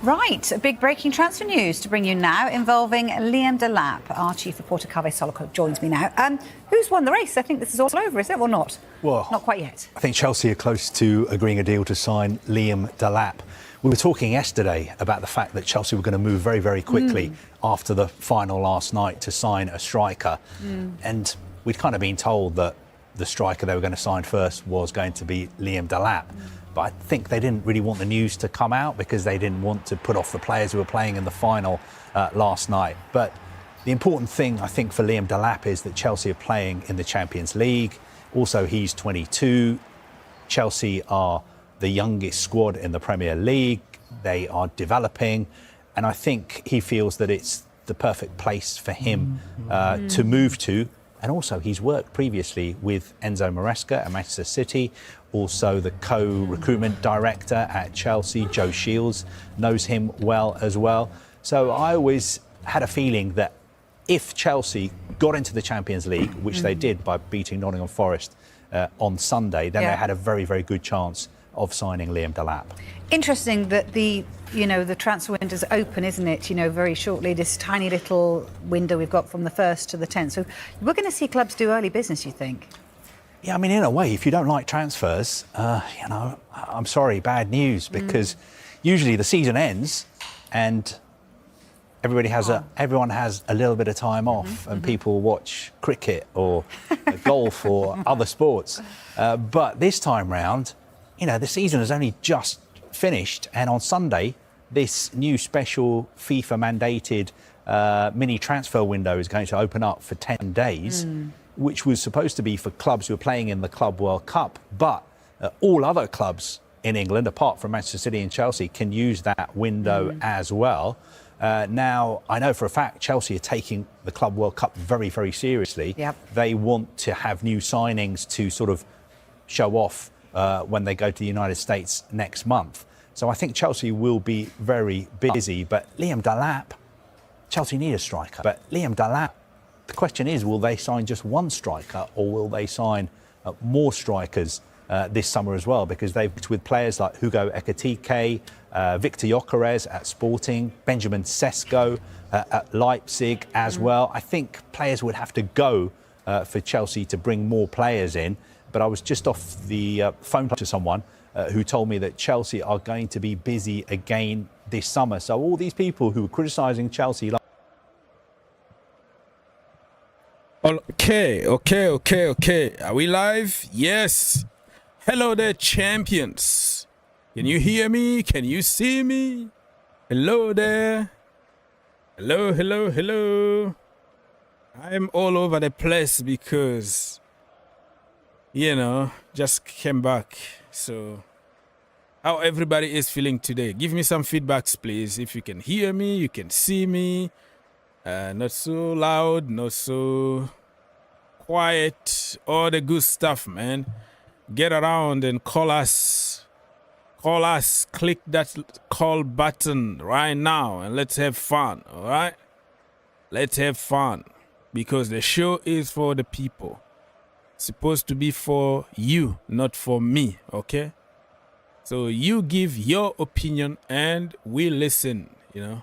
Right, a big breaking transfer news to bring you now involving Liam Delap. Our chief reporter, Kaveh Soloko, joins me now. Who's won the race? I think this is all over, is it, or not? Well, not quite yet. I think Chelsea are close to agreeing a deal to sign Liam Delap. We were talking yesterday about the fact that Chelsea were going to move very, very quickly after the final last night to sign a striker. And we'd kind of been told that the striker they were going to sign first was going to be Liam Delap. But I think they didn't really want the news to come out because they didn't want to put off the players who were playing in the final last night. But the important thing, I think, for Liam Delap is that Chelsea are playing in the Champions League. Also, he's 22. Chelsea are the youngest squad in the Premier League. They are developing. And I think he feels that it's the perfect place for him to move to. And also, he's worked previously with Enzo Maresca at Manchester City. Also, the co-recruitment director at Chelsea, Joe Shields, knows him well as well. So I always had a feeling that if Chelsea got into the Champions League, which they did by beating Nottingham Forest on Sunday, then they had a very, very good chance of signing Liam Delap. Interesting that the transfer window's open, isn't it? Very shortly, this tiny little window we've got from the 1st to the 10th. So we're going to see clubs do early business, you think? Yeah, I mean, in a way, if you don't like transfers, I'm sorry, bad news, because usually the season ends and everyone has a little bit of time off and people watch cricket or golf or other sports. But this time round, the season has only just finished, and on Sunday, this new special FIFA-mandated mini transfer window is going to open up for 10 days. Which was supposed to be for clubs who are playing in the Club World Cup. But all other clubs in England, apart from Manchester City and Chelsea, can use that window as well. Now, I know for a fact Chelsea are taking the Club World Cup very, very seriously. They want to have new signings to sort of show off when they go to the United States next month. So I think Chelsea will be very busy. But Liam Delap, Chelsea need a striker. But Liam Delap, the question is, will they sign just one striker or will they sign more strikers this summer as well? Because they've worked with players like Hugo Ekitike, Victor Gyokeres at Sporting, Benjamin Sesko at Leipzig as well. I think players would have to go for Chelsea to bring more players in. But I was just off the phone to someone who told me that Chelsea are going to be busy again this summer. So all these people who were criticising Chelsea... Okay. Are we live? Yes. Hello there, champions. Can you hear me? Can you see me? Hello there. Hello. I'm all over the place because, just came back. So, how everybody is feeling today? Give me some feedbacks, please. If you can hear me, you can see me. Not so loud, not so quiet, all the good stuff, man. Get around and call us. Click that call button right now and let's have fun, all right? Let's have fun because the show is for the people. It's supposed to be for you, not for me, okay? So you give your opinion and we listen, You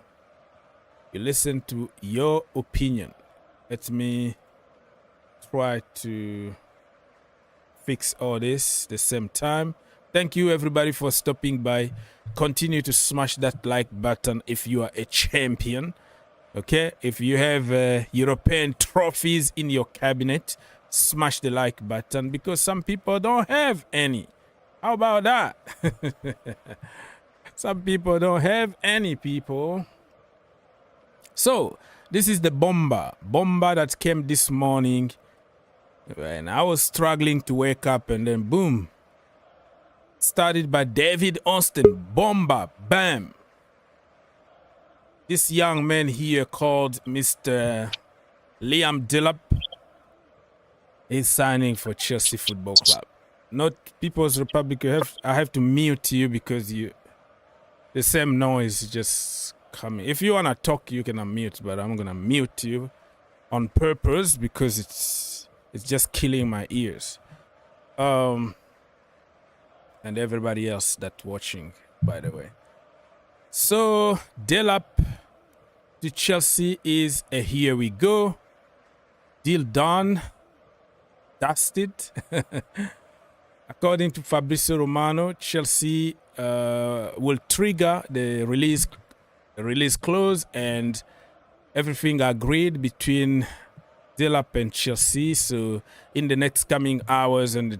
listen to your opinion. Let me try to fix all this at the same time. Thank you, everybody, for stopping by. Continue to smash that like button if you are a champion. Okay? If you have European trophies in your cabinet, smash the like button because some people don't have any. How about that? Some people don't have any, people. So this is the bomber that came this morning, and I was struggling to wake up, and then boom, started by David Austin. Bomber, bam. This young man here called Mr. Liam Delap is signing for Chelsea Football Club. Not People's Republic. I have to mute you because the same noise just coming. If you wanna talk, you can unmute, but I'm gonna mute you on purpose because it's just killing my ears. And everybody else that's watching, by the way. So Delap to Chelsea is a here we go. Deal done. Dusted. According to Fabrizio Romano, Chelsea will trigger the release clause and everything agreed between Delap and Chelsea. So in the next coming hours and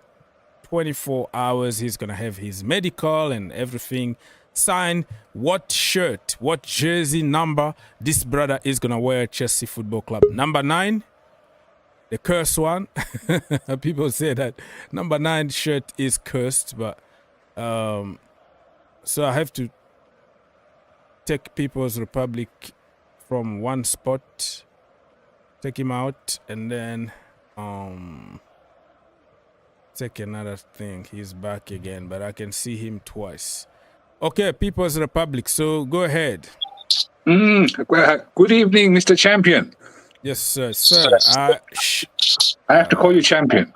24 hours, he's going to have his medical and everything signed. What shirt, what jersey number this brother is going to wear at Chelsea Football Club? Number 9, the cursed one. People say that number 9 shirt is cursed, but so I have to take People's Republic from one spot, take him out, and then take another thing. He's back again, but I can see him twice. Okay, People's Republic, so go ahead. Good evening, Mr. Champion. Yes, sir. I have to call you champion.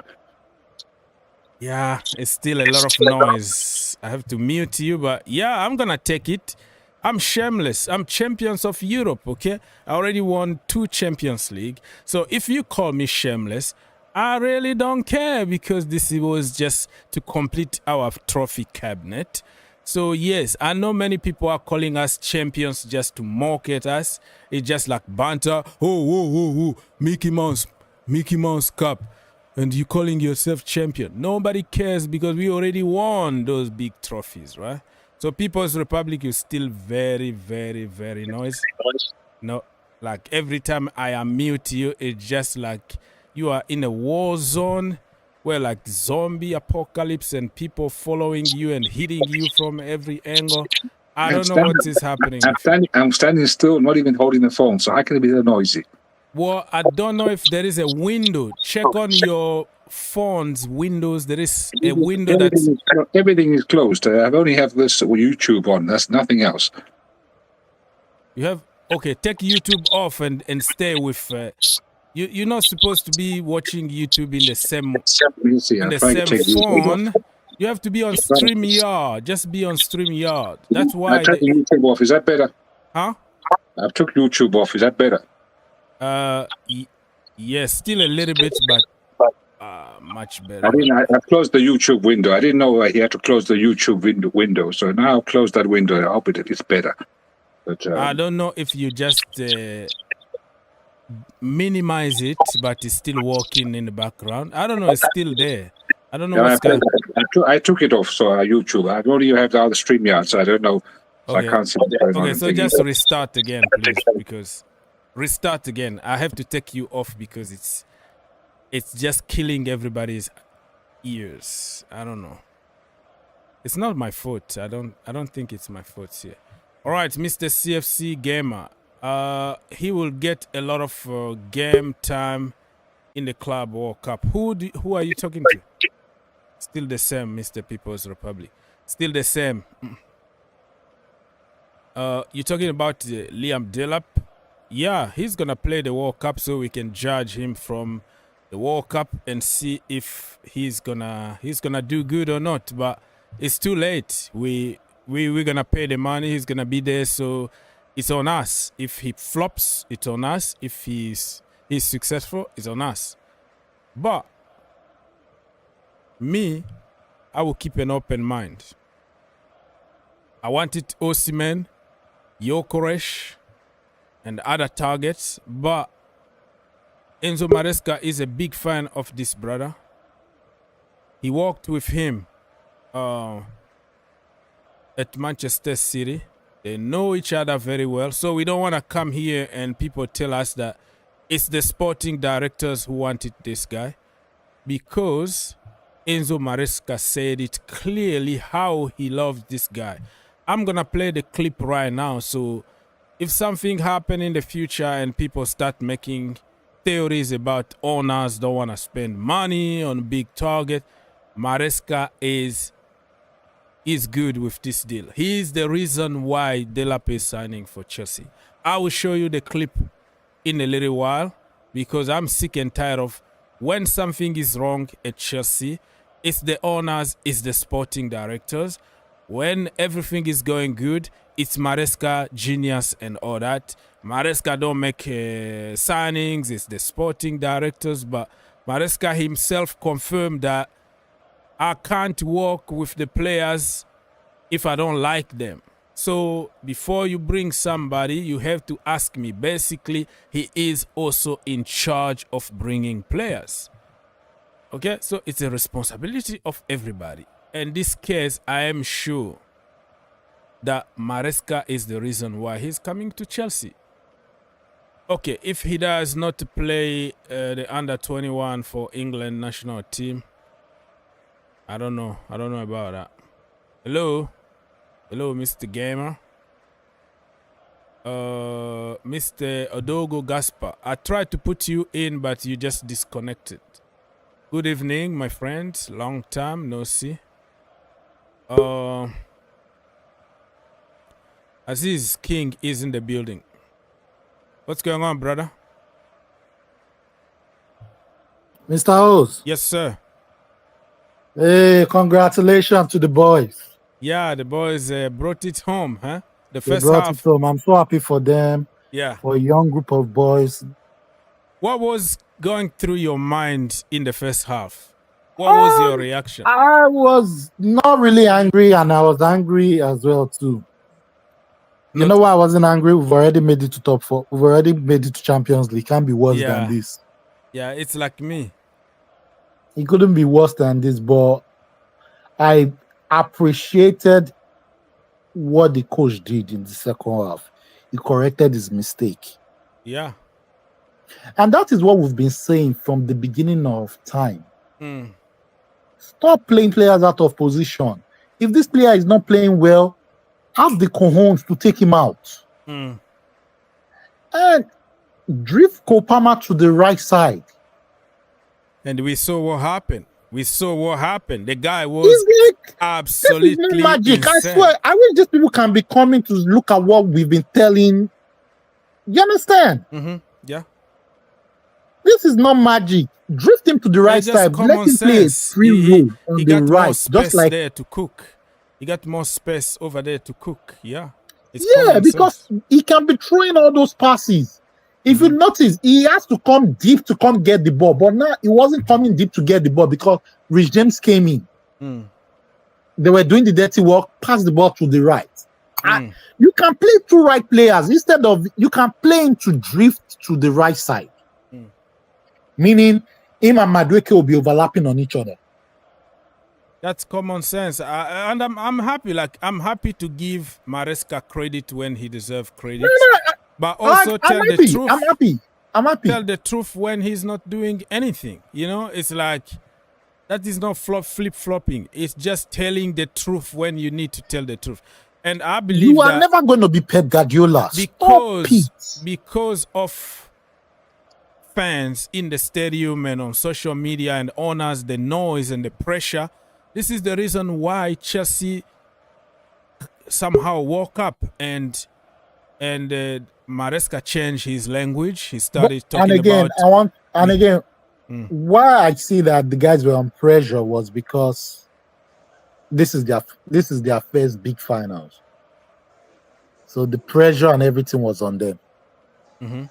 Yeah, it's still a lot of noise. I have to mute you, but yeah, I'm gonna take it. I'm shameless. I'm champions of Europe, okay? I already won 2 Champions League. So if you call me shameless, I really don't care because this was just to complete our trophy cabinet. So yes, I know many people are calling us champions just to mock at us. It's just like banter. Oh, Mickey Mouse Cup. And you calling yourself champion. Nobody cares because we already won those big trophies, right? So People's Republic is still very, very, very noisy. No, like every time I unmute you, it's just like you are in a war zone where like zombie apocalypse and people following you and hitting you from every angle. I don't know what is happening. I'm standing still, not even holding the phone, so how can it be that noisy? Well, I don't know if there is a window. Check on your phone's windows. There is a window that's... Everything is closed. I only have this YouTube on. That's nothing else. You have... Okay, take YouTube off and stay with... You're not supposed to be watching YouTube in the same phone. You have to be on StreamYard. Just be on StreamYard. That's why... I took YouTube off. Is that better? Huh? I took YouTube off. Is that better? Yes, still a little bit, but much better. I closed the YouTube window. I didn't know I had to close the YouTube window. So now I'll close that window. I hope it's better. But I don't know if you just minimize it, but it's still working in the background. I don't know. It's still there. I don't know what's going on. I took it off, so YouTube. I only have the other StreamYard, so I don't know. So okay. I can't see what's going on. Okay, so just restart again, please, because... Restart again. I have to take you off because it's just killing everybody's ears. I don't know. It's not my fault. I don't think it's my fault here. All right, Mr. CFC Gamer. He will get a lot of game time in the Club World Cup. Who are you talking to? Still the same, Mr. People's Republic. Still the same. You're talking about Liam Delap. Yeah, he's going to play the World Cup so we can judge him from the World Cup and see if he's gonna do good or not. But it's too late. We're going to pay the money. He's going to be there, so it's on us. If he flops, it's on us. If he's successful, it's on us. But me, I will keep an open mind. I wanted Osimhen, Gyokeres, and other targets, but Enzo Maresca is a big fan of this brother. He worked with him at Manchester City, They know each other very well. So we don't want to come here and people tell us that it's the sporting directors who wanted this guy, because Enzo Maresca said it clearly how he loves this guy. I'm going to play the clip right now. So if something happen in the future and people start making theories about owners don't want to spend money on big target, Maresca is good with this deal. He is the reason why Delap is signing for Chelsea. I will show you the clip in a little while, because I'm sick and tired of when something is wrong at Chelsea, it's the owners, it's the sporting directors. When everything is going good, it's Maresca, genius and all that. Maresca don't make signings, it's the sporting directors. But Maresca himself confirmed that I can't work with the players if I don't like them. So before you bring somebody, you have to ask me. Basically, he is also in charge of bringing players. Okay, so it's a responsibility of everybody. In this case, I am sure that Maresca is the reason why he's coming to Chelsea. Okay, if he does not play the under-21 for England national team, I don't know about that. Hello, Mr. Gamer. Mr. Odogo Gaspar. I tried to put you in, but you just disconnected. Good evening, my friends. Long time no see. Aziz King is in the building. What's going on, brother? Mr. Host. Yes, sir. Hey, congratulations to the boys. Yeah, the boys brought it home, huh? The They first brought half. it home. I'm so happy for them, Yeah. for a young group of boys. What was going through your mind in the first half? What was your reaction? I was not really angry, and I was angry as well too. You know why I wasn't angry? We've already made it to top 4. We've already made it to Champions League. Can't be worse than this. Yeah, it's like me. It couldn't be worse than this, but I appreciated what the coach did in the second half. He corrected his mistake. Yeah. And that is what we've been saying from the beginning of time. Mm. Stop playing players out of position. If this player is not playing well, have the cojones to take him out. Mm. And drift Kopama to the right side. And we saw what happened. The guy was Like, absolutely this is no magic. insane. I swear, I wish these people can be coming to look at what we've been telling. You understand? Mm-hmm. Yeah. This is not magic. Drift him to the right side. Let him play a free role on he the got right. more space Just like there to cook. He got more space over there to cook. Yeah. It's because he can be throwing all those passes. If you notice, he has to come deep to come get the ball. But now he wasn't coming deep to get the ball because Rich James came in. Mm. They were doing the dirty work, pass the ball to the right. You can play two right players instead of you can play him to drift to the right side. Meaning him and Madueke will be overlapping on each other. That's common sense. And I'm happy. Like, I'm happy to give Maresca credit when he deserves credit. But also tell the truth. I'm happy. Tell the truth when he's not doing anything. You know, it's like that is not flip-flopping. It's just telling the truth when you need to tell the truth. And I believe you are never going to be Pep Guardiola because of fans in the stadium and on social media and owners, the noise and the pressure. This is the reason why Chelsea somehow woke up and Maresca changed his language. He started talking about. Why I see that the guys were on pressure was because this is their first big finals. So the pressure and everything was on them. Mm-hmm.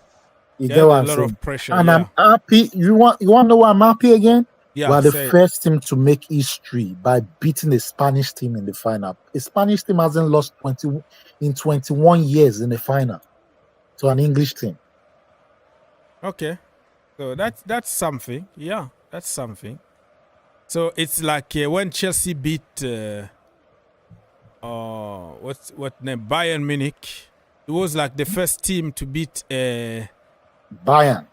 You get what I'm saying? Of pressure, and I'm happy. You want to know why I'm happy again? Yeah, we're the first team to make history by beating a Spanish team in the final. A Spanish team hasn't lost 21 years in the final to an English team. Okay, so that's something. Yeah, that's something. So it's like when Chelsea beat what name? Bayern Munich. It was like the first team to beat Bayern.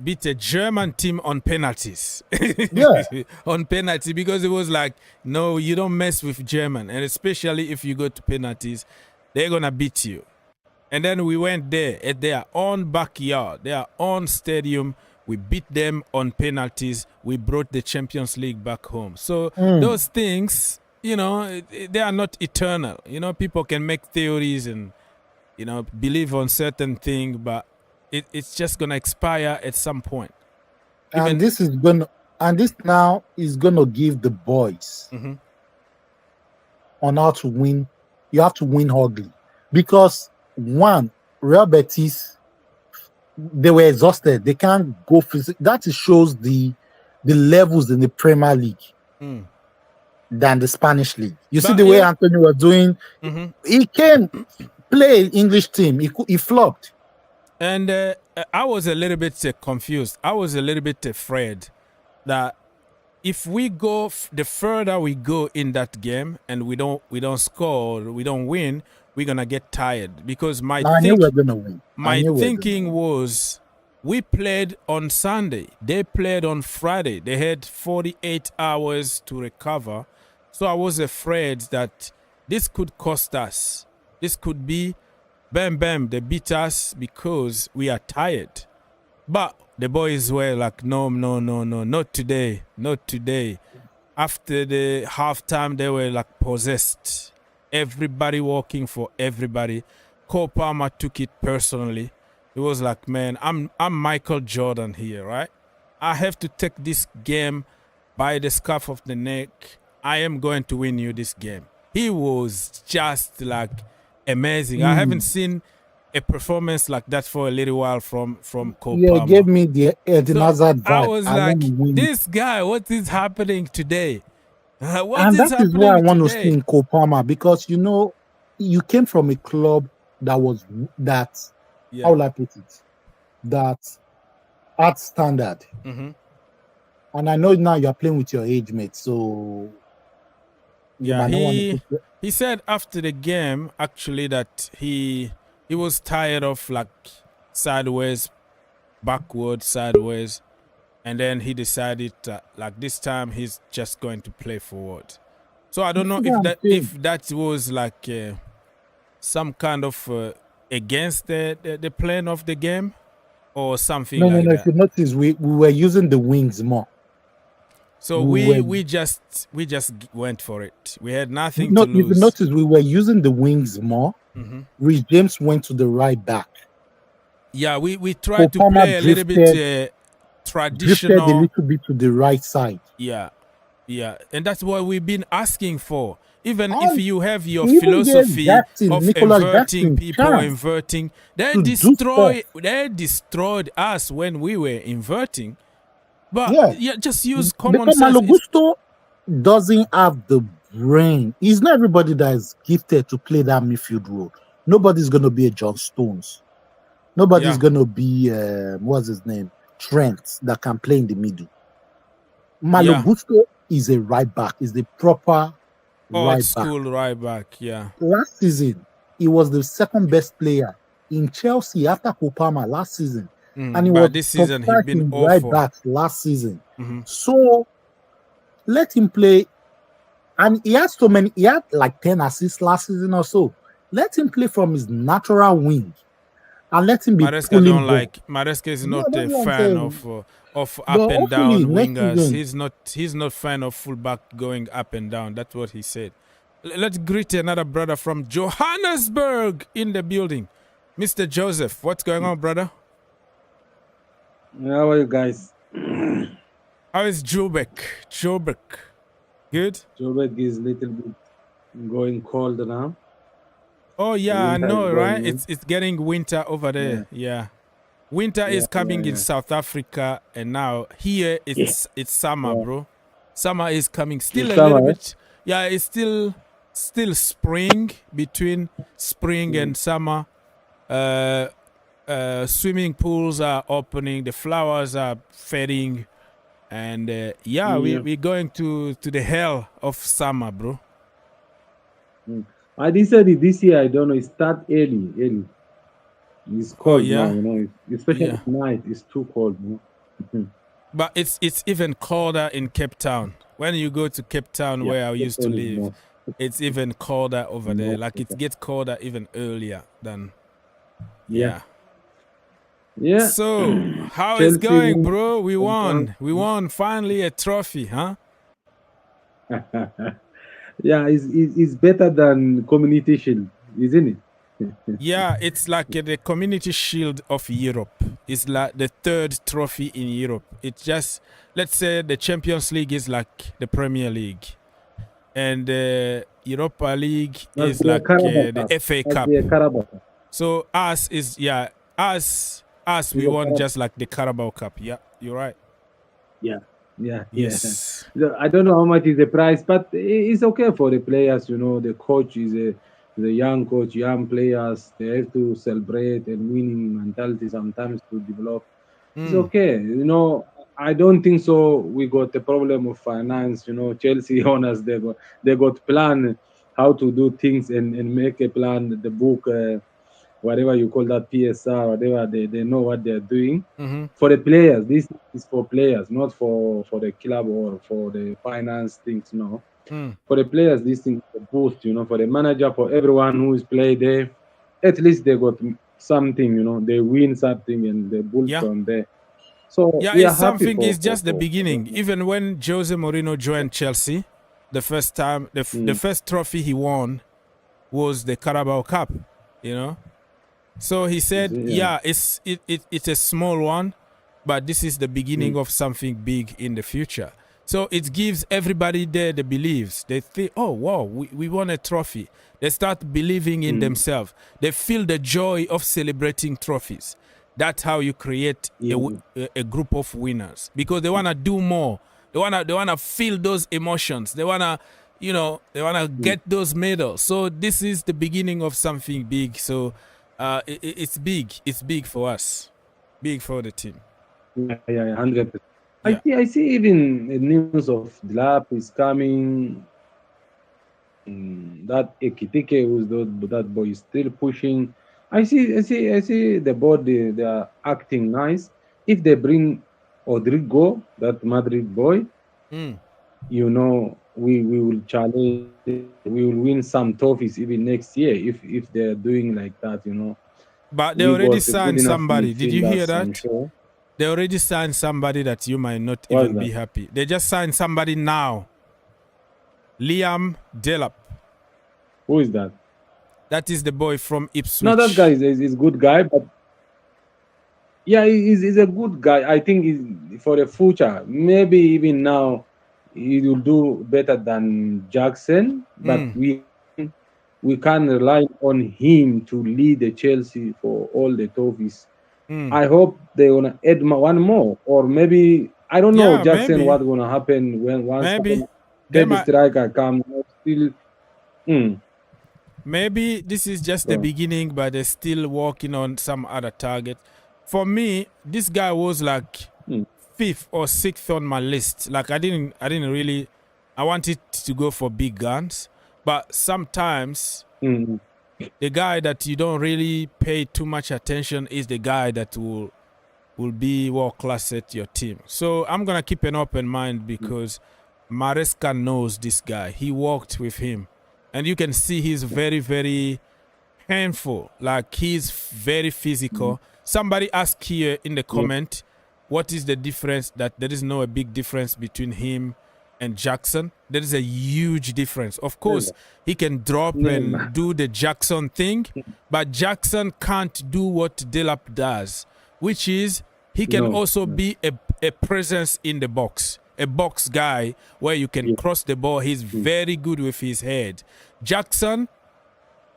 beat a German team on penalties. Yeah. On penalty, because it was like, no, you don't mess with German, and especially if you go to penalties, they're gonna beat you. And then we went there at their own backyard, their own stadium. We beat them on penalties. We brought the Champions League back home. So those things, you know, they are not eternal. You know, people can make theories and, you know, believe on certain things, but it's just gonna expire at some point. And this now is gonna give the boys on how to win. You have to win ugly, because one, Real Betis, they were exhausted. They can't go physical. That shows the levels in the Premier League than the Spanish league. You see the way Antonio was doing. He came play English team. He flopped. And I was a little bit confused. I was a little bit afraid that if we go the further we go in that game and we don't score, we don't win, we're gonna get tired. Because my thinking was, we played on Sunday, they played on Friday, they had 48 hours to recover. So I was afraid that this could cost us. This could be bam, bam, they beat us because we are tired. But the boys were like, no, not today, not today. After the halftime, they were like possessed. Everybody walking for everybody. Cole Palmer took it personally. It was like, man, I'm Michael Jordan here, right? I have to take this game by the scruff of the neck. I am going to win you this game. He was just like amazing. I haven't seen a performance like that for a little while from Cole Palmer. Gave me the Eden Hazard vibe. I was like, this guy, what is happening today? That is why I want to see in Cole Palmer, because, you know, you came from a club how will I put it, that art standard. And I know now you're playing with your age mates, so he said after the game actually that he was tired of like sideways, backward, sideways, and then he decided like this time he's just going to play forward. So I don't know if that was like some kind of against the plan of the game or something. No, if you notice, we were using the wings more. So we just went for it. We had nothing to lose. If you notice, we were using the wings more. Rich James went to the right back. Yeah, we tried to play a little bit traditional. Drifted a little bit to the right side. Yeah, and that's what we've been asking for. Even if you have your philosophy of inverting people, they destroyed us when we were inverting. But just use common sense. Malo Gusto doesn't have the brain. It's not everybody that is gifted to play that midfield role. Nobody's going to be a John Stones. Nobody's going to be, what's his name? Trent, that can play in the middle. Malo Gusto is a right back. Is the proper right back. Yeah. Last season, he was the second best player in Chelsea after Cole Palmer last season. And he was this season he's been awful. Right back last season. So let him play. And he had like 10 assists last season or so. Let him play from his natural wing. And let him be Maresca is not a fan of up and down wingers. He's not fan of fullback going up and down. That's what he said. Let's greet another brother from Johannesburg in the building. Mr. Joseph, what's going on, brother? How are you guys? How is Joburg? Good? Joburg is a little bit going cold now. Oh yeah, I know, right? It's getting winter over there. Yeah. Winter is coming in South Africa, and now here it's summer, bro. Summer is coming. Still a little bit. Yeah, it's still spring, between spring and summer. Swimming pools are opening, the flowers are fading, and we're going to the hell of summer, bro. I decided this year, I don't know, it start early. It's Oh cold now, yeah, especially yeah. at night. It's too cold, Mhm. But it's even colder in Cape Town. When you go to Cape Town, Yeah, where I Cape used to Town is live, more, it's even colder over there. more. Like it gets colder even earlier than Yeah, yeah. yeah. So how is Chelsea going, win bro? We from won. We France. won finally a trophy, huh? Yeah, it's better than Community Shield, isn't it? Yeah, it's like the Community Shield of Europe. It's like the third trophy in Europe. It's just, let's say the Champions League is like the Premier League, and the Europa League That's is the like Carabao the Cup. FA That's Cup. the Carabao Cup. So us is us It's we the won Carabao. just like the Carabao Cup. Yeah, you're right. Yeah, yeah. Yes. I don't know how much is the price, but it's okay for the players. The coach is a young coach, young players. They have to celebrate and winning mentality sometimes to develop. It's Mm. okay. I don't think so. We got a problem of finance. Chelsea owners they got plan how to do things and make a plan. The book, whatever you call that PSR, whatever they know what they're doing. Mm-hmm. For the players, this is for players, not for the club or for the finance things. No, Mm. for the players, this thing is a boost. For the manager, for everyone who is played there, at least they got something. They win something and they build Yeah. from there. So Yeah, we are it's happy something. for It's for just the for, for beginning. them. Even when Jose Mourinho joined Chelsea, the first time, the Mm. first trophy he won was the Carabao Cup. You know, so he You said, see, yeah. "Yeah, it's a small one, but this is the beginning Mm. of something big in the future." So it gives everybody there the beliefs. They think, "Oh wow, we won a trophy." They start believing in Mm. themselves. They feel the joy of celebrating trophies. That's how you create Yeah. a group of winners, because they wanna do more. They wanna feel those emotions. They wanna they wanna Mm. get those medals. So this is the beginning of something big. So it's big. It's big for us, big for the team. Yeah, 100%. Yeah. I see even the news of Delap is coming. That Ekitike, that boy is still pushing. I see the board. They are acting nice. If they bring Rodrigo, that Madrid boy, Mm. we will challenge. We will win some trophies even next year if they're doing like that. But they We already got a good signed enough somebody. Did you midfielder, hear that? Sancho. They already signed somebody that you might not What's even be that? happy. They just signed somebody now. Liam Delap. Who is that? That is the boy from No, that guy Ipswich. is good guy, but yeah, he's a good guy. I think for the future, maybe even now, he will do better than Jackson. But Mm. we can't rely on him to lead the Chelsea for all the trophies. Mm. I hope they wanna add one more, or maybe I don't know Yeah, Jackson. maybe. What's gonna happen when once Maybe. They third might. striker comes? Still, mm, Maybe this is just the so, beginning, but they're still working on some other target. For me, this guy was like mm, fifth or sixth on my list. Like I didn't really. I wanted to go for big guns, but sometimes mm, the guy that you don't really pay too much attention is the guy that will be world class at your team. So I'm gonna keep an open mind because Maresca knows this guy. He worked with him, and you can see he's very, very painful. Like he's very physical. Somebody asked here in the yeah, comment, what is the difference? That there is no a big difference between him and Jackson. There is a huge difference. Of course, never, he can drop never. and do the Jackson thing, but Jackson can't do what Delap does, which is he can No, also no, be a presence in the box, a box guy where you can yeah, cross the ball. He's mm, very good with his head. Jackson,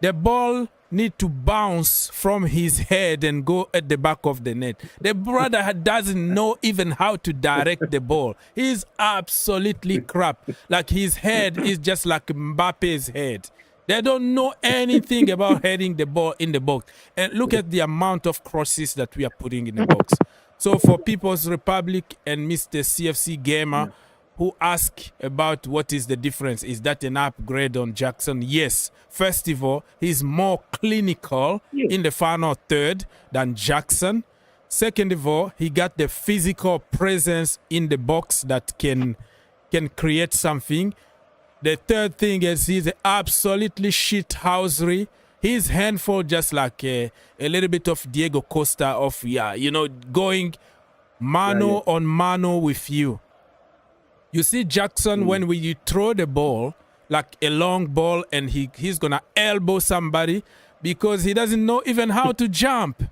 the ball need to bounce from his head and go at the back of the net. The brother doesn't know even how to direct the ball. He's absolutely crap. Like his head is just like Mbappe's head. They don't know anything about heading the ball in the box. And look at the amount of crosses that we are putting in the box. So for People's Republic and Mr. CFC Gamer, yeah, who ask about what is the difference. Is that an upgrade on Jackson? Yes. First of all, he's more clinical in the final third than Jackson. Second of all, he got the physical presence in the box that can create something. The third thing is he's absolutely shithousery. He's handful just like a little bit of Diego Costa of, going mano on mano with you. You see Jackson when you throw the ball, like a long ball, and he's going to elbow somebody because he doesn't know even how to jump.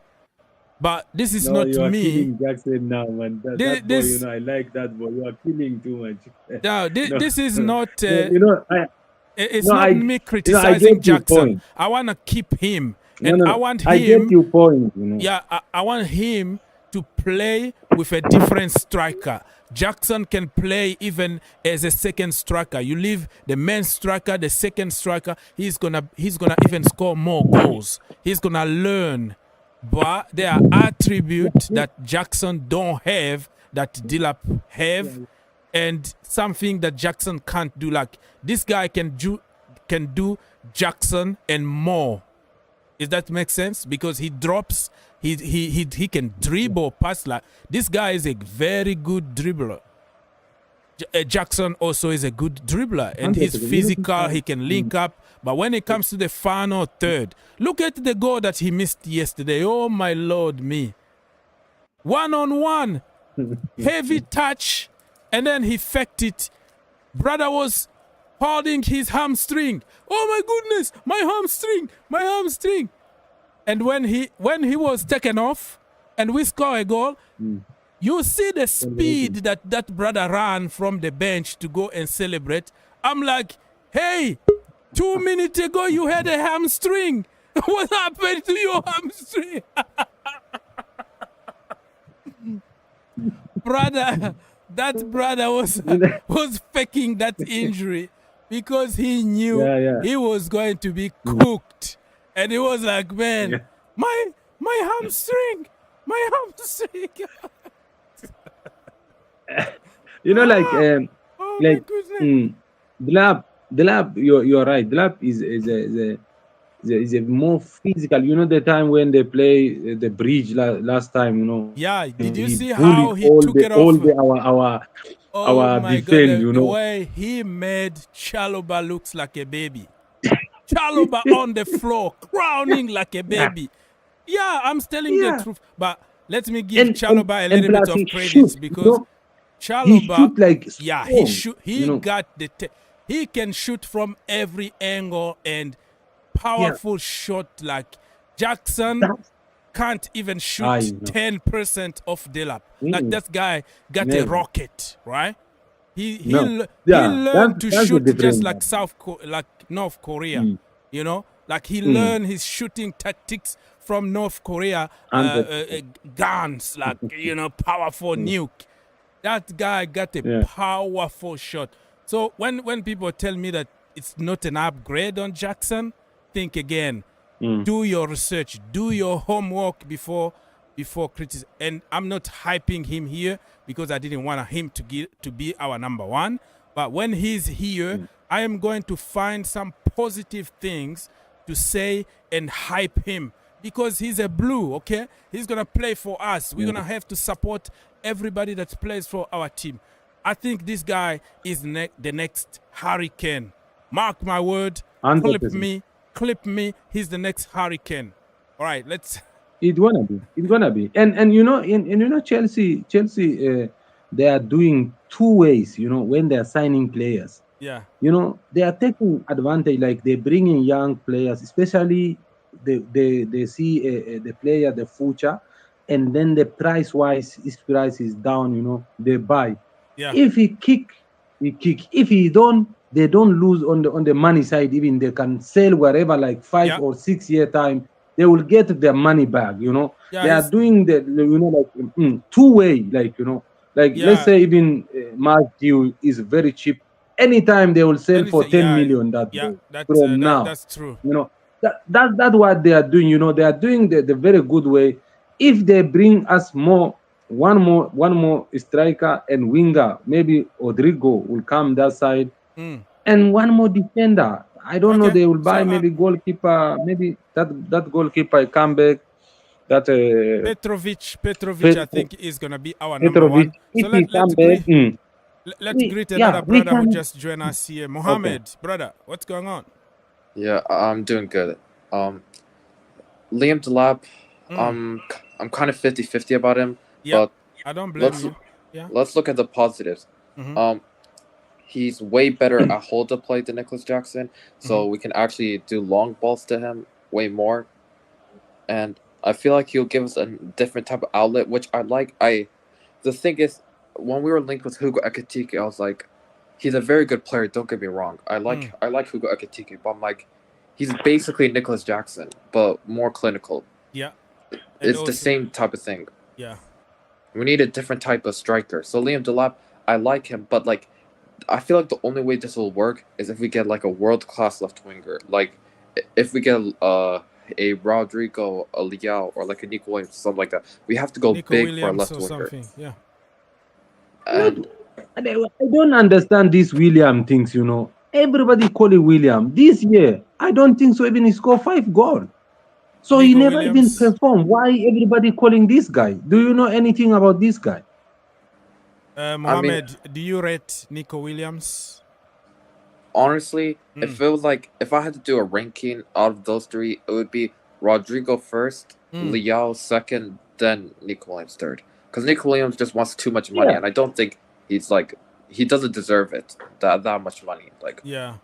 But this is not you are me. killing Jackson now, man. That boy, I like that boy. You are killing too much. No, this is not... it's no, not me criticizing Jackson. I want to keep him. And I want him... I get your point. Yeah, I want him to play with a different striker. Jackson can play even as a second striker. You leave the main striker, the second striker, he's gonna even score more goals. He's gonna learn. But there are attributes that Jackson don't have that Delap have, and something that Jackson can't do. Like this guy can do Jackson and more. Does that make sense? Because he drops, he can dribble, pass. Like this guy is a very good dribbler. Jackson also is a good dribbler, and he's physical. He can link up. But when it comes to the final third, look at the goal that he missed yesterday. Oh my Lord, me! 1-on-1, heavy touch, and then he faked it. Brother was holding his hamstring. Oh my goodness, my hamstring! And when he was taken off, and we score a goal, you see the speed that brother ran from the bench to go and celebrate. I'm like, hey, 2 minutes ago you had a hamstring. What happened to your hamstring? That brother was faking that injury because he knew he was going to be cooked. And he was like, man, my hamstring. Delap, you're right. Delap is a more physical. You know the time when they play the bridge last time. Yeah, did you see how he took it off? Our defense. The way he made Chalobah looks like a baby. Chalobah on the floor, crowning like a baby. Yeah, I'm telling the truth. But let me give Chalobah a little bit of credit because Chalobah, he got the he can shoot from every angle and powerful shot like Jackson can't even shoot 10% of Delap. Like that guy got a rocket, right? He learned to shoot just like North Korea, like he learned his shooting tactics from North Korea, guns, like, powerful nuke. That guy got a powerful shot. So when people tell me that it's not an upgrade on Jackson, think again. Do your research. Do your homework before criticism. And I'm not hyping him here because I didn't want him to be our number one. But when he's here, I am going to find some positive things to say and hype him because he's a blue, okay? He's going to play for us. We're going to have to support everybody that plays for our team. I think this guy is the next Hurricane. Mark my word. 100%. Clip me. He's the next Hurricane. All right, let's. It's gonna be. And Chelsea. They are doing two ways. When they are signing players. Yeah. They are taking advantage. Like they bring in young players, especially they see the player, the future, and then the price is down. They buy. Yeah. If he kick. If he don't, they don't lose on the money side. Even they can sell wherever, like 5 or 6 year time. They will get their money back. Yeah, they are doing the two way. Let's say even Matthew is very cheap. Anytime they will sell for 10 million. That's true. That's what they are doing. They are doing the very good way. If they bring us more one more striker and winger. Maybe Rodrigo will come that side, and one more defender. I don't know. Okay. They will buy So, maybe goalkeeper. Maybe that goalkeeper come back. That Petrovic, I think is gonna be our number Petrovic. one. So If he let's come back, greet let's greet yeah, another we brother who can. just joined us here. Okay. Mohammed, brother, what's going on? Yeah, I'm doing good. Liam Delap, Mm. I'm kind of 50-50 about him, Yeah, but I don't blame let's you. Yeah. let's look at the positives. Mm-hmm. Um, he's way better at hold up play than Nicholas Jackson, so Mm-hmm. we can actually do long balls to him way more, and I feel like he'll give us a different type of outlet, which I like. The thing is, when we were linked with Hugo Ekitike, I was like, he's a very good player. Don't get me wrong. I like Hugo Ekitike, but I'm like, he's basically Nicholas Jackson, but more clinical. Yeah. And It's the also, same type of thing. yeah. We need a different type of striker. So Liam Delap, I like him, but like, I feel like the only way this will work is if we get like a world class left winger. Like, if we get a Rodrigo, a Liao, or like a Nico Williams, something like that. We have to go Nico big for a Williams left or winger. something. Yeah. And I don't understand these William things. Everybody call it William. This year, I don't think so. Even he scored 5 goals. So he Nico never even Williams. performed. Why everybody calling this guy? Do you know anything about this guy? Mohammed, do you rate Nico Williams? honestly, if it was like if I had to do a ranking out of those three, it would be Rodrigo first, Liao second, then Nico Williams third. Because Nico Williams just wants too much money, and I don't think he doesn't deserve it that much money. Like Yeah.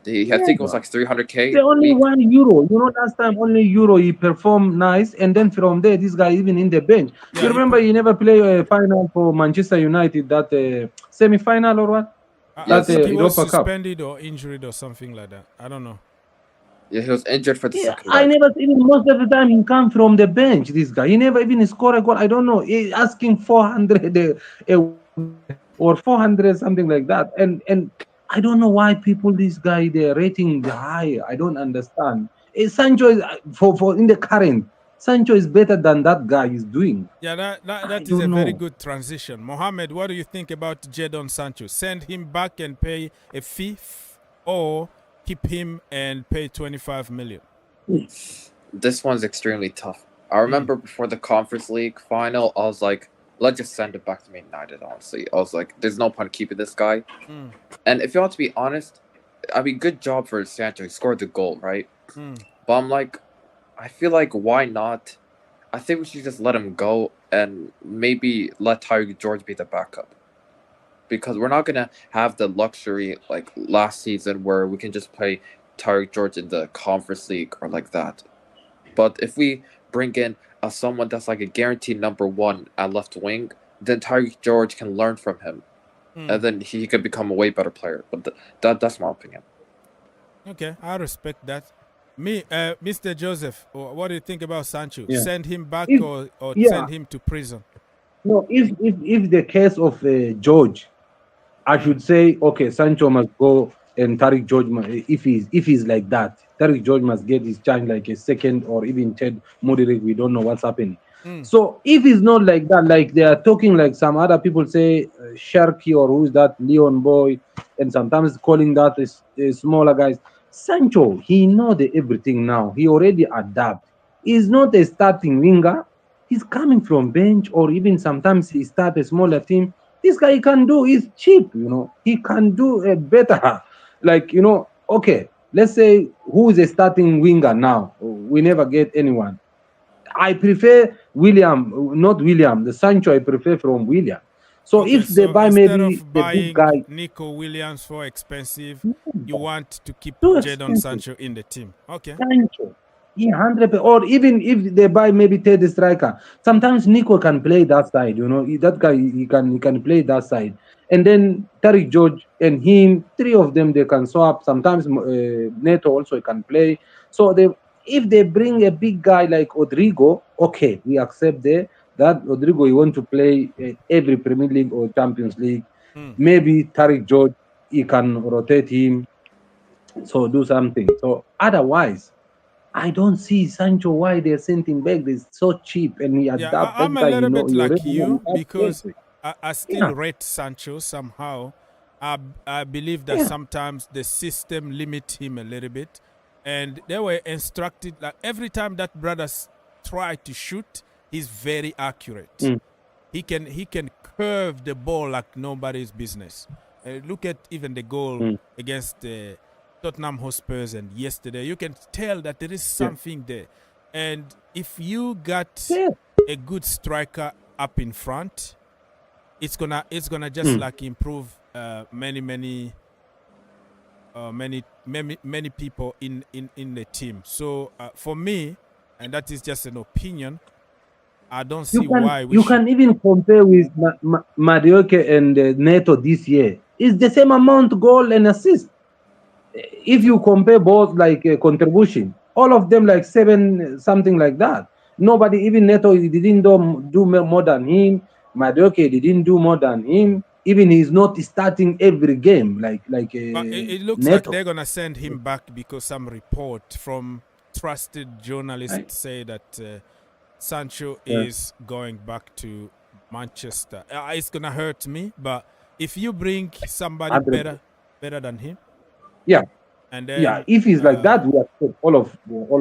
I think it was like 300K. The only €1. Last time only Euro he performed nice, and then from there this guy even in the bench. Yeah, you remember he never played a final for Manchester United, that semi-final or what? I think he was Europa Cup. suspended or injured or something like that. I don't know. Yeah, he was injured for the second I leg. never even most of the time he come from the bench. This guy, he never even score a goal. I don't know. He asking 400 or 400 something like that, and I don't know why people this guy they're rating the high. I don't understand. Sancho is for in the current. Sancho is better than that guy is doing. Yeah, that is a very good transition. Mohammed, what do you think about Jadon Sancho? Send him back and pay a fee, or keep him and pay 25 million? This one's extremely tough. I remember before the Conference League final, I was like, let's just send it back to Man United, honestly. I was like, there's no point keeping this guy. And if you want to be honest, I mean, good job for Sancho. He scored the goal, right? But I'm like, I feel like, why not? I think we should just let him go and maybe let Tyreek George be the backup. Because we're not going to have the luxury like last season where we can just play Tyreek George in the Conference League or like that. But if we bring in someone that's like a guaranteed number one at left wing, then Tyreek George can learn from him. And then he could become a way better player. But that's my opinion. Okay, I respect that. Mr. Joseph, what do you think about Sancho? Yeah. Send him back or yeah. send him to prison? No, if the case of George, I should say, okay, Sancho must go and Tariq George, if he's like that, Tariq George must get his chance like a second or even third moderate. We don't know what's happening. So if it's not like that, like they are talking like some other people say, Sharky or who's that Leon boy, and sometimes calling that smaller guys. Sancho, he know the everything now. He already adapt. He's not a starting winger. He's coming from bench or even sometimes he start a smaller team. This guy can do. He's cheap, He can do a better. Like, okay, let's say who is a starting winger now? We never get anyone. I prefer William, not William. The Sancho I prefer from William. So okay, if they buy maybe the big guy, Nico Williams for expensive, you want to keep too Jadon expensive. Sancho in the team. Okay. Sancho. Yeah, 100%. Or even if they buy maybe third striker, sometimes Nico can play that side. That guy he can play that side. And then Tariq George and him, three of them they can swap. Sometimes Neto also can play. So if they bring a big guy like Rodrigo, okay, we accept that Rodrigo he want to play every Premier League or Champions League. Maybe Tariq George he can rotate him. So do something. So otherwise, I don't see Sancho why they're sending back. They're so cheap, and he Yeah, adapt I'm a after little bit you like already know you he because adapts. I still Yeah, rate Sancho somehow. I believe that yeah. sometimes the system limit him a little bit, and they were instructed like every time that brothers try to shoot, he's very accurate. Mm. He can curve the ball like nobody's business. Look at even the goal Mm. against Tottenham Hotspurs and yesterday. You can tell that there is Yeah, something there, and if you got yeah. a good striker up in front, it's gonna just Mm. like improve many people in the team. So for me, and that is just an opinion, I don't see why we You should. can even compare with Madioke and Neto this year. It's the same amount goal and assist. If you compare both like contribution, all of them like 7 something like that. Nobody, even Neto, he didn't do more than him. Madioke didn't do more than him. Even he's not starting every game like But it looks like Neto. they're gonna send him back because some report from trusted Right? journalists say that Sancho Yeah. is going back to Manchester. It's gonna hurt me, but if you bring somebody 100. better than him, Yeah. and Yeah, then if he's like that, we accept all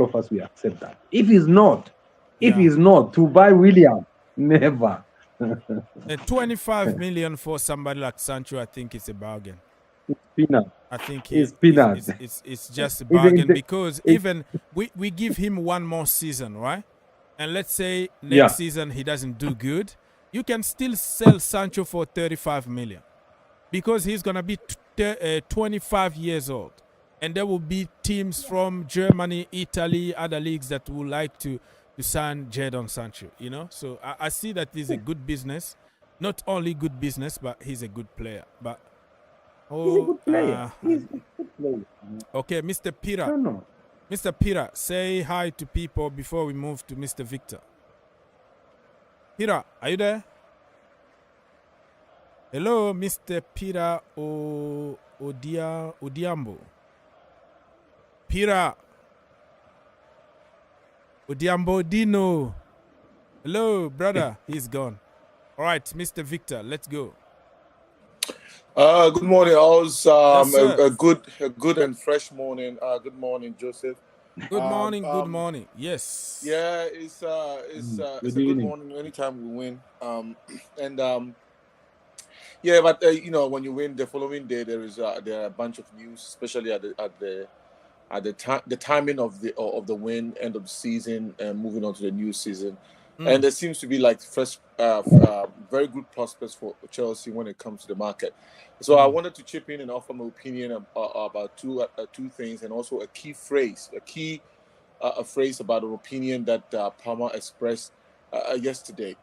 of us. We accept that. If yeah, he's not to buy William, never. 25 million for somebody like Sancho, I think it's a bargain. Peanut. I think It's peanut. it's just a Even bargain because it, even we give him one more season, right? And let's say next yeah, season he doesn't do good, you can still sell Sancho for 35 million because he's gonna be 25 years old, and there will be teams from Germany, Italy, other leagues that would like to sign Jadon Sancho. So I see that he's a good business, not only good business, but he's a good player. But he's a good player. He's a good player. okay, Mr. Pira. No, no. Mr. Pira, say hi to people before we move to Mr. Victor. Pira, are you there? Hello, Mr. Pira Odiambo. Pira Odiambo Dino. Hello, brother. He's gone. All right, Mr. Victor, let's go. Good morning. I was Yes, sir. a good and fresh morning. Good morning, Joseph. Good morning. Good morning. Yes. Yeah, it's a Good good evening. morning anytime we win. Yeah, but when you win the following day, there are a bunch of news, especially at the timing of the win, end of the season, and moving on to the new season. And there seems to be like fresh, very good prospects for Chelsea when it comes to the market. So I wanted to chip in and offer my opinion about two things, and also a key phrase, a phrase about an opinion that Palmer expressed yesterday.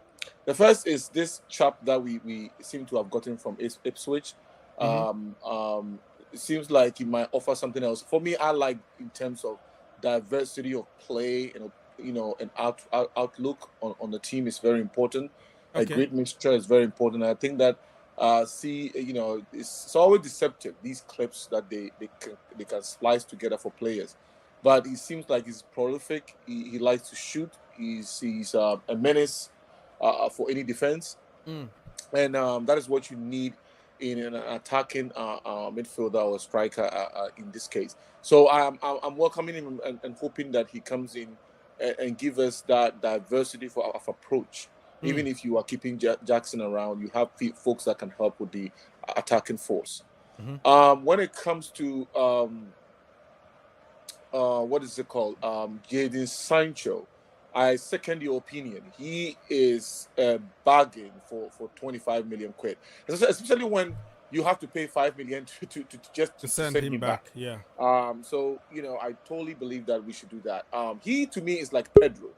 The first is this chap that we seem to have gotten from Ipswich. It seems like he might offer something else. For me, I like in terms of diversity of play and an outlook on the team is very important. Okay. A great mixture is very important. I think that it's always deceptive, these clips that they can splice together for players. But he seems like he's prolific. He likes to shoot. He's a menace for any defense, and that is what you need in an attacking midfielder or striker in this case. So I'm welcoming him and hoping that he comes in and give us that diversity of approach. Even if you are keeping Jackson around, you have folks that can help with the attacking force. When it comes to what is it called? Jadon Sancho, I second your opinion. He is a bargain for 25 million quid, especially when you have to pay 5 million to send him back. Yeah. So I totally believe that we should do that. He to me is like Pedro.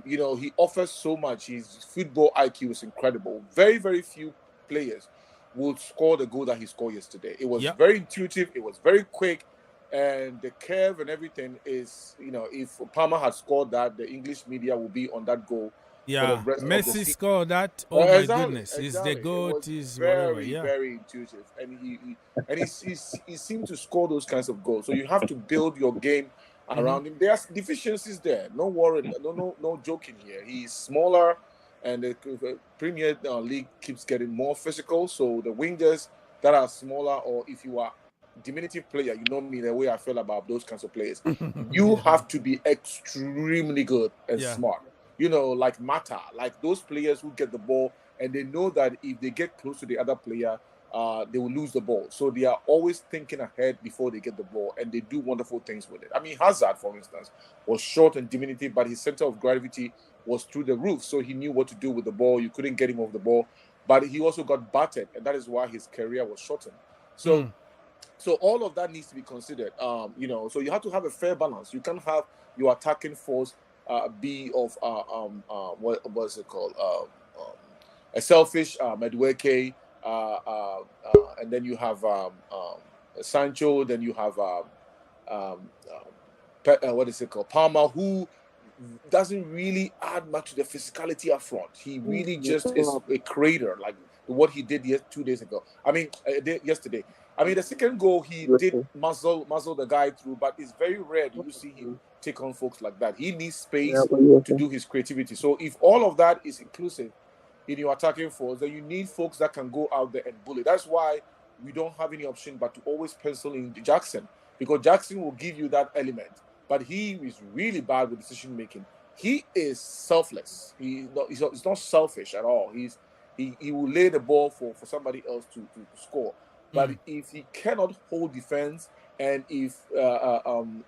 He offers so much. His football IQ is incredible. Very, very few players would score the goal that he scored yesterday. It was very intuitive. It was very quick. And the curve and everything is, if Palmer had scored that, the English media will be on that goal. Yeah, Messi scored that. Oh my goodness, he's the goat. He's whatever. Yeah, very intuitive, and he seemed to score those kinds of goals. So you have to build your game around him. There are deficiencies there. No worry, no joking here. He's smaller, and the Premier League keeps getting more physical. So the wingers that are smaller, or if you are diminutive player, you know me the way I feel about those kinds of players. You have to be extremely good and smart. You know, like Mata, like those players who get the ball and they know that if they get close to the other player, they will lose the ball. So they are always thinking ahead before they get the ball, and they do wonderful things with it. I mean, Hazard, for instance, was short and diminutive, but his center of gravity was through the roof, so he knew what to do with the ball. You couldn't get him off the ball, but he also got battered, and that is why his career was shortened. So so all of that needs to be considered. You know, so you have to have a fair balance. You can't have your attacking force be of what's it called? A selfish Madueke, and then you have Sancho. Then you have what is it called? Palmer, who doesn't really add much to the physicality up front. He really just is a creator, like what he did 2 days ago. I mean, yesterday. I mean, the second goal, he did muzzle the guy through, but it's very rare that you see him take on folks like that. He needs space to do his creativity. So if all of that is inclusive in your attacking force, then you need folks that can go out there and bully. That's why we don't have any option but to always pencil in Jackson, because Jackson will give you that element. But he is really bad with decision making. He is selfless. He's not selfish at all. He will lay the ball for somebody else to score. But if he cannot hold defense, and if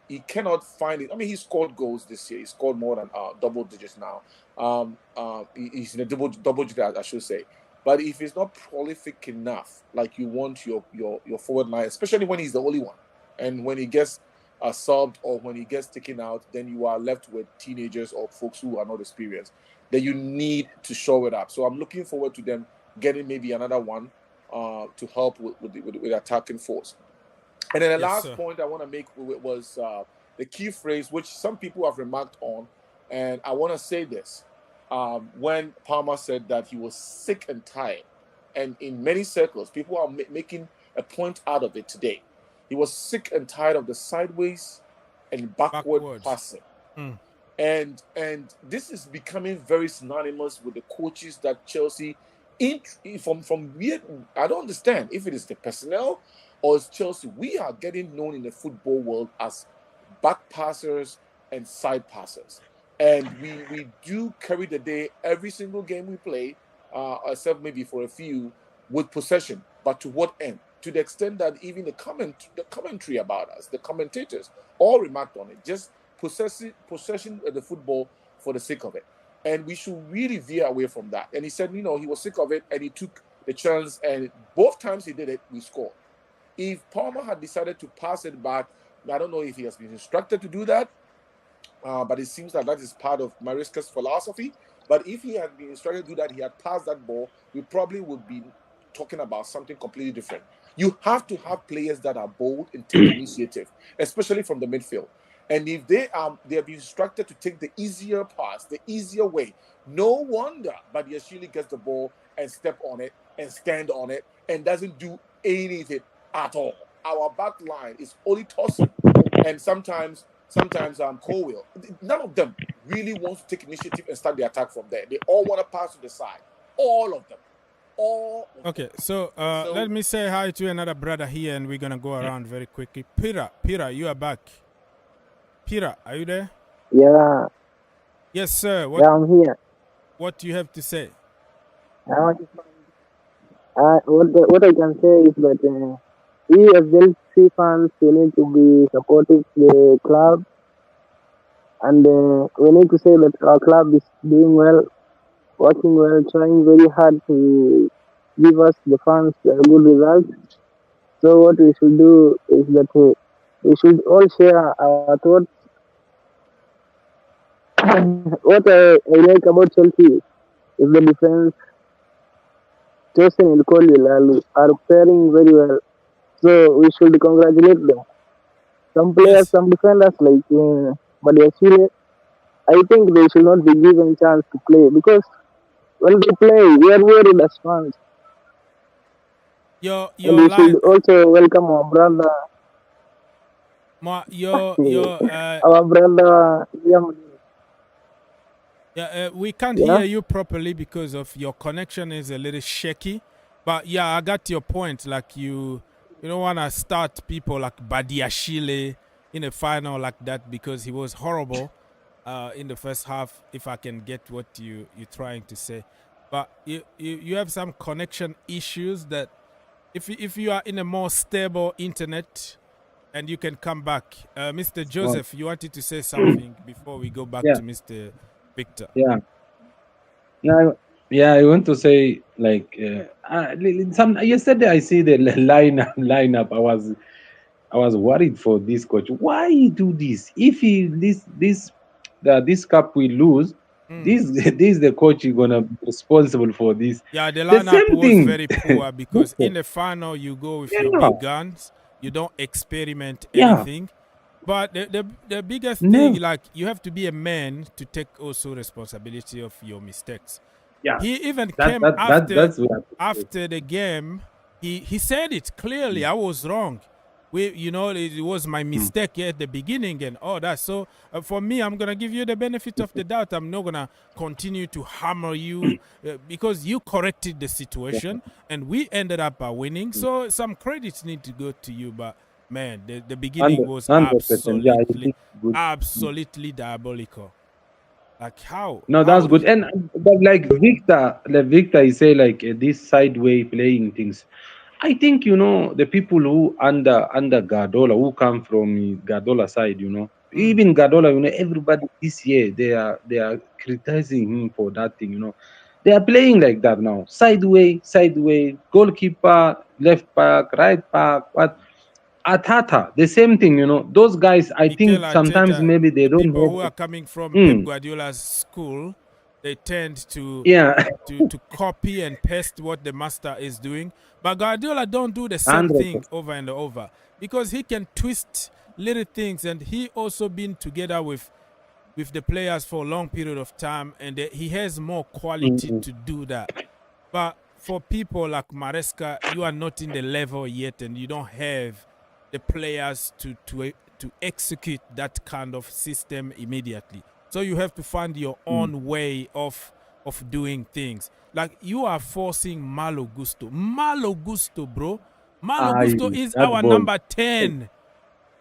he cannot find it, I mean, he scored goals this year. He scored more than double digits now. He's in a double digit, I should say. But if he's not prolific enough, like you want your forward line, especially when he's the only one, and when he gets subbed or when he gets taken out, then you are left with teenagers or folks who are not experienced. Then you need to show it up. So I'm looking forward to them getting maybe another one to help with attacking force. And then the last point I want to make was the key phrase, which some people have remarked on, and I want to say this. When Palmer said that he was sick and tired, and in many circles, people are making a point out of it today. He was sick and tired of the sideways and backward passing. And this is becoming very synonymous with the coaches that Chelsea, from weird, I don't understand if it is the personnel or it's Chelsea. We are getting known in the football world as back passers and side passers. And we do carry the day every single game we play, except maybe for a few, with possession. But to what end? To the extent that even the commentary about us, the commentators, all remarked on it. Just possession of the football for the sake of it. And we should really veer away from that. And he said, he was sick of it, and he took the chance, and both times he did it, we scored. If Palmer had decided to pass it back, I don't know if he has been instructed to do that, but it seems that is part of Maresca's philosophy. But if he had been instructed to do that, he had passed that ball, we probably would be talking about something completely different. You have to have players that are bold and take initiative, especially from the midfield. And if they have been instructed to take the easier pass, the easier way, no wonder Badiashile gets the ball and step on it and stand on it and doesn't do anything at all. Our back line is only tossing, and sometimes Colwell. None of them really wants to take initiative and start the attack from there. They all want to pass to the side. All of them. Okay, so let me say hi to another brother here, and we're gonna go around very quickly. Pira, you are back. Pira, are you there? Yeah. Yes, sir. I'm here. What do you have to say? What I can say is that we as Chelsea fans, we need to be supporting the club, and we need to say that our club is doing well, working well, trying very hard to give us, the fans, good results. So what we should do is that we should all share our thoughts. What I like about Chelsea is the defense. Jason and Colwell are pairing very well. So we should congratulate them. Some players, some defenders like Badiashile, I think they should not be given chance to play, because when they play, we are worried as fans. Your and we should also welcome our brother. Our brother, we can't yeah, hear you properly because of your connection is a little shaky. But yeah, I got your point. Like you don't want to start people like Badiashile in a final like that because he was horrible in the first half. If I can get what you're trying to say, but you have some connection issues that if you are in a more stable internet and you can come back. Mr. Joseph, you wanted to say something before we go back Yeah, to Mr. Victor. yeah, yeah, yeah. I want to say like some yesterday I see the lineup. I was worried for this coach. Why he do this? If he this cup we lose, this this the coach is gonna be responsible for this. Yeah, the The lineup same was thing. very poor because in the final you go with your Yeah, big guns. You don't experiment yeah, anything. But the biggest thing, never. like you have to be a man to take also responsibility of your mistakes. Yeah, He even came that's what I appreciate. after the game. He said it clearly. I was wrong. It was my mistake at the beginning and all that. So for me, I'm gonna give you the benefit of the doubt. I'm not gonna continue to hammer you because you corrected the situation and we ended up winning. So some credits need to go to you. But man, the beginning was 100%. Yeah, I think good. absolutely diabolical. Like how? No, that's good. And but like Victor, he say like this sideway playing things. I think the people who under Gardola who come from Gardola side, even Gardola, everybody this year they are criticizing him for that thing. They are playing like that now. Sideway, goalkeeper, left back, right back, but Atata, the same thing. Those guys, I Mikel think sometimes Arteta, maybe they the don't people have. who are coming from Pep Mm, Guardiola's school, they tend to yeah, to copy and paste what the master is doing. But Guardiola don't do the same 100%. thing over and over because he can twist little things, and he also been together with the players for a long period of time, and he has more quality Mm, to do that. But for people like Maresca, you are not in the level yet, and you don't have the players to execute that kind of system immediately. So you have to find your own way of doing things. Like you are forcing Malo Gusto. Malo Gusto, bro. Malo I Gusto is that our boy, number 10.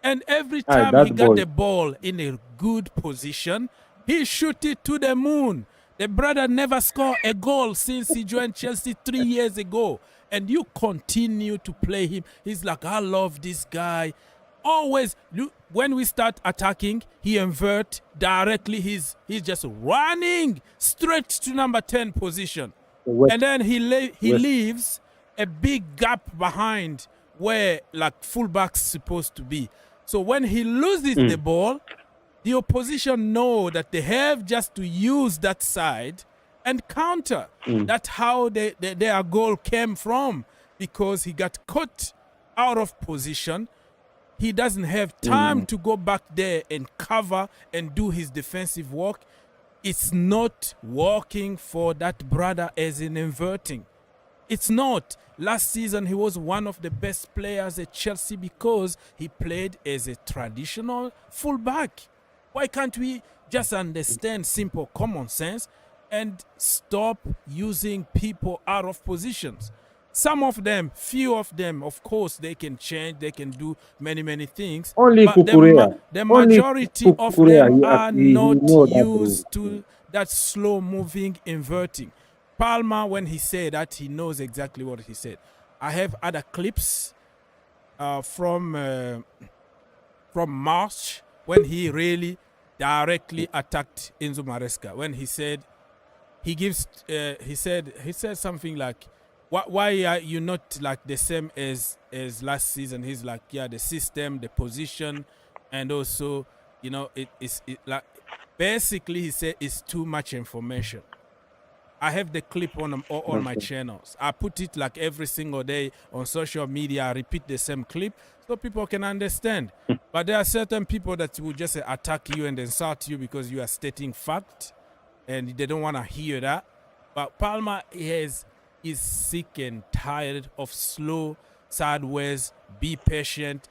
And every I time he that got boy. the ball in a good position, he shoot it to the moon. The brother never scored a goal since he joined Chelsea 3 years ago. And you continue to play him. He's like, I love this guy. Always, when we start attacking, he invert directly. He's just running straight to number 10 position. West, And then he West. leaves a big gap behind where like fullback's supposed to be. So when he loses the ball, the opposition know that they have just to use that side and counter. That's how their goal came from, because he got caught out of position. He doesn't have time to go back there and cover and do his defensive work. It's not working for that brother as in inverting. It's not. Last season, he was one of the best players at Chelsea because he played as a traditional fullback. Why can't we just understand simple common sense and stop using people out of positions? Some of them, few of them, of course, they can change, they can do many, many things. Only But Kukurea. the Only majority of Kukurea. them He, are he not know that, bro. used to that slow-moving inverting. Palmer, when he said that, he knows exactly what he said. I have other clips from March when he really directly attacked Enzo Maresca. When he said he said something like, "Why are you not like the same as last season?" He's like, "Yeah, the system, the position, and also it's like basically he said it's too much information." I have the clip on all my channels. I put it like every single day on social media. I repeat the same clip so people can understand. But there are certain people that will just attack you and insult you because you are stating fact, and they don't want to hear that. But Palmer is sick and tired of slow, sideways, be patient,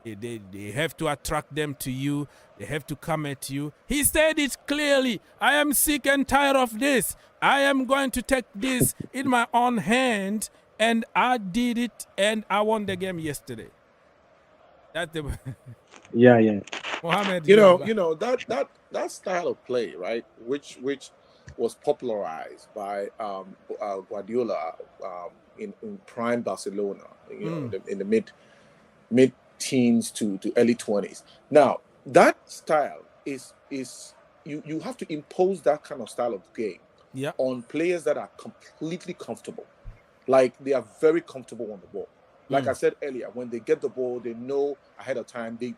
They have to attract them to you. They have to come at you. He said it clearly. I am sick and tired of this. I am going to take this in my own hand, and I did it, and I won the game yesterday. That's the Yeah. Mohammed. You know that style of play, right? Which was popularized by Guardiola in prime Barcelona. You know, in the mid teens to early 20s. Now that style is you have to impose that kind of style of game on players that are completely comfortable. Like they are very comfortable on the ball. Like I said earlier, when they get the ball, they know ahead of time. They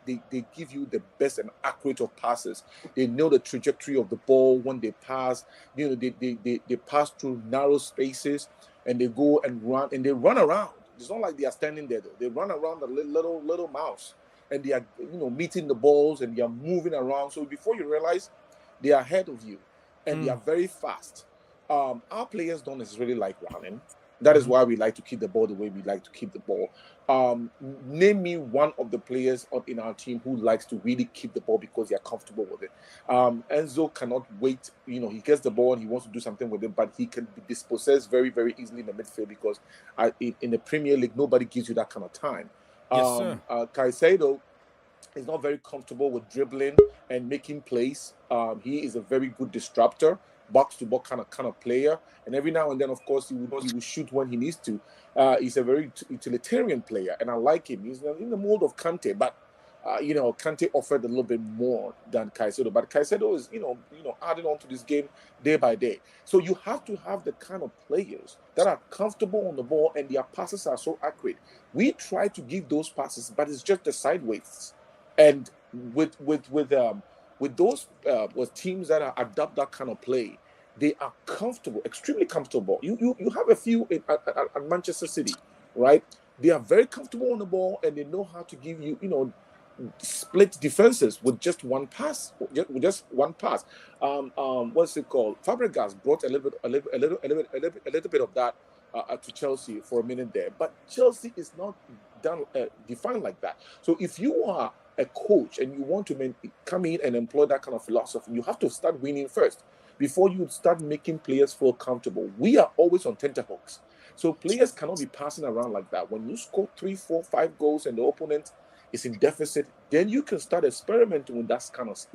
give you the best and accurate of passes. They know the trajectory of the ball when they pass. You know, they pass through narrow spaces and they go and run and they run around. It's not like they are standing there though. They run around a little mouse and they are meeting the balls and they are moving around. So before you realize, they are ahead of you and they are very fast. Our players don't necessarily like running. That is why we like to keep the ball the way we like to keep the ball. Name me one of the players in our team who likes to really keep the ball because they are comfortable with it. Enzo cannot wait. You know, he gets the ball and he wants to do something with it, but he can be dispossessed very, very easily in the midfield because in the Premier League, nobody gives you that kind of time. Yes, sir. Caicedo is not very comfortable with dribbling and making plays. He is a very good disruptor, box-to-box kind of player, and every now and then, of course, he will shoot when he needs to. He's a very utilitarian player, and I like him. He's in the mold of Kante, but Kante offered a little bit more than Caicedo. But Caicedo is adding on to this game day by day. So you have to have the kind of players that are comfortable on the ball and their passes are so accurate. We try to give those passes, but it's just the sideways. And with those teams that adopt that kind of play, they are comfortable, extremely comfortable. You have a few at Manchester City, right? They are very comfortable on the ball and they know how to give you, split defenses with just one pass. Just one pass. What's it called? Fabregas brought a little bit of that to Chelsea for a minute there, but Chelsea is not defined like that. So if you are a coach and you want to come in and employ that kind of philosophy, you have to start winning first before you start making players feel comfortable. We are always on tenterhooks, so players cannot be passing around like that. When you score 3, 4, 5 goals and the opponent is in deficit, then you can start experimenting with that kind of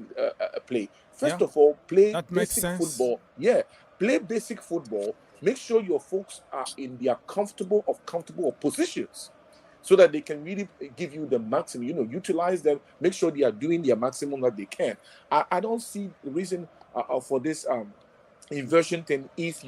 play. First of all, play basic football. Yeah, play basic football. Make sure your folks are in their comfortable positions, so that they can really give you the maximum, utilize them, make sure they are doing their maximum that they can. I don't see the reason for this inversion thing. It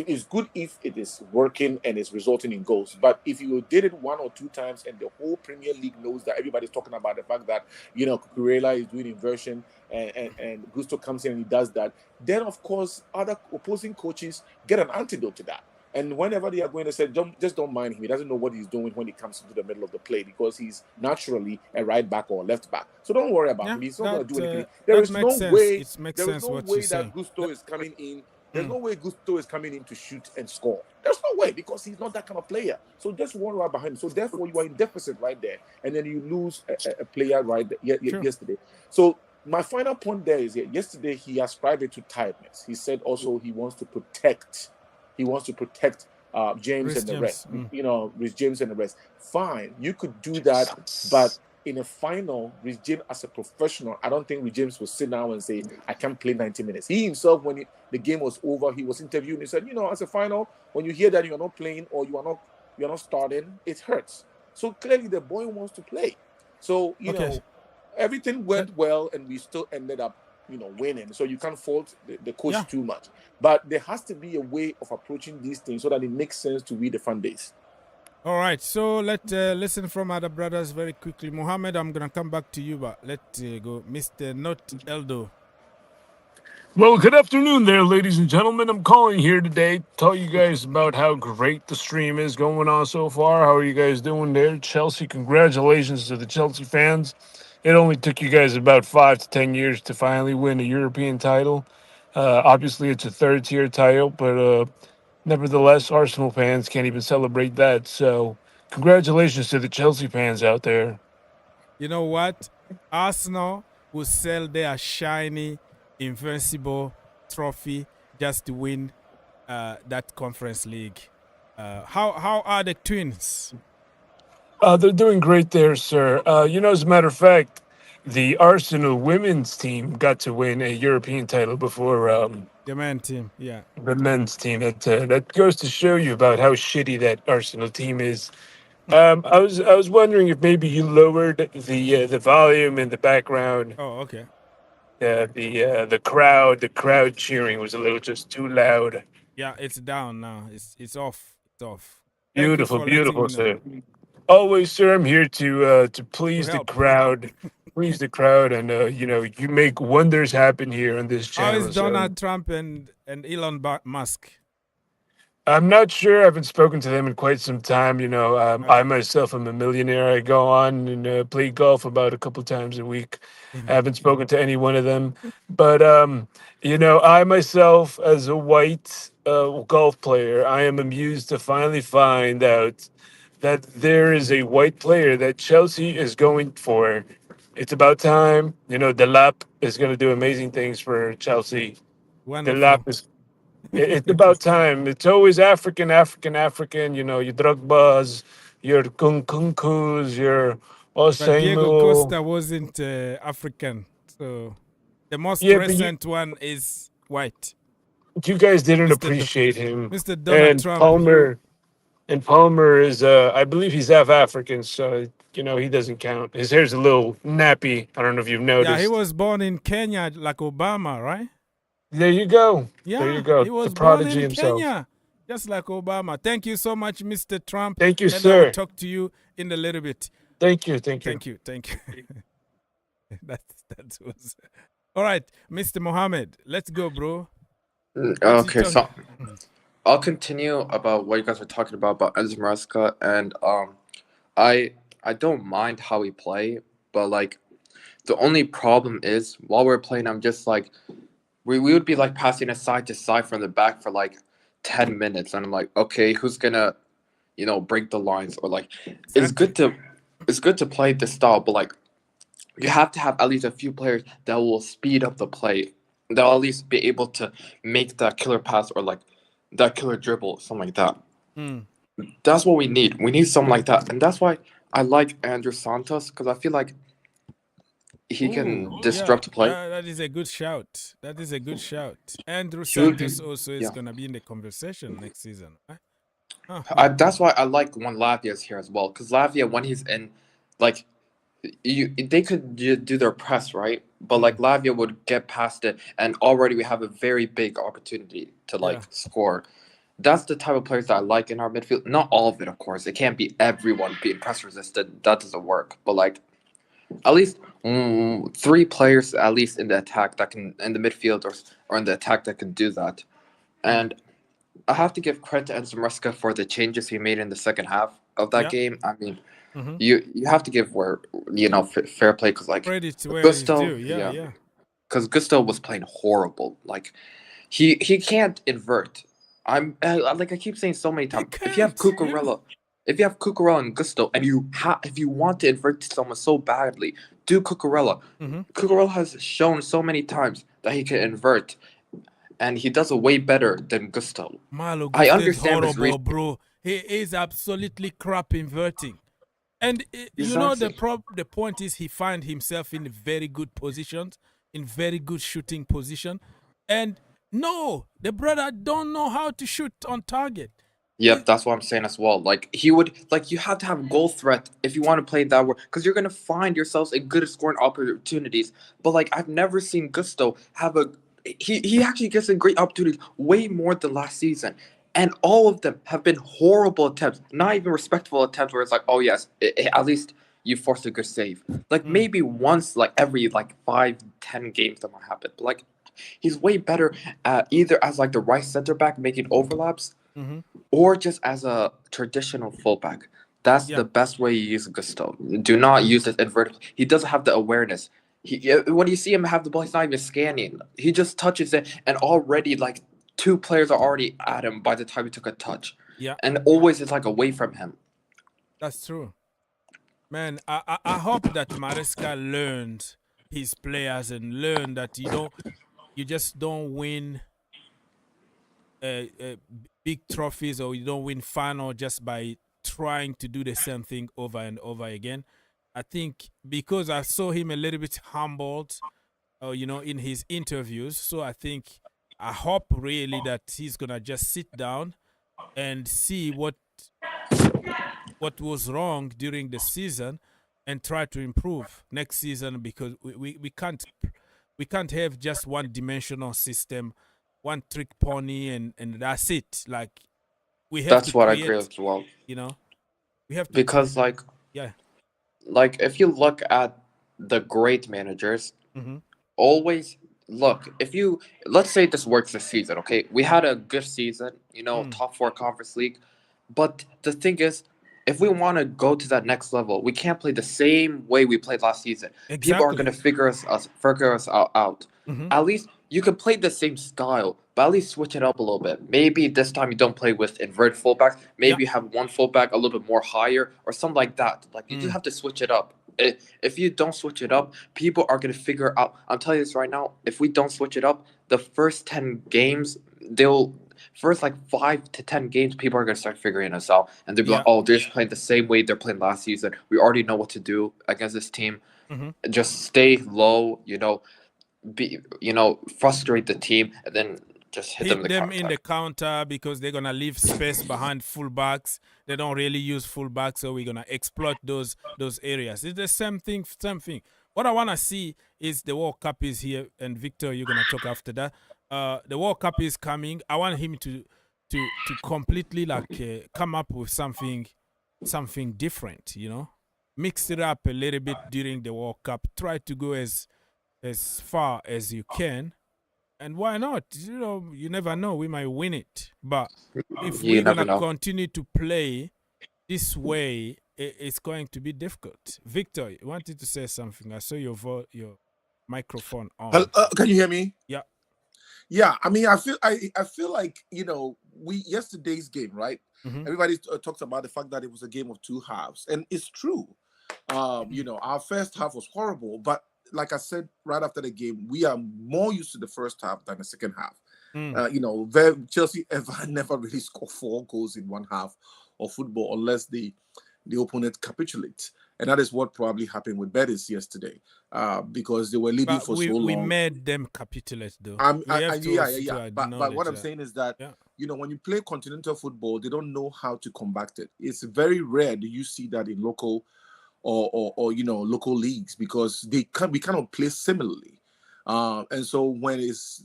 is good if it is working and it's resulting in goals. But if you did it 1 or 2 times and the whole Premier League knows that everybody's talking about the fact that, Cucurella is doing inversion and Gusto comes in and he does that, then of course other opposing coaches get an antidote to that. And whenever they are going to say, just don't mind him. He doesn't know what he's doing when he comes into the middle of the play because he's naturally a right back or a left back. So don't worry about him. He's not going to do anything. There is no way that Gusto is coming in. There's no way Gusto is coming in to shoot and score. There's no way because he's not that kind of player. So just worry about him. So therefore, you are in deficit right there. And then you lose a player right there, yesterday. So my final point there is yesterday he ascribed it to tiredness. He said also he wants to protect James and the rest. Rhys James and the rest. Fine, you could do that, but in a final, Rhys James as a professional, I don't think Rhys James will sit down and say, I can't play 90 minutes. He himself, when the game was over, he was interviewed and he said, as a final, when you hear that you're not playing or you're not starting, it hurts. So clearly the boy wants to play. So, everything went well and we still ended up winning. So you can't fault the coach too much. But there has to be a way of approaching these things so that it makes sense to read the fan base. All right. So let's listen from other brothers very quickly. Mohammed, I'm going to come back to you, but let's go. Mr. Not Eldo. Well, good afternoon there, ladies and gentlemen. I'm calling here today to tell you guys about how great the stream is going on so far. How are you guys doing there? Chelsea, congratulations to the Chelsea fans. It only took you guys about 5 to 10 years to finally win a European title. Obviously, it's a third-tier title, but nevertheless, Arsenal fans can't even celebrate that. So, congratulations to the Chelsea fans out there. You know what? Arsenal will sell their shiny, invincible trophy just to win that Conference League. How are the Twins? They're doing great there, sir. As a matter of fact, the Arsenal women's team got to win a European title before The man team, yeah. the men's team. That goes to show you about how shitty that Arsenal team is. I was wondering if maybe you lowered the volume in the background. Oh, okay. The crowd cheering was a little just too loud. Yeah, it's down now. It's off. It's off. Thank you Beautiful, for letting beautiful, me know. sir. Always, sir. I'm here to To please the help. crowd, and you make wonders happen here on this How is channel. So Donald Trump and Elon Musk? I'm not sure. I haven't spoken to them in quite some time. I Okay. myself am a millionaire. I go on and play golf about a couple times a week. I haven't spoken to any one of them, but I myself, as a white golf player, I am amused to finally find out that there is a white player that Chelsea is going for. It's about time. Delap is going to do amazing things for Chelsea. Delap Wonderful. is it's about time. It's always African, African, African. Your Drugbas, your Kunkunkus, your But Diego Osimhen. Costa wasn't African, so the most Yeah, but recent one is white. you guys didn't Mr. appreciate him. Mr. Donald And Trump. Palmer is, I believe he's half African, so he doesn't count. His hair's a little nappy. I don't know if you've Yeah, he noticed. was born in Kenya like Obama, right? There you go. There you Yeah, go. he The was born prodigy in himself. Kenya, just like Obama. Thank you so much, Mr. Trump. Thank you, And I will sir. talk to you in a little bit. Thank you. Thank you. Thank you. Thank you. that was all right, Mr. Mohammed. Let's go, bro. Okay, so I'll continue about what you guys were talking about Enzo Maresca, and I don't mind how we play, but like the only problem is while we're playing, I'm just like we would be like passing it side to side from the back for like 10 minutes, and I'm like, okay, who's gonna break the lines, or like it's good to play this style, but like you have to have at least a few players that will speed up the play. They'll at least be able to make that killer pass or like that killer dribble, something like that. That's what we need. We need something like that, and that's why I like Andrew Santos, because I feel like he can disrupt the play. That is a good shout. That is a good shout. Andrew He would Santos be- also is yeah. gonna be in the conversation next season. Right? That's why I like when Lavia's here as well, because Lavia, when he's in, like they could do their press, right? But like Lavia would get past it, and already we have a very big opportunity to like score. That's the type of players that I like in our midfield. Not all of it, of course. It can't be everyone being press resistant. That doesn't work. But like at least 3 players at least in the attack that can, in the midfield or in the attack, that can do that. And I have to give credit to Enzo Maresca for the changes he made in the second half of that game. I mean, you have to give fair play, because like credit where Gusto, it's due. Yeah. because Gusto was playing horrible. Like he can't invert. I keep saying so many times. If you have Cucurella, and Gusto, and if you want to invert someone so badly, do Cucurella. Cucurella has shown so many times that he can invert, and he does it way better than Gusto. Malo I Gusto is understand his horrible, reason. bro. He is absolutely crap inverting. And Exactly. the point is he find himself in very good positions, in very good shooting position. And no, the brother don't know how to shoot on target. Yep, that's what I'm saying as well. Like he would, like you have to have goal threat if you want to play that way, because you're gonna find yourselves in good scoring opportunities. But like I've never seen Gusto have he actually gets a great opportunity way more than last season, and all of them have been horrible attempts, not even respectful attempts where it's like, oh yes, at least you forced a good save. Like maybe once, like every 5-10 games that might happen. But like he's way better at either as like the right center back making overlaps, or just as a traditional fullback. That's the best way you use Gusto. Do not use it inverted. He doesn't have the awareness. When you see him have the ball, he's not even scanning. He just touches it, and already like 2 players are already at him by the time he took a touch. Yeah. And always it's like away from him. That's true. Man, I hope that Maresca learned his players and learned that you just don't win big trophies, or you don't win final just by trying to do the same thing over and over again. I think because I saw him a little bit humbled, in his interviews. So I hope really that he's gonna just sit down and see what was wrong during the season and try to improve next season, because we can't have just one dimensional system, one trick pony, and that's it. Like, we have to That's what I agree create, as well. we have to Because yeah. like if you look at the great managers, Mm-hmm. always look, if you, let's say this works this season, okay, we had a good season, top 4 conference league, but the thing is, if we want to go to that next level, we can't play the same way we played last season. People are Exactly. going to figure us out. Mm-hmm. At least you can play the same style, but at least switch it up a little bit. Maybe this time you don't play with inverted fullbacks. Maybe you have one fullback a little bit more higher or something like that. Like, you do have to switch it up. If you don't switch it up, people are going to figure out. I'm telling you this right now. If we don't switch it up, the first 10 games, first like 5 to 10 games, people are going to start figuring us out, and they'll be like, oh, they're just playing the same way they're playing last season. We already know what to do against this team. Mm-hmm. Just stay low, frustrate the team, and then just hit them in the counter, because they're gonna leave space behind fullbacks. They don't really use fullbacks, so we're gonna exploit those areas. It's the same thing. What I wanna see is the World Cup is here, and Victor, you're gonna talk after that. The World Cup is coming. I want him to completely come up with something different. Mix it up a little bit during the World Cup. Try to go as far as you can. And why not? You never know. We might win it. But if we're going to continue to play this way, it's going to be difficult. Victor, you wanted to say something. I saw your microphone on. Can you hear me? Yeah. Yeah, I mean, I feel like, yesterday's game, right? Mm-hmm. Everybody talks about the fact that it was a game of 2 halves, and it's true. Our first half was horrible, but like I said right after the game, we are more used to the first half than the second half. Chelsea never really score 4 goals in one half of football unless the opponent capitulates. And that is what probably happened with Betis yesterday, because they were leading so long. We made them capitulate, though. But what I'm saying is that, when you play continental football, they don't know how to combat it. It's very rare that you see that in local or local leagues, because we cannot play similarly. And so that's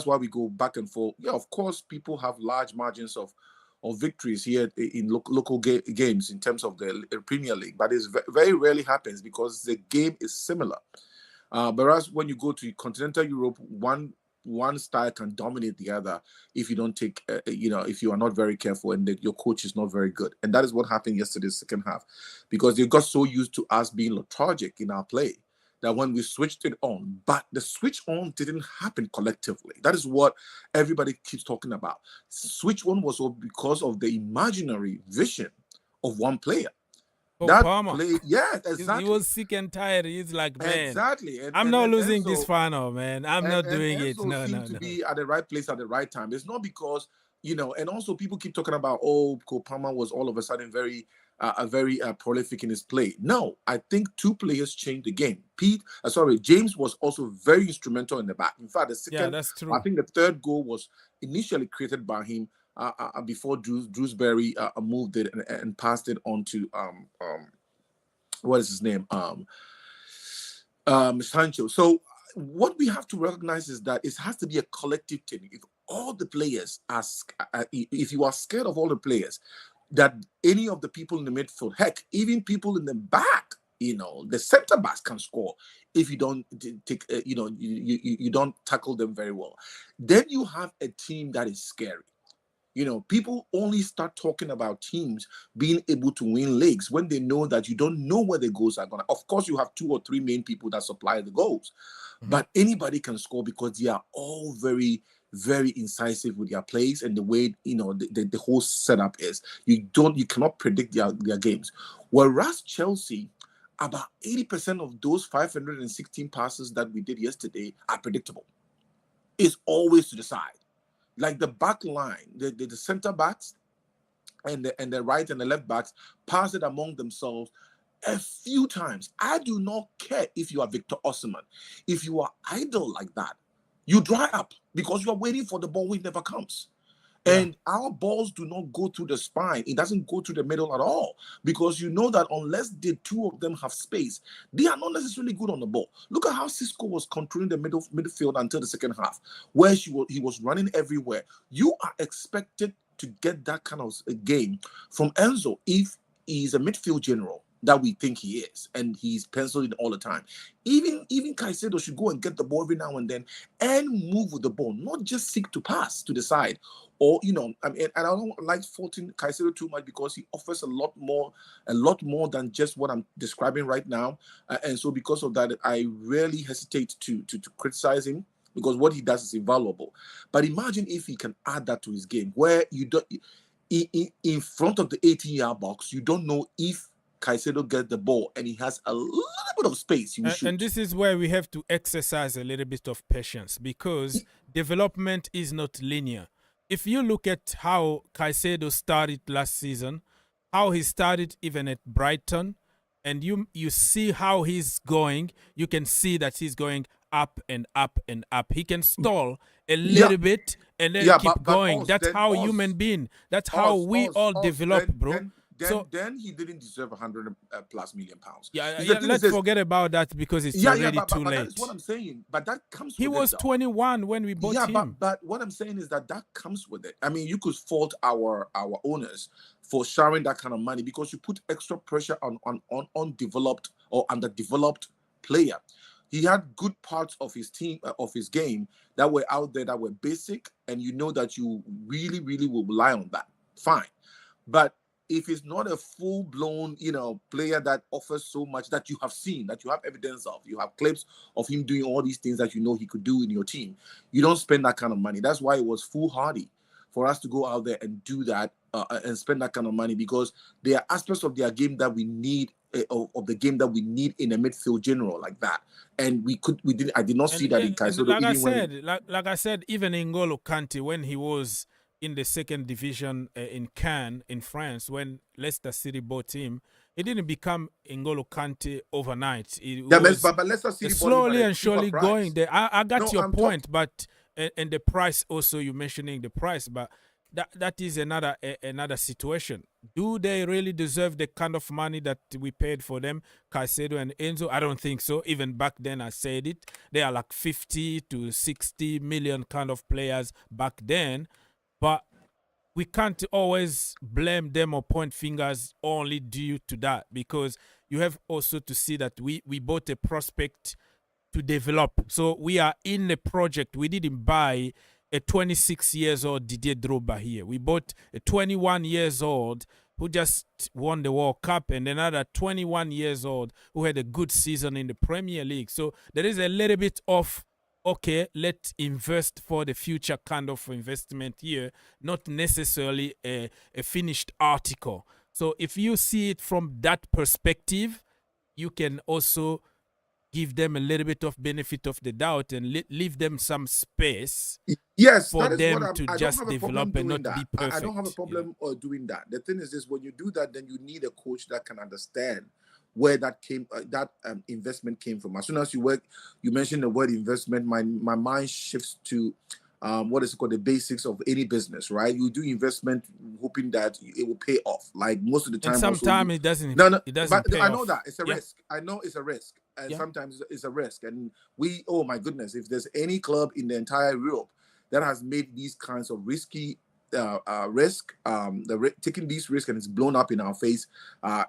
why we go back and forth. Yeah, of course, people have large margins of victories here in local games in terms of the Premier League, but it very rarely happens because the game is similar. Whereas when you go to continental Europe, one style can dominate the other if you don't take, if you are not very careful and your coach is not very good. And that is what happened yesterday's second half, because they got so used to us being lethargic in our play that when we switched it on, but the switch on didn't happen collectively. That is what everybody keeps talking about. Switch on was because of the imaginary vision of one player. That Palmer. play, yeah, exactly. He was sick and tired. He's like, man, exactly. I'm not losing this final, man. I'm not doing it. No. To be at the right place at the right time. It's not because, and also people keep talking about, Palmer was all of a sudden very prolific in his play. No, I think 2 players changed the game. James was also very instrumental in the back. In fact, the second, that's true. I think the third goal was initially created by him before Drewsbury moved it and passed it on to what is his name? Sancho. So what we have to recognize is that it has to be a collective thing. If all the players if you are scared of all the players, that any of the people in the midfield, heck, even people in the back, the center backs can score if you don't take, you don't tackle them very well. Then you have a team that is scary. People only start talking about teams being able to win leagues when they know that you don't know where the goals are going to. Of course, you have 2 or 3 main people that supply the goals, but anybody can score because they are all very very incisive with their plays and the way the whole setup is. You cannot predict their games. Whereas Chelsea, about 80% of those 516 passes that we did yesterday are predictable. It's always to the side. Like the back line, the center backs and the right and the left backs pass it among themselves a few times. I do not care if you are Victor Osimhen. If you are idle like that, you dry up because you are waiting for the ball which never comes. And our balls do not go through the spine. It doesn't go through the middle at all, because you know that unless the two of them have space, they are not necessarily good on the ball. Look at how Cisco was controlling the midfield until the second half, where he was running everywhere. You are expected to get that kind of a game from Enzo if he's a midfield general that we think he is, and he's penciled in all the time. Even Caicedo should go and get the ball every now and then and move with the ball, not just seek to pass to the side. Or, and I don't like faulting Caicedo too much because he offers a lot more than just what I'm describing right now. And so because of that, I rarely hesitate to criticize him, because what he does is invaluable. But imagine if he can add that to his game, where you don't, in front of the 18-yard box, you don't know if Caicedo gets the ball and he has a little bit of space, he will shoot. And this is where we have to exercise a little bit of patience, because development is not linear. If you look at how Caicedo started last season, how he started even at Brighton, and you see how he's going, you can see that he's going up and up and up. He can stall a little bit and then keep going. That's how human being. That's how we all develop, bro. Then he didn't deserve 100+ million pounds. Let's forget about that, because it's already too late. That's what I'm saying. But that comes with He was 21 when we bought him. But what I'm saying is that comes with it. I mean, you could fault our owners for sharing that kind of money, because you put extra pressure on undeveloped or underdeveloped player. He had good parts of his team, of his game, that were out there, that were basic, and you know that you really, really will rely on that. Fine. But if it's not a full-blown, player that offers so much, that you have seen, that you have evidence of, you have clips of him doing all these things that you know he could do in your team, you don't spend that kind of money. That's why it was foolhardy for us to go out there and do that and spend that kind of money, because there are aspects of their game that we need, of the game that we need in a midfield general like that. And I did not see that in Caicedo. Like I said, even N'Golo Kante, when he was in the second division in Cannes, in France, when Leicester City bought him, he didn't become N'Golo Kante overnight. But Leicester City slowly and surely going there. I got your point, but and the price also, you mentioning the price, but that is another situation. Do they really deserve the kind of money that we paid for them, Caicedo and Enzo? I don't think so. Even back then, I said it. They are like 50 to 60 million kind of players back then. But we can't always blame them or point fingers only due to that, because you have also to see that we bought a prospect to develop. So we are in a project. We didn't buy a 26 years old Didier Drogba here. We bought a 21 years old who just won the World Cup, and another 21 years old who had a good season in the Premier League. So there is a little bit of, okay, let's invest for the future kind of investment here, not necessarily a finished article. So if you see it from that perspective, you can also give them a little bit of benefit of the doubt and leave them some space for them to just develop and not be perfect. I don't have a problem doing that. The thing is this: when you do that, then you need a coach that can understand where that investment came from. As soon as you mention the word investment, my mind shifts to what is it called, the basics of any business, right? You do investment hoping that it will pay off. Like most of the time, and sometimes it doesn't. No, it doesn't. But pay I know off. that it's a risk. I know it's a risk, and sometimes it's a risk. And oh my goodness, if there's any club in the entire Europe that has made these kinds of risky taking these risks and it's blown up in our face,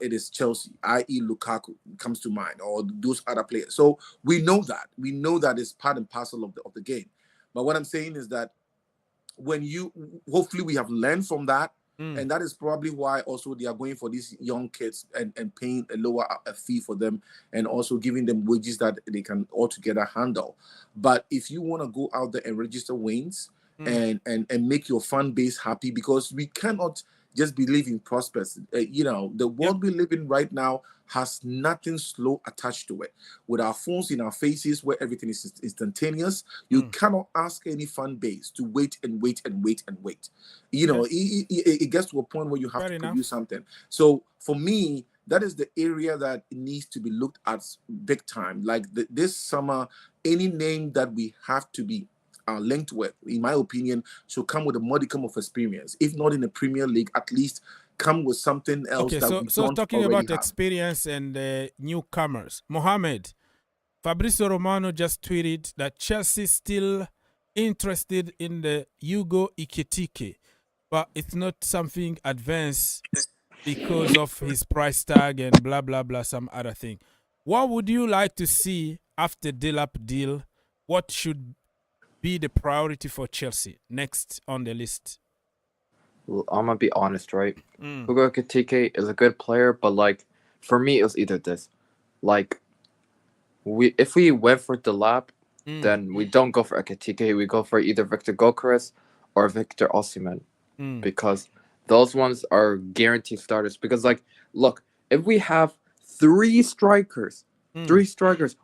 it is Chelsea, i.e. Lukaku comes to mind, or those other players. So we know that it's part and parcel of the game. But what I'm saying is that hopefully we have learned from that, and that is probably why also they are going for these young kids and paying a lower fee for them, and also giving them wages that they can altogether handle. But if you want to go out there and register wins, and make your fan base happy, because we cannot just believe in prospects. The world we live in right now has nothing slow attached to it. With our phones in our faces, where everything is instantaneous, you cannot ask any fan base to wait and wait and wait and wait. It gets to a point where you have to produce something. So for me, that is the area that needs to be looked at big time. Like this summer, any name that we have to be linked with, in my opinion, should come with a modicum of experience. If not in the Premier League, at least come with something else. Okay, so talking about experience and newcomers, Mohamed, Fabrizio Romano just tweeted that Chelsea still interested in the Hugo Ekitike, but it's not something advanced because of his price tag and blah, blah, blah, some other thing. What would you like to see after Delap deal? What should be the priority for Chelsea next on the list? Well, I'm going to be honest, right? Hugo Ekitike is a good player, but, like, for me, it was either this. Like, if we went for Delap, then we don't go for Ekitike. We go for either Victor Gyokeres or Victor Osimhen, because those ones are guaranteed starters. Because, like, look, if we have three strikers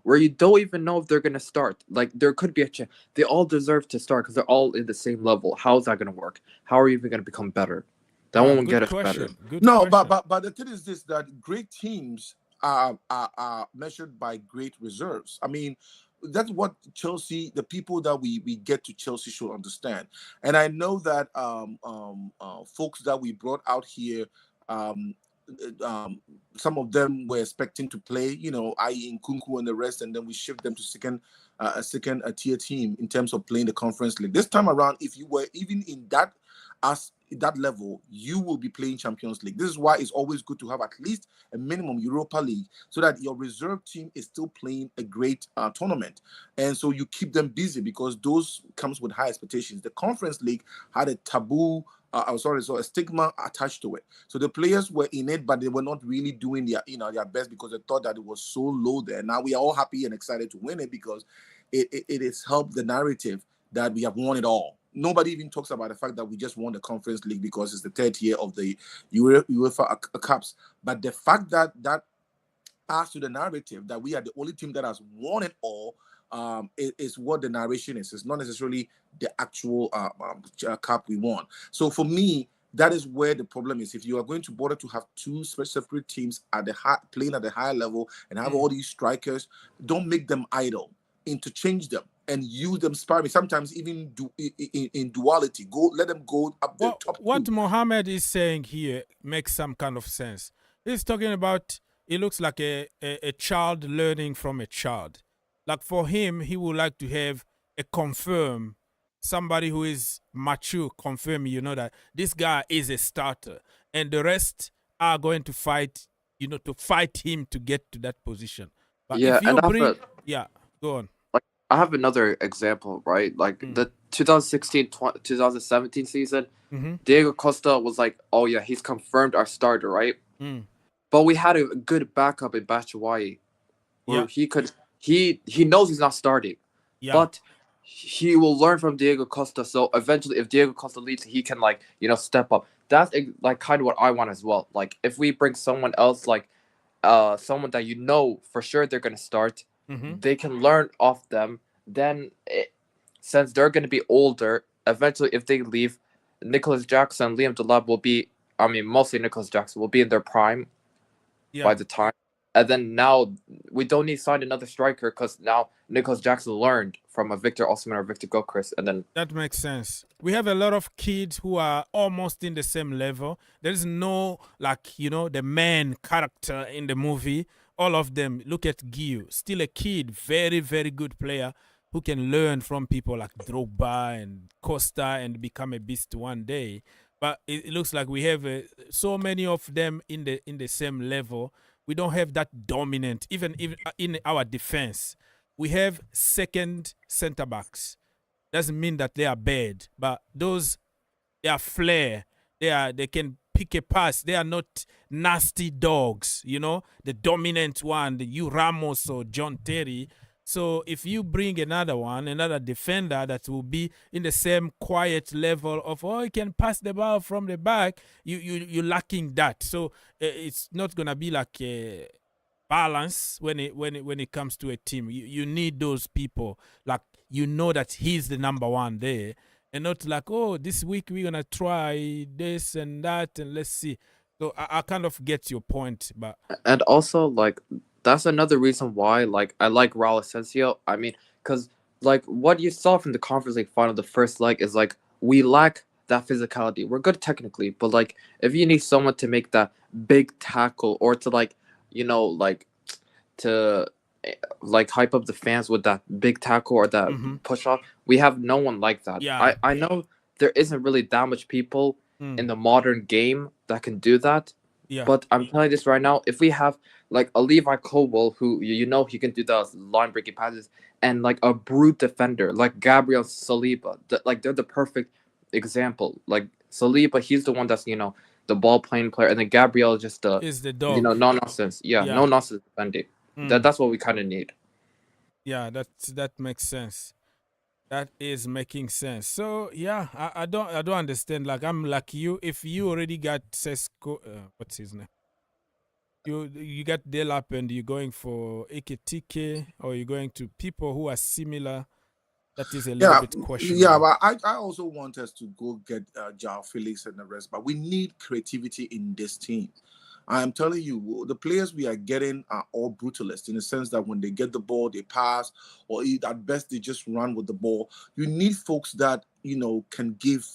where you don't even know if they're going to start, like, there could be a chance. They all deserve to start because they're all in the same level. How is that going to work? How are you even going to become better? That won't get us better. But the thing is this, that great teams are measured by great reserves. I mean, that's what Chelsea, the people that we get to Chelsea should understand. And I know that folks that we brought out here, some of them were expecting to play, i.e. Nkunku and the rest, and then we shift them to a second tier team in terms of playing the Conference League. This time around, if you were even in that level, you will be playing Champions League. This is why it's always good to have at least a minimum Europa League, so that your reserve team is still playing a great tournament, and so you keep them busy, because those comes with high expectations. The Conference League had a taboo. A stigma attached to it. So the players were in it, but they were not really doing their best, because they thought that it was so low there. Now we are all happy and excited to win it, because it has helped the narrative that we have won it all. Nobody even talks about the fact that we just won the Conference League because it's the third year of the UEFA Cups. But the fact that adds to the narrative that we are the only team that has won it all, is what the narration is. It's not necessarily the actual cup we won. So for me, that is where the problem is. If you are going to bother to have two separate teams playing at the higher level and have all these strikers, don't make them idle. Interchange them and use them sparingly. Sometimes even in duality. Let them go up the top. What Mohammed is saying here makes some kind of sense. He's talking about, it looks like a child learning from a child. Like for him, he would like to have somebody who is mature, confirm, that this guy is a starter, and the rest are going to fight, to fight him to get to that position. But if you go on. Like, I have another example, right? Like the 2016-2017 season, Diego Costa was like, oh yeah, he's confirmed our starter, right? But we had a good backup in Batshuayi, where he knows he's not starting, but he will learn from Diego Costa. So eventually, if Diego Costa leaves, he can step up. That's like kind of what I want as well. Like if we bring someone else, like someone that for sure they're gonna start, they can learn off them. Then since they're gonna be older, eventually if they leave, Nicholas Jackson, Liam Delap will be. I mean, mostly Nicholas Jackson will be in their prime by the time. And then now we don't need to sign another striker, because now Nicholas Jackson learned from a Victor Osimhen or Victor Gyokeres, and then that makes sense. We have a lot of kids who are almost in the same level. There is no the main character in the movie. All of them. Look at Gio, still a kid, very very good player who can learn from people like Drogba and Costa and become a beast one day. But it looks like we have so many of them in the same level. We don't have that dominant, even in our defense. We have second center backs. Doesn't mean that they are bad, but they are flair. They can pick a pass. They are not nasty dogs, the dominant one, the Ramos or John Terry. So if you bring another defender that will be in the same quiet level of, oh, you can pass the ball from the back, you're lacking that. So it's not gonna be like a balance when it comes to a team. You need those people, like, you know that he's the number one there, and not like, oh, this week we're gonna try this and that and let's see. So I kind of get your point, but And also, like, that's another reason why, like, I like Raul Asensio. I mean, because, like, what you saw from the Conference League final, the first leg, is like we lack that physicality. We're good technically, but like, if you need someone to make that big tackle or to, like, like, to like hype up the fans with that big tackle or that push off, we have no one like that. Yeah. I know there isn't really that much people in the modern game that can do that. Yeah. But I'm telling you this right now, if we have like a Levi Colwell who he can do those line breaking passes, and like a brute defender like Gabriel Saliba, like they're the perfect example. Like Saliba, he's the one that's the ball playing player, and then Gabriel is just is the dog. no nonsense. Yeah, no nonsense defending. That's what we kind of need. Yeah, that makes sense. That is making sense. So yeah, I don't understand. Like, I'm like you. If you already got Sesko, what's his name? You got Delap and you're going for Ekitike, or you're going to people who are similar. That is a little bit questionable. Yeah, but I also want us to go get João Felix and the rest. But we need creativity in this team. I am telling you, the players we are getting are all brutalists in the sense that when they get the ball, they pass, or at best they just run with the ball. You need folks that can give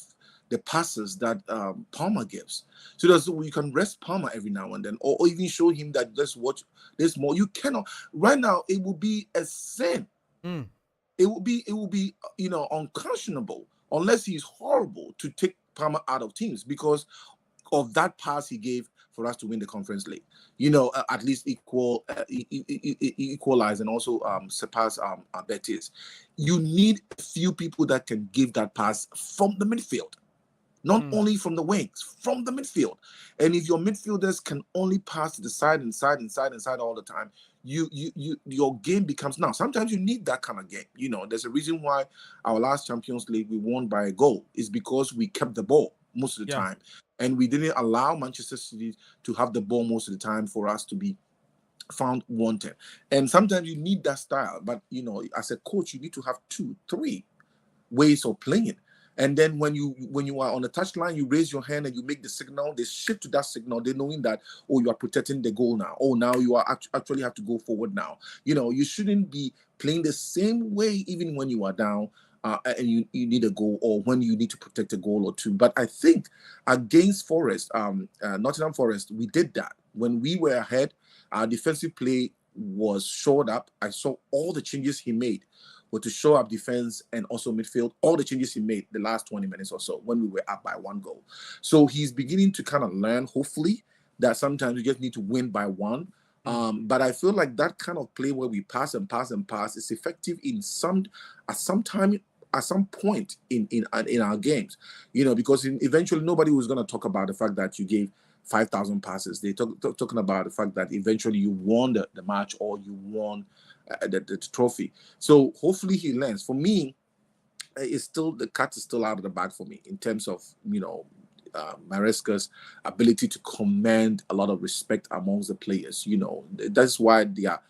the passes that Palmer gives, so that you can rest Palmer every now and then, or even show him that let's watch this more. You cannot right now. It will be a sin. It will be unconscionable unless he's horrible to take Palmer out of teams because of that pass he gave for us to win the Conference League. At least equalize and also surpass Betis. You need a few people that can give that pass from the midfield, not only from the wings, from the midfield. And if your midfielders can only pass to the side and side and side and side all the time, your game becomes now. Sometimes you need that kind of game. There's a reason why our last Champions League we won by a goal. Is because we kept the ball most of the time. And we didn't allow Manchester City to have the ball most of the time for us to be found wanting. And sometimes you need that style. But, as a coach, you need to have 2, 3 ways of playing. And then when you are on the touchline, you raise your hand and you make the signal. They shift to that signal. They knowing that, oh, you are protecting the goal now. Oh, now you are actually have to go forward now. You shouldn't be playing the same way even when you are down. And you need a goal, or when you need to protect a goal or two. But I think against Forest, Nottingham Forest, we did that. When we were ahead, our defensive play was shored up. I saw all the changes he made were to show up defense and also midfield. All the changes he made the last 20 minutes or so when we were up by 1 goal. So he's beginning to kind of learn, hopefully, that sometimes we just need to win by 1. But I feel like that kind of play where we pass and pass and pass is effective at some point in our games, because eventually nobody was going to talk about the fact that you gave 5,000 passes. They talking about the fact that eventually you won the match or you won the trophy. So hopefully he learns. For me, the cat is still out of the bag for me in terms of Maresca's ability to command a lot of respect amongst the players. That's why their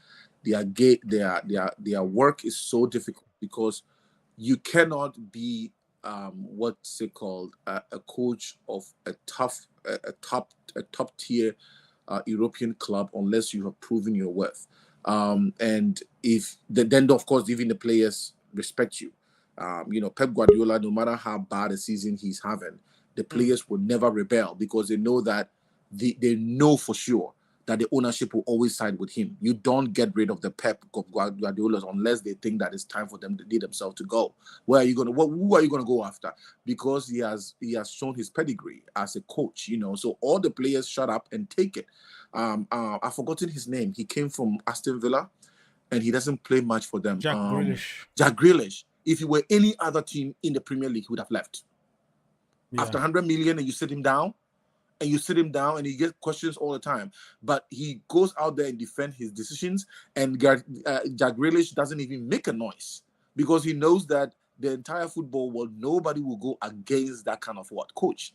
work is so difficult, because you cannot be what's it called a coach of a top tier European club unless you have proven your worth. And if then of course even the players respect you. Pep Guardiola, no matter how bad a season he's having, the players will never rebel because they know that they know for sure that the ownership will always side with him. You don't get rid of the Pep Guardiolas unless they think that it's time for them to themselves to go. Who are you going to go after? Because he has shown his pedigree as a coach, So all the players shut up and take it. I've forgotten his name. He came from Aston Villa, and he doesn't play much for them. Jack Grealish. Jack Grealish. If he were any other team in the Premier League, he would have left. Yeah. After 100 million, and you sit him down. and you sit him down and he gets questions all the time. But he goes out there and defend his decisions, and Jack Grealish doesn't even make a noise because he knows that the entire football world, nobody will go against that kind of coach.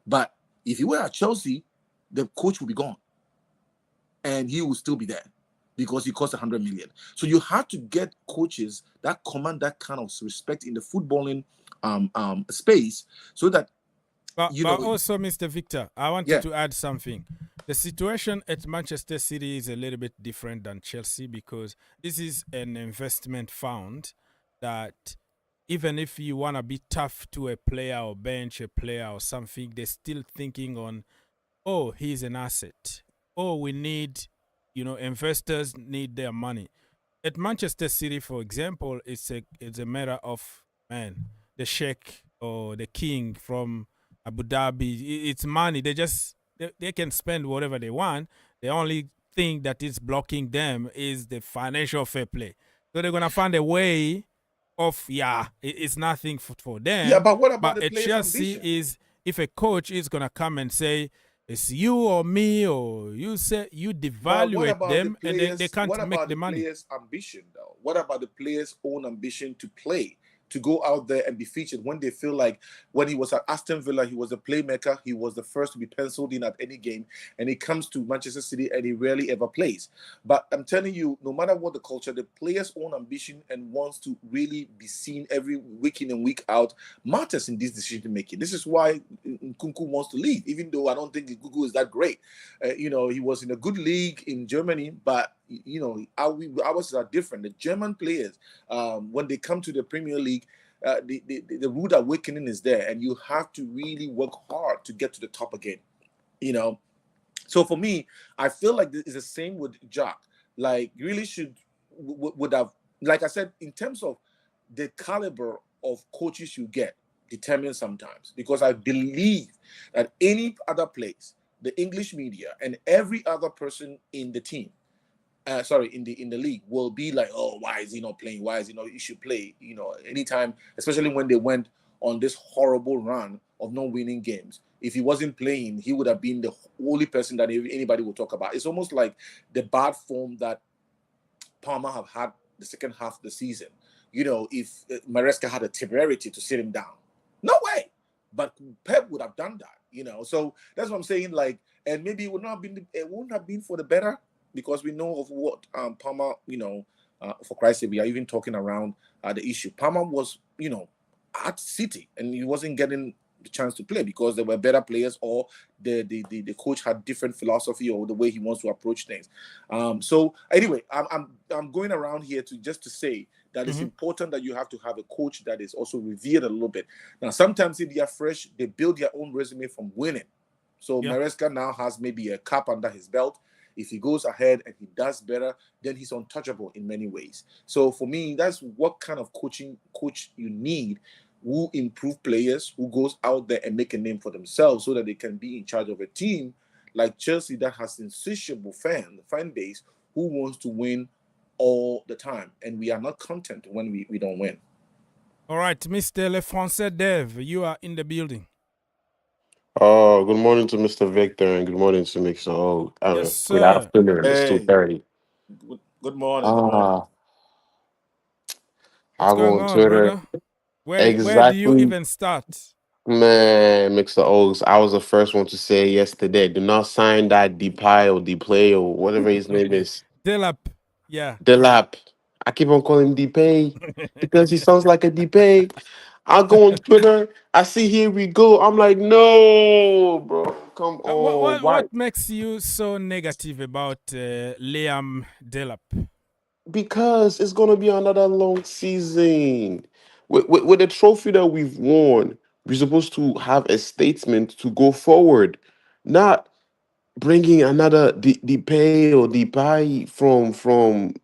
But if he were at Chelsea, the coach will be gone, and he will still be there because he costs 100 million. So you have to get coaches that command that kind of respect in the footballing space, so that But you know. also, Mr. Victor, I wanted Yeah. to add something. The situation at Manchester City is a little bit different than Chelsea because this is an investment fund that even if you want to be tough to a player or bench a player or something, they're still thinking on, oh, he's an asset. Oh, we need, investors need their money. At Manchester City, for example, it's a matter of, man, the sheikh or the king from Abu Dhabi. It's money. They can spend whatever they want. The only thing that is blocking them is the financial fair play. So they're gonna find a way of it's nothing for them. Yeah, but what about But the at player's Chelsea ambition? is if a coach is gonna come and say it's you or me, or you say you But what devaluate about them the and players? they can't What make about the the money. players' ambition, though? What about the players' own ambition to play, to go out there and be featured when they feel like when he was at Aston Villa, he was a playmaker. He was the first to be penciled in at any game, and he comes to Manchester City and he rarely ever plays. But I'm telling you, no matter what the culture, the players' own ambition and wants to really be seen every week in and week out matters in this decision making. This is why Nkunku wants to leave, even though I don't think Nkunku is that great. He was in a good league in Germany, but ours are different. The German players, when they come to the Premier League, the rude awakening is there, and you have to really work hard to get to the top again. So for me, I feel like it's the same with Jack. Like, really would have, like I said, in terms of the caliber of coaches you get, determines sometimes, because I believe that any other place, the English media and every other person in the team, in the league, will be like, oh, why is he not playing? Why is he not? He should play. Anytime, especially when they went on this horrible run of not winning games. If he wasn't playing, he would have been the only person that anybody would talk about. It's almost like the bad form that Palmer have had the second half of the season. If Maresca had a temerity to sit him down, no way. But Pep would have done that. So that's what I'm saying. Like, and maybe it wouldn't have been for the better, because we know of what Palmer, for Christ's sake, we are even talking around the issue. Palmer was, at City, and he wasn't getting the chance to play because there were better players, or the coach had different philosophy or the way he wants to approach things. So anyway, I'm going around here to say that it's important that you have to have a coach that is also revered a little bit. Now, sometimes if they are fresh, they build their own resume from winning. So Maresca now has maybe a cap under his belt. If he goes ahead and he does better, then he's untouchable in many ways. So for me, that's what kind of coach you need, who improve players, who goes out there and make a name for themselves so that they can be in charge of a team like Chelsea that has insatiable fan base who wants to win all the time. And we are not content when we don't win. All right, Mr. Le Français Dev, you are in the building. Oh, good morning to Mr. Victor and good morning to Mixer. Yes, Good sir. afternoon. It's Hey, 2:30. good morning. Good morning. I What's go going on on, Twitter. brother? Where do you Exactly. even start? Man, Mixer O's. I was the first one to say yesterday. Do not sign that Depay or Deplay or whatever his name is. Delap. Yeah. Delap. I keep on calling him Depay because he sounds like a Depay. I go on Twitter. I see here we go. I'm like, no, bro. Come What, on. what Why? what makes you so negative about Liam Delap? Because it's gonna be another long season. With the trophy that we've won, we're supposed to have a statement to go forward, not bringing another the pay or the buy from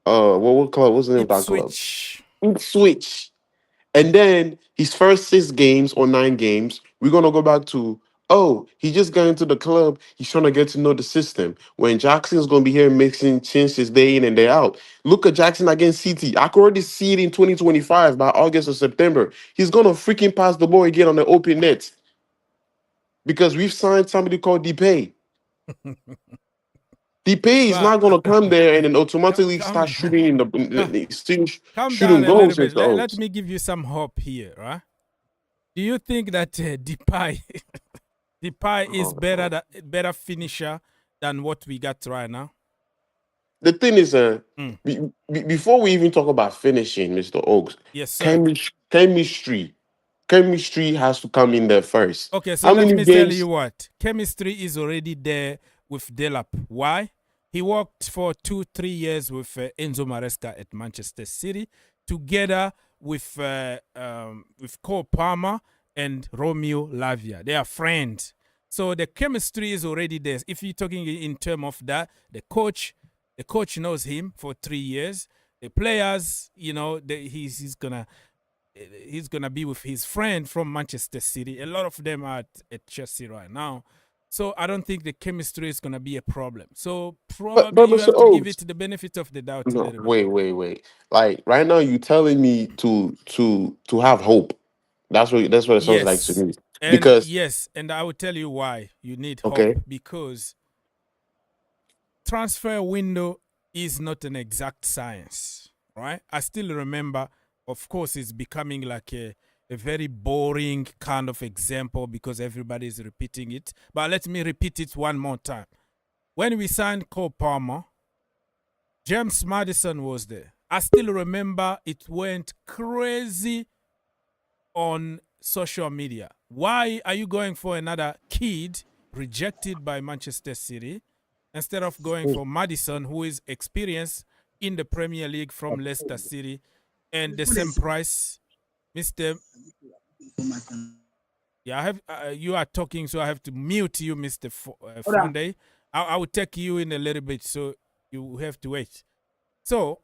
what club? What's the name of that club? Ipswich. Switch. And then his first 6 games or 9 games, we're gonna go back to, oh, he just got into the club. He's trying to get to know the system. When Jackson's gonna be here mixing chances day in and day out. Look at Jackson against City. I can already see it in 2025 by August or September. He's gonna freaking pass the ball again on the open net because we've signed somebody called Depay. Depay is Well, not going to come there and then come, automatically come, start shooting in come, calm shooting down a little goals bit. into Let us. me give you some hope here, right? Do you think that Depay, Depay is better finisher than what we got right now? The thing is, Mm. before we even talk about finishing, Mr. Oaks, Yes, sir. chemistry has to come in there first. Okay, so How let many me tell you games? what. Chemistry is already there with Delap. Why? He worked for 2-3 years with Enzo Maresca at Manchester City, together with Cole Palmer and Romeo Lavia. They are friends. So the chemistry is already there. If you're talking in terms of that, the coach knows him for 3 years. The players, he's gonna be with his friend from Manchester City. A lot of them are at Chelsea right now. So I don't think the chemistry is gonna be a problem. So probably But you Mr. have to give Oaks, it the benefit of the doubt a no, little bit. wait. Like right now, you telling me to have hope. That's what it sounds like to Yes. me. And Because yes, and I will tell you why you need hope, okay, because transfer window is not an exact science, right? I still remember, of course, it's becoming like a very boring kind of example because everybody is repeating it. But let me repeat it one more time. When we signed Cole Palmer, James Madison was there. I still remember it went crazy on social media. Why are you going for another kid rejected by Manchester City instead of going for Madison, who is experienced in the Premier League from Leicester City, and the same price, Mister? Yeah, I have. You are talking, so I have to mute you, Mister Funde. I will take you in a little bit, so you have to wait. So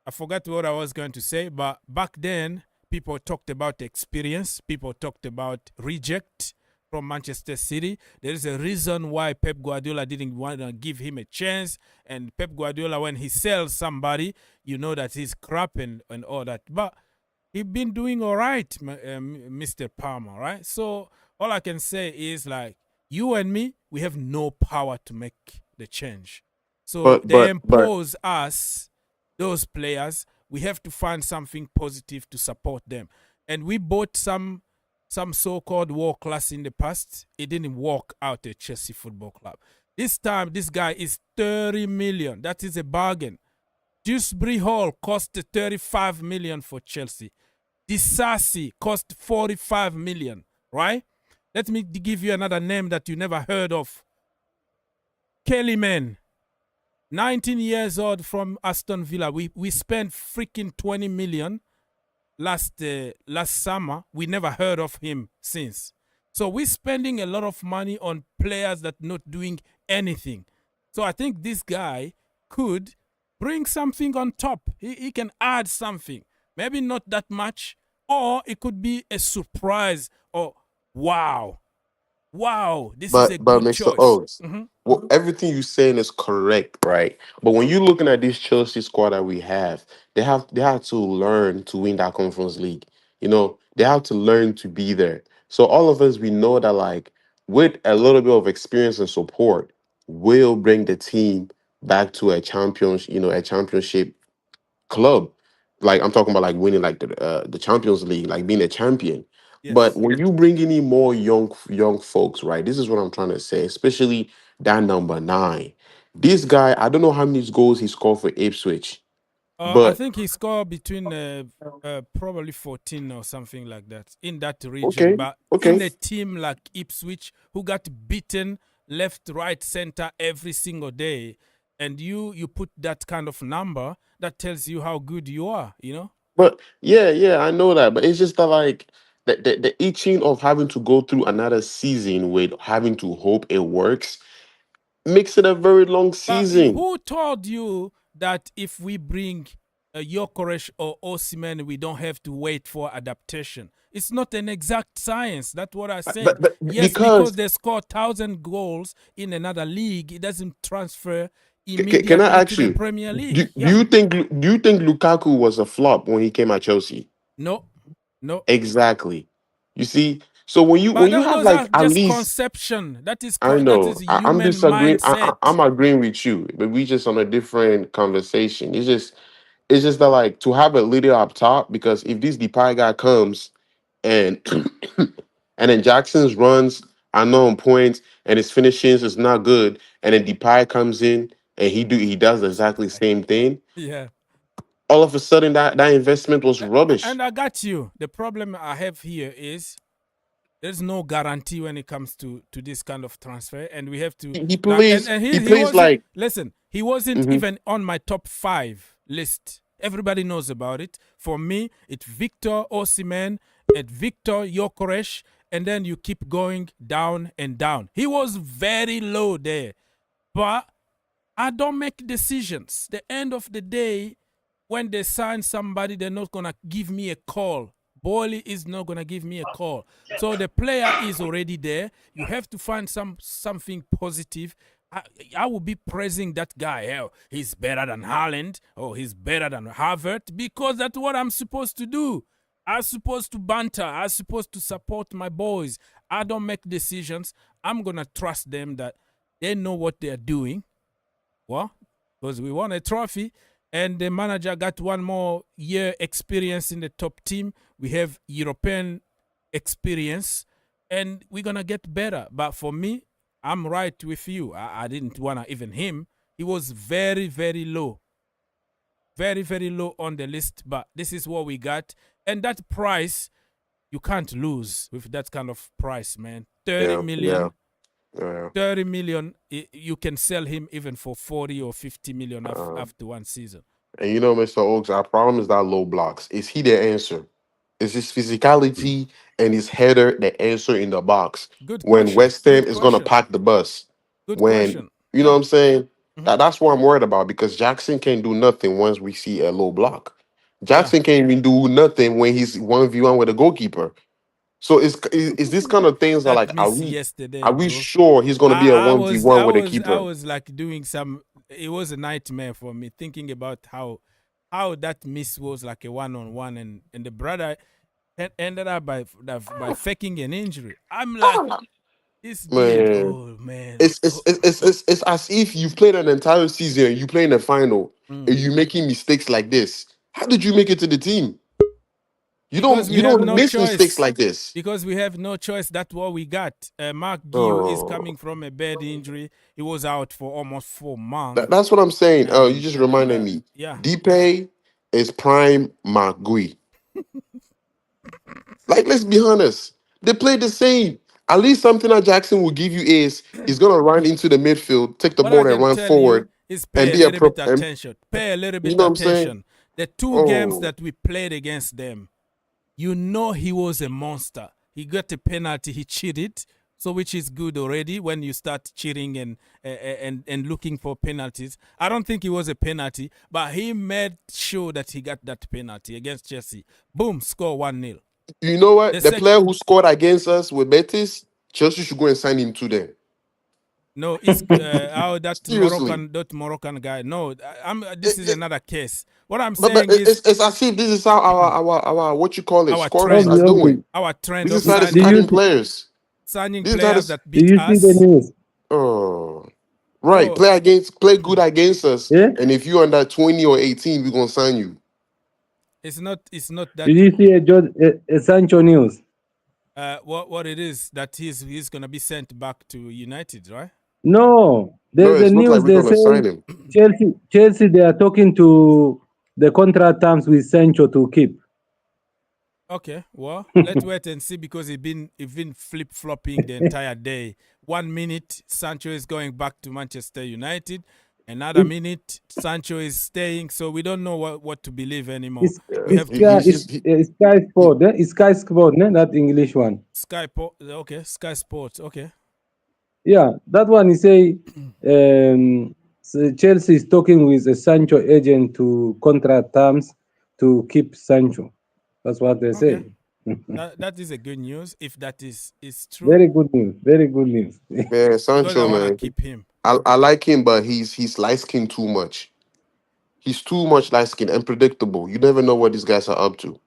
I forgot what I was going to say, but back then people talked about experience. People talked about reject from Manchester City. There is a reason why Pep Guardiola didn't want to give him a chance. And Pep Guardiola, when he sells somebody, you know that he's crap and all that. But he's been doing all right, Mr. Palmer, right? So all I can say is, like, you and me, we have no power to make the change. So they but impose us, those players. We have to find something positive to support them. And we bought some so-called world class in the past. It didn't work out at Chelsea Football Club. This time, this guy is 30 million. That is a bargain. Dewsbury Hall cost 35 million for Chelsea. Disasi cost 45 million, right? Let me give you another name that you never heard of. Kellyman, 19 years old from Aston Villa. We spent freaking 20 million last summer. We never heard of him since. So we're spending a lot of money on players that not doing anything. So I think this guy could bring something on top. He can add something. Maybe not that much, or it could be a surprise, or wow, this is a but good Mr. choice. Oaks, well, everything you're saying is correct, right? But when you're looking at this Chelsea squad that we have, they have to learn to win that Conference League. They have to learn to be there. So all of us, we know that, like, with a little bit of experience and support, will bring the team back to a championship club. Like, I'm talking about, like, winning, like, the Champions League, like being a champion. But Yes. when you bring any more young folks, right? This is what I'm trying to say, especially that number 9. This guy, I don't know how many goals he scored for Ipswich, I but think he scored between probably 14 or something like that in that region. okay, But in okay. a team like Ipswich, who got beaten left, right, center every single day, and you put that kind of number, that tells you how good you are, But yeah, I know that. But it's just that, like, the itching of having to go through another season with having to hope it works makes it a very long But season. who told you that if we bring a Gyokeres or Osimhen, we don't have to wait for adaptation? It's not an exact science. That's what I said. But Yes, because because they score 1,000 goals in another league, it doesn't transfer can I immediately to ask the you, Premier League. do Yeah. you think Lukaku was a flop when he came at Chelsea? No. Exactly. You see, So when you But have those are like at just least, conception. I That know is I'm human disagreeing. mindset. I'm agreeing with you, but we just on a different conversation. It's just that like to have a leader up top, because if this Depay guy comes and and then Jackson's runs are not on points and his finishings is not good, and then Depay comes in and he does exactly the same thing. Yeah. All of a sudden that investment was rubbish. And I got you. The problem I have here is there's no guarantee when it comes to this kind of transfer, and we have to He like plays and he he plays wasn't, like listen, he wasn't mhm. even on my top 5 list. Everybody knows about it. For me, it's Victor Osimhen and Victor Gyokeres, and then you keep going down and down. He was very low there, but I don't make decisions. The end of the day, when they sign somebody, they're not gonna give me a call. Boley is not gonna give me a call. So the player is already there. You have to find something positive. I will be praising that guy. Oh, he's better than Haaland. Oh, he's better than Harvard, because that's what I'm supposed to do. I'm supposed to banter. I'm supposed to support my boys. I don't make decisions. I'm gonna trust them that they know what they're doing. Well, because we won a trophy, and the manager got one more year experience in the top team. We have European experience, and we're gonna get better. But for me, I'm right with you. I didn't wanna even him. He was very, very low. Very, very low on the list. But this is what we got. And that price, you can't lose with that kind of price, man. 30 Yeah, yeah, million. yeah. 30 million, you can sell him even for 40 or 50 million Um, after one season. and you know, Mr. Oaks, our problem is that low blocks. Is he the answer? Is his physicality and his header the answer in the box Good when question. West Ham Good is gonna question. pack the bus? Good When question. you know what Yeah. I'm saying? Mhm. That's what I'm worried about, because Jackson can't do nothing once we see a low block. Yeah. Jackson can't even do nothing when he's 1v1 with a goalkeeper. So is this kind of things that That like miss yesterday, are we bro. sure he's gonna be a I, I was I 1v1 with a was I keeper? was like doing some, it was a nightmare for me thinking about how that miss was like a one-on-one, and the brother ended up by faking an injury. I'm like, this dude, Man. oh man. It's as if you've played an entire season and you play in a final and Mm. you making mistakes like this. How did you make it to the team? Because we You have don't no miss mistakes choice. like this. Because we have no choice. That's what we got. Mark Gio is Oh, coming from a bad injury. He was out for almost 4 months. that's what I'm saying. Oh, you And just reminded me. yeah, Deepay is prime Magui. Like, let's be honest. They play the same. At least something that Jackson will give you is he's gonna run into the midfield, take the what I ball and can run tell you forward, is and pay a be a little pro. bit And, attention. Pay a little you bit know what I'm saying? attention. The 2 games Oh, that we played against them, you know he was a monster. He got a penalty. He cheated. So which is good already when you start cheating and looking for penalties. I don't think it was a penalty, but he made sure that he got that penalty against Chelsea. Boom, score 1-0. you know The what? The sec player who scored against us with Betis, Chelsea should go and sign him to them. No, it's Seriously. that Moroccan guy. No, It- this is it- another case. What I'm but saying is it's as if this is how our what you call it our scorers trend, are Okay, okay. doing. our trend This of is how they're Do you starting signing see, players. signing This is how players this. that do beat you see the us. news? Oh, right. So Play good against us, Yeah? and if you're under 20 or 18, we're gonna sign you. it's not that Did you see a Sancho news? what it is that he's gonna be sent back to United, right? No. No, There's a it's not like news we're they gonna say sign him. Chelsea they are talking to the contract terms with Sancho to keep. Okay, well, let's wait and see because he been flip flopping the entire day. 1 minute Sancho is going back to Manchester United. Another It, minute Sancho is staying. So we don't know what to believe anymore. it's We Yeah, have to wait. it's Sky Sport, It's Sky Sport, that English one. Sky Sports. Okay. Yeah, that one is say so Chelsea is talking with a Sancho agent to contract terms to keep Sancho. That's what they Okay. say. That is a good news if that is true Very good news. Very good news. man, because I Sancho, want to man. keep him. I like him, but he's light skinned too much. He's too much light skinned, unpredictable. You never know what these guys are up to,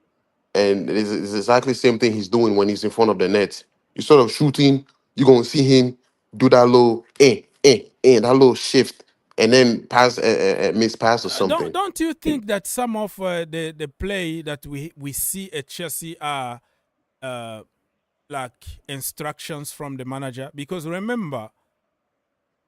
and it's exactly the same thing he's doing when he's in front of the net. Instead of shooting, you're gonna see him do that little that little shift, and then pass a miss pass or something. Don't you think that some of the play that we see at Chelsea are like instructions from the manager? Because remember,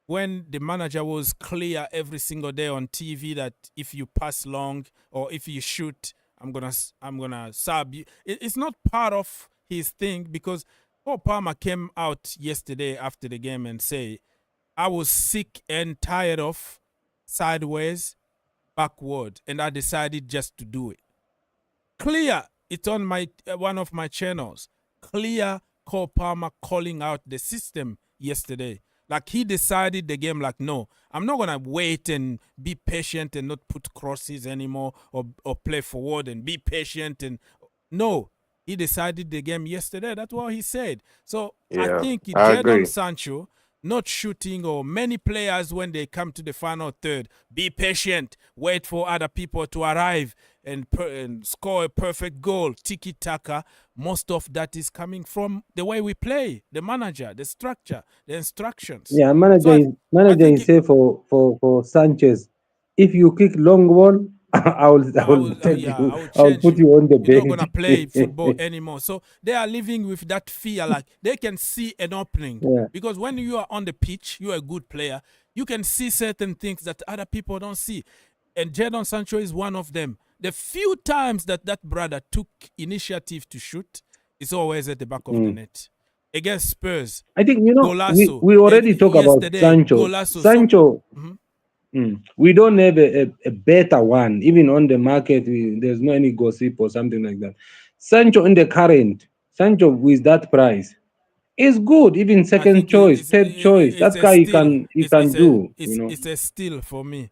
when the manager was clear every single day on TV that if you pass long or if you shoot, I'm gonna sub you. It's not part of his thing, because Paul Palmer came out yesterday after the game and say, I was sick and tired of sideways, backward, and I decided just to do it. Clear, it's on my one of my channels. Clear Cole Palmer calling out the system yesterday. Like, he decided the game, like, no, I'm not going to wait and be patient and not put crosses anymore, or play forward and be patient. And no, he decided the game yesterday. That's what he said. So I Yeah, think I agree. Jadon Sancho not shooting, or many players when they come to the final third, be patient, wait for other people to arrive and score a perfect goal, tiki-taka. Most of that is coming from the way we play, the manager, the structure, the instructions. Yeah, manager is say for Sanchez, if you kick long ball, I will take you. I will I will change put you. you on the You're not bench. gonna play football anymore. So they are living with that fear, like they can see an opening. Yeah. Because when you are on the pitch, you are a good player. You can see certain things that other people don't see. And Jadon Sancho is one of them. The few times that brother took initiative to shoot, it's always at the back of the net. Against Spurs, I think Golasso. we already talk about Yesterday, Sancho. Golasso. Sancho. We don't have a better one. Even on the market, there's no any gossip or something like that. Sancho in the current, Sancho with that price is good. Even second choice, third choice. That guy he can do. It's a steal for me.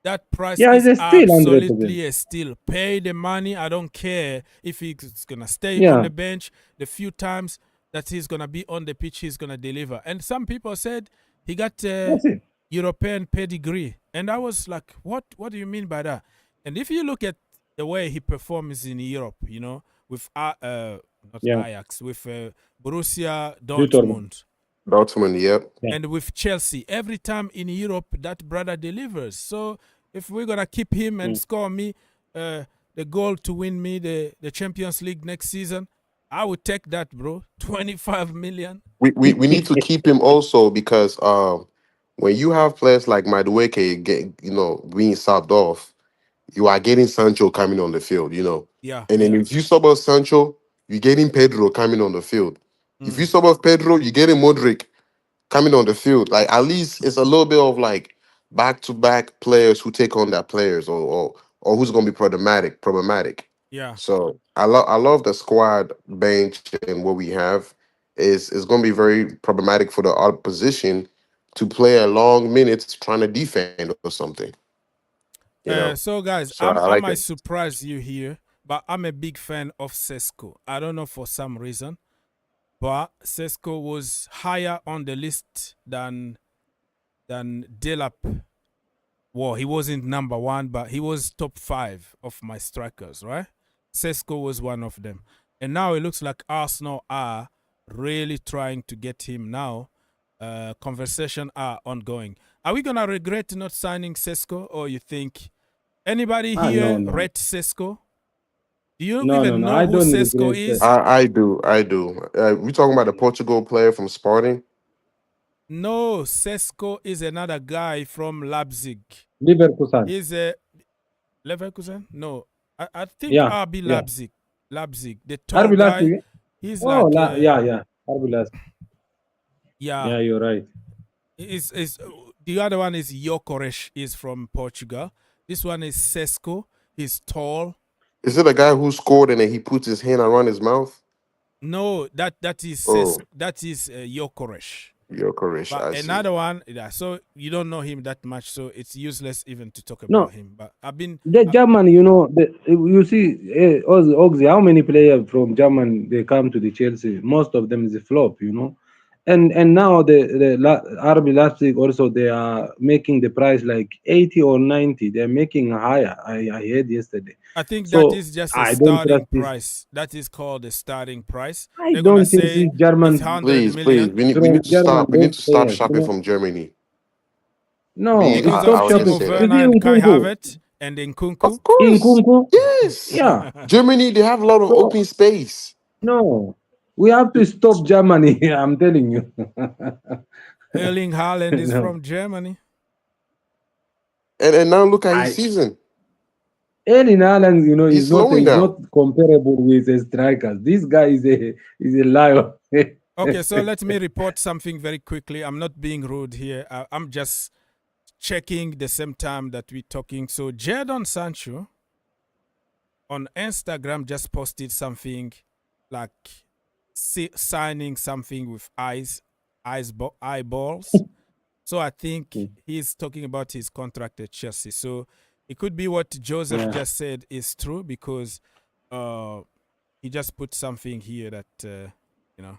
That price Yeah, is it's a steal, 100%. absolutely a steal. Pay the money. I don't care if he's gonna stay on the bench. The few times that he's gonna be on the pitch, he's gonna deliver. And some people said he got European pedigree, and I was like, what do you mean by that? And if you look at the way he performs in Europe, with Ajax, with Borussia Dortmund, yep. and with Chelsea, every time in Europe that brother delivers. So if we're gonna keep him and score me the goal to win me the Champions League next season, I would take that, bro. 25 million. We need to keep him also, because when you have players like Madueke being subbed off, you are getting Sancho coming on the field, Yeah. And then if you sub off Sancho, you're getting Pedro coming on the field. If you sub off Pedro, you're getting Modric coming on the field. Like, at least it's a little bit of like back-to-back players who take on that players, or who's gonna be problematic. Yeah. So I love the squad bench, and what we have is going to be very problematic for the opposition to play a long minutes trying to defend or something. So guys, So I I like might it. surprise you here, but I'm a big fan of Sesko. I don't know, for some reason, but Sesko was higher on the list than Delap. Well, he wasn't number one, but he was top 5 of my strikers, right? Sesko was one of them. And now it looks like Arsenal are really trying to get him now. Conversation are ongoing. Are we going to regret not signing Sesko, or you think anybody here no. rate Sesko? Do you No, even no, know I who don't Sesko regret is? I do. We talking about the Portugal player from Sporting? No, Sesko is another guy from Leipzig. Leverkusen. He's a Leverkusen? No, I think Yeah, RB yeah. Leipzig. The tall RB guy. Leipzig. He's Oh, like yeah. RB Leipzig. yeah. Yeah, you're right. Is the other one is Gyokeres, is from Portugal. This one is Sesko. He's tall. Is it a guy who scored and then he puts his hand around his mouth? No, that is Oh. that is Gyokeres. Gyokeres, But I see. another one, so you don't know him that much, so it's useless even to talk No. about him. But I've been The German, you see, Oxy, how many players from German they come to the Chelsea? Most of them is a flop, and now RB Leipzig also they are making the price like 80 or 90. They're making higher. I heard yesterday. I think that So is just a I don't starting trust this. price. That is called a starting price. I They're gonna don't think say these it's German 100 Please, million we need to German stop. We need best to start players, you shopping know. from Germany. No, Me, because I, of stop I would just shopping. Timo say You that. Werner see and Kai Nkunku, Havertz and Nkunku. Of course, Nkunku. yes. Yeah. Germany, they have a lot of So open space. no, we have to stop Germany. I'm telling you. Erling Haaland is No, from Germany. And now look at his I season. Erling Haaland, you know, He's is not slowing down. comparable with the strikers. This guy is a liar. Okay, so let me report something very quickly. I'm not being rude here. I'm just checking the same time that we're talking. So Jadon Sancho on Instagram just posted something like signing something with eyeballs. So I think he's talking about his contract at Chelsea. So it could be what Joseph Yeah, just said is true because he just put something here that you know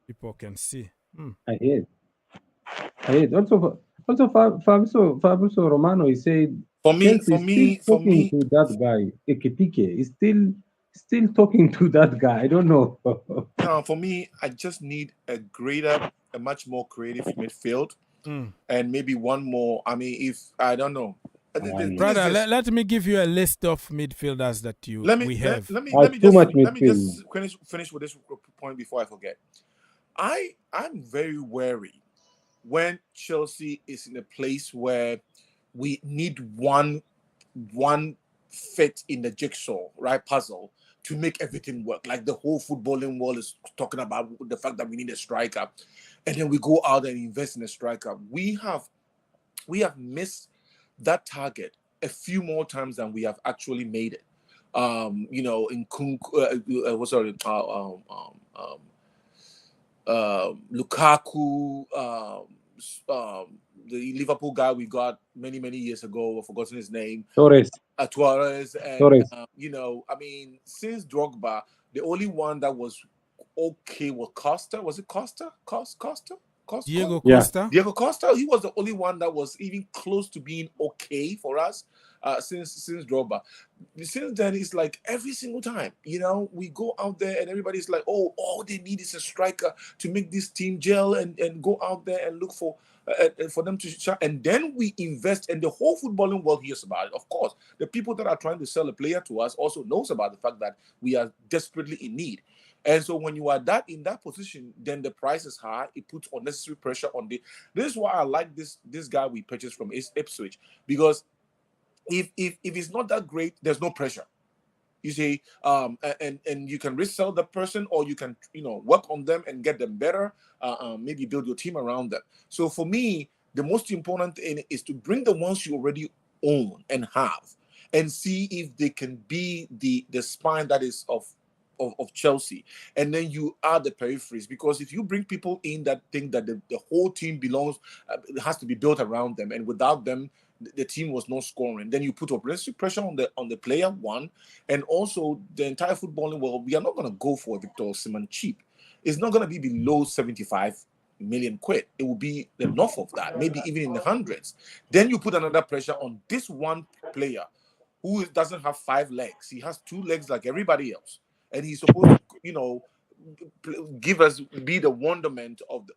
people can see. I heard. I heard. Also Fabrizio Romano, he said For me, Chelsea for is still me, for talking me, to that guy, Ekitike. Is still talking to that guy. I don't know. no, for me, I just need a much more creative midfield, Mm. and maybe one more. I mean, if I don't know, the thing is Brother, this. let me give you a list of midfielders that we have. Too much Let me midfield. just finish with this point before I forget. I'm very wary when Chelsea is in a place where we need one fit in the jigsaw, right, puzzle to make everything work. Like the whole footballing world is talking about the fact that we need a striker, and then we go out and invest in a striker. We have missed that target a few more times than we have actually made it. You know, in Lukaku, the Liverpool guy we got many years ago. I've forgotten his name. Torres. Torres, and Torres. you know, I mean, since Drogba, the only one that was okay was Costa. Was it Costa? Costa? Diego Yeah. Costa. Diego Costa. He was the only one that was even close to being okay for us since Drogba. Since then, it's like every single time, you know, we go out there and everybody's like, oh, all they need is a striker to make this team gel and go out there and look for them to shine. And then we invest, and the whole footballing world hears about it. Of course, the people that are trying to sell a player to us also knows about the fact that we are desperately in need. And so when you are in that position, then the price is high. It puts unnecessary pressure on the. This is why I like this guy we purchased from Ipswich, because if it's not that great, there's no pressure. You see, and you can resell the person, or you can, you know, work on them and get them better. Maybe build your team around them. So for me, the most important thing is to bring the ones you already own and have, and see if they can be the spine that is of Chelsea, and then you add the peripheries. Because if you bring people in that think that the whole team belongs, has to be built around them, and without them the team was not scoring, then you put unnecessary pressure on the player one, and also the entire footballing world. We are not going to go for Victor Osimhen cheap. It's not going to be below 75 million quid. It will be the north of that, maybe even in the hundreds. Then you put another pressure on this one player who doesn't have 5 legs. He has 2 legs like everybody else, and he's supposed to, you know, be the wonderment of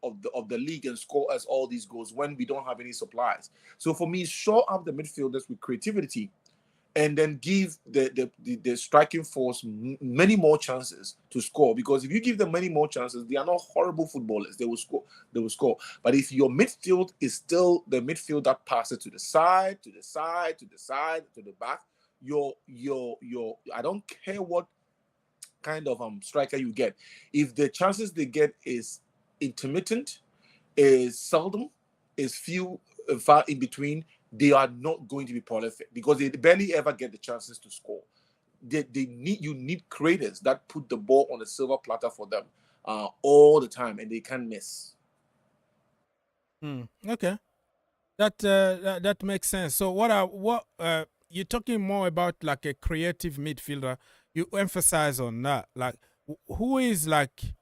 the league and score us all these goals when we don't have any supplies. So for me, shore up the midfielders with creativity, and then give the striking force many more chances to score. Because if you give them many more chances, they are not horrible footballers. They will score. But if your midfield is still the midfield that passes to the side, to the side, to the side, to the back, your I don't care what kind of striker you get, if the chances they get is intermittent, is seldom, is few far in between, they are not going to be prolific, because they barely ever get the chances to score. You need creators that put the ball on a silver platter for them all the time, and they can't miss. Okay, that makes sense. So what you're talking more about, like a creative midfielder. You emphasize on that, like who is like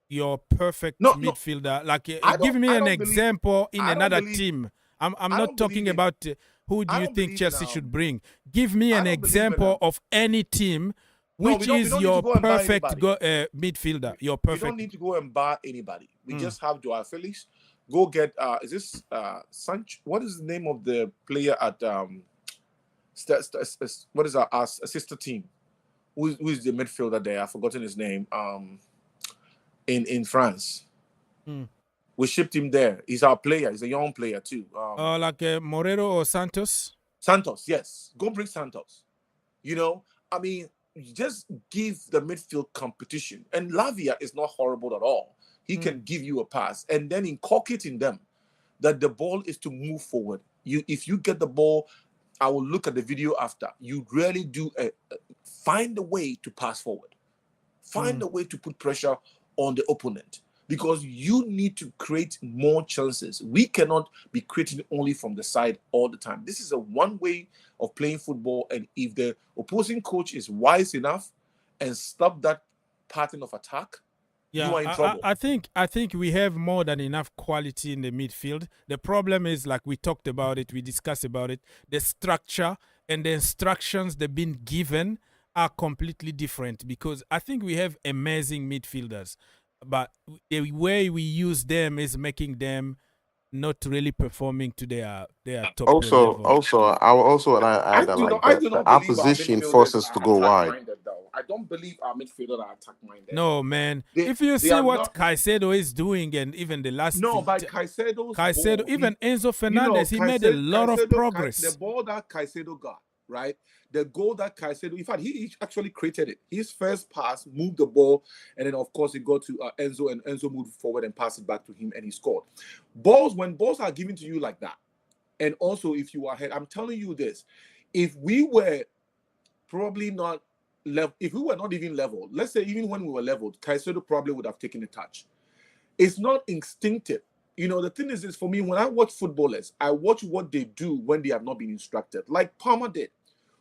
your perfect No, no, midfielder? Like, I give don't. me I an don't believe. example in I don't another believe. team. I'm I not don't believe talking in. about who do I you don't think believe in. Chelsea should bring. Give me I an don't believe in. example of any team No, which we is don't need to your go and buy perfect anybody. midfielder. Your We don't perfect. need to go and buy anybody. We just have Joao Felix. Go get. Is this Sancho? What is the name of the player at what is our sister team? Who is the midfielder there? I've forgotten his name. In France. We shipped him there. He's our player. He's a young player too. Like Morero or Santos. Santos, yes. Go bring Santos. You know, I mean, just give the midfield competition. And Lavia is not horrible at all. He can give you a pass and then inculcate in them that the ball is to move forward. If you get the ball, I will look at the video after. You really do find a way to pass forward. Find a way to put pressure on the opponent because you need to create more chances. We cannot be creating only from the side all the time. This is a one way of playing football, and if the opposing coach is wise enough and stop that pattern of attack, you are in trouble. I think we have more than enough quality in the midfield. The problem is, like we talked about it, we discussed about it, the structure and the instructions they've been given are completely different because I think we have amazing midfielders, but the way we use them is making them not really performing to their top level. I will also add that like I do the not believe our opposition midfielders forces us to are go wide. attack-minded, though. I don't believe our midfielders are attack-minded. No, man. They- if you they see are what not- Caicedo is doing, and even the last No, by Caicedo's Caicedo, ball, even Enzo Fernandez, he made a lot of progress. The ball that Caicedo got, right? The goal that Caicedo, in fact, he actually created it. His first pass moved the ball, and then of course it got to Enzo, and Enzo moved forward and passed it back to him, and he scored. When balls are given to you like that, and also if you are ahead, I'm telling you this: if we were probably not level, if we were not even level, let's say even when we were leveled, Caicedo probably would have taken a touch. It's not instinctive. You know, the thing is for me, when I watch footballers, I watch what they do when they have not been instructed, like Palmer did.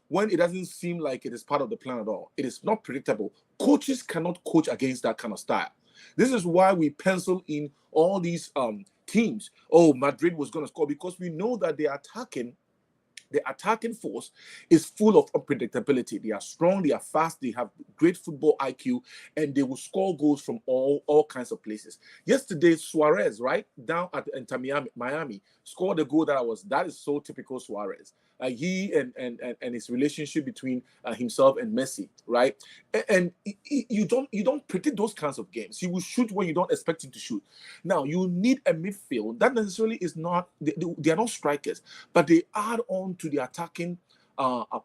When it doesn't seem like it is part of the plan at all, it is not predictable. Coaches cannot coach against that kind of style. This is why we pencil in all these teams. Oh, Madrid was going to score because we know that the attacking force is full of unpredictability. They are strong, they are fast, they have great football IQ, and they will score goals from all kinds of places. Yesterday, Suarez, right, down at Inter Miami, scored a goal that is so typical Suarez. He and his relationship between himself and Messi, right? And you don't predict those kinds of games. He will shoot when you don't expect him to shoot. Now you need a midfield that necessarily is not. They are not strikers, but they add on to the attacking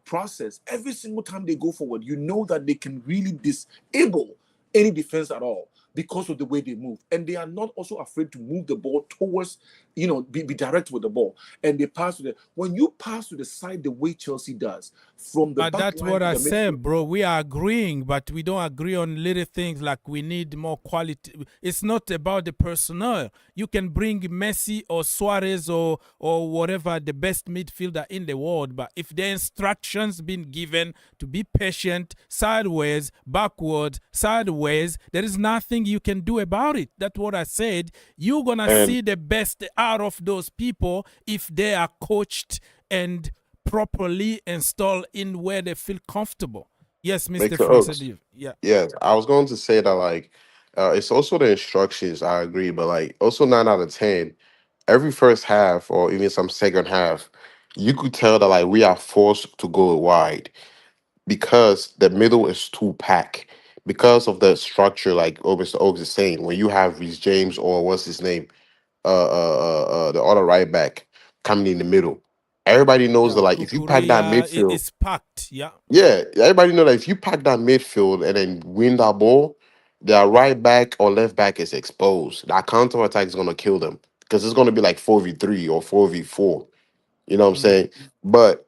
process every single time they go forward. You know that they can really disable any defense at all because of the way they move, and they are not also afraid to move the ball towards, be direct with the ball, and they pass to when you pass to the side the way Chelsea does from the But back that's line what to I the said, midfield. bro. We are agreeing, but we don't agree on little things like we need more quality. It's not about the personnel. You can bring Messi or Suarez or whatever, the best midfielder in the world, but if the instructions been given to be patient, sideways, backwards, sideways, there is nothing you can do about it. That's what I said. You're gonna see the best out of those people if they are coached and properly installed in where they feel comfortable. Yes, Mr. Victor Francis. Oaks. Yeah. Yes, I was going to say that like it's also the instructions. I agree, but like also 9 out of 10, every first half or even some second half, you could tell that like we are forced to go wide because the middle is too packed because of the structure. Like Mr. Oaks is saying, when you have Reece James or what's his name, the other right back coming in the middle, everybody knows that like if you pack that Kukurea midfield. is packed. Yeah. Yeah, everybody know that if you pack that midfield and then win that ball, their right back or left back is exposed. That counter attack is gonna kill them because it's gonna be like 4v3 or 4v4. You know what I'm saying? But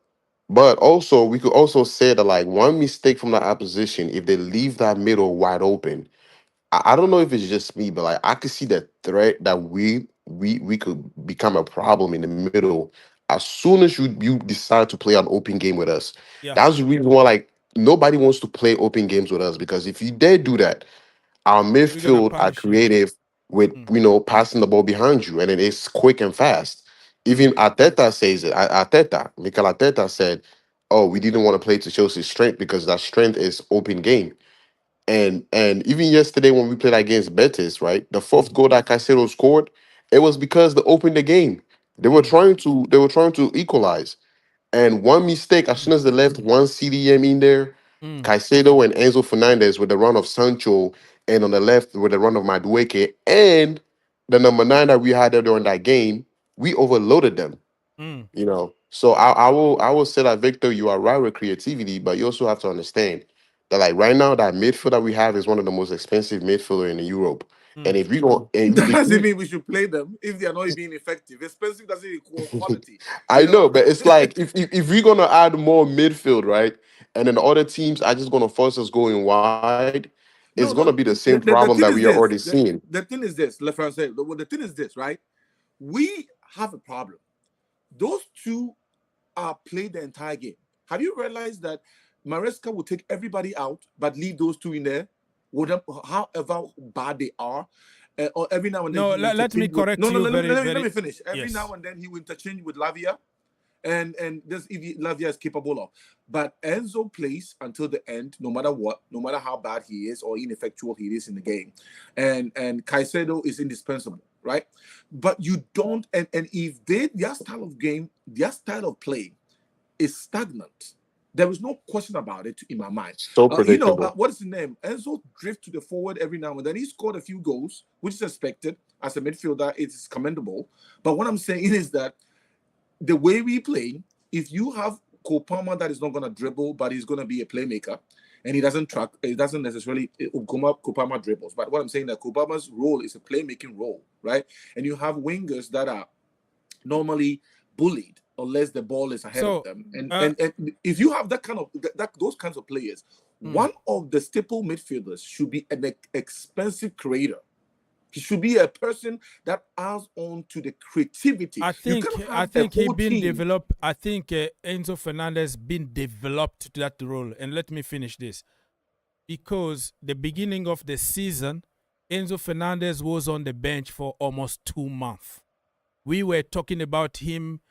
also we could also say that like one mistake from the opposition, if they leave that middle wide open, I don't know if it's just me, but like I could see the threat that we could become a problem in the middle as soon as you decide to play an open game with us. Yeah. That's the reason why like nobody wants to play open games with us because if you dare do that, our We're gonna midfield are punish him. creative with passing the ball behind you, and it is quick and fast. Even Arteta says it. Mikel Arteta said, "Oh, we didn't want to play to Chelsea's strength because that strength is open game." And even yesterday when we played against Betis, right, the fourth goal that Caicedo scored, it was because they opened the game. They were trying to equalize. And one mistake, as soon as they left one CDM in there, Caicedo and Enzo Fernandez with the run of Sancho, and on the left with the run of Madueke, and the number 9 that we had there during that game, we overloaded them. So I will say that, Victor, you are right with creativity, but you also have to understand that, like, right now, that midfield that we have is one of the most expensive midfielder in Europe. And if we go and That if doesn't we, mean we should play them if they are not being effective. Expensive doesn't equal quality. I You know, know. but it's like if we're gonna add more midfield, right, and then the other teams are just gonna force us going wide, it's No, gonna no. be the The, same the, the problem thing that is we are this. already seeing. The thing is this. Le Français. The thing is this, right? We have a problem. Those two are played the entire game. Have you realized that Maresca will take everybody out, but leave those two in there, however bad they are, or every now and then No, he will let me interchange with. correct No, no, you let me, very, let me let very. me finish. Every Yes. now and then he will interchange with Lavia, and this if Lavia is capable of. But Enzo plays until the end, no matter what, no matter how bad he is or ineffectual he is in the game, and Caicedo is indispensable, right? But you don't, and if their style of game, their style of play is stagnant. There is no question about it in my mind. So predictable. What is his name? Enzo drift to the forward every now and then. He scored a few goals, which is expected as a midfielder. It is commendable. But what I'm saying is that the way we play, if you have Kopama that is not going to dribble, but he's going to be a playmaker, and he doesn't track, it doesn't necessarily Kopama dribbles. But what I'm saying that Kopama's role is a playmaking role, right? And you have wingers that are normally bullied unless the ball is ahead of them. And if you have those kinds of players, one of the staple midfielders should be an expensive creator. He should be a person that adds on to the creativity. I think he been developed. I think Enzo Fernandez been developed to that role. And let me finish this, because the beginning of the season, Enzo Fernandez was on the bench for almost 2 months. We were talking about him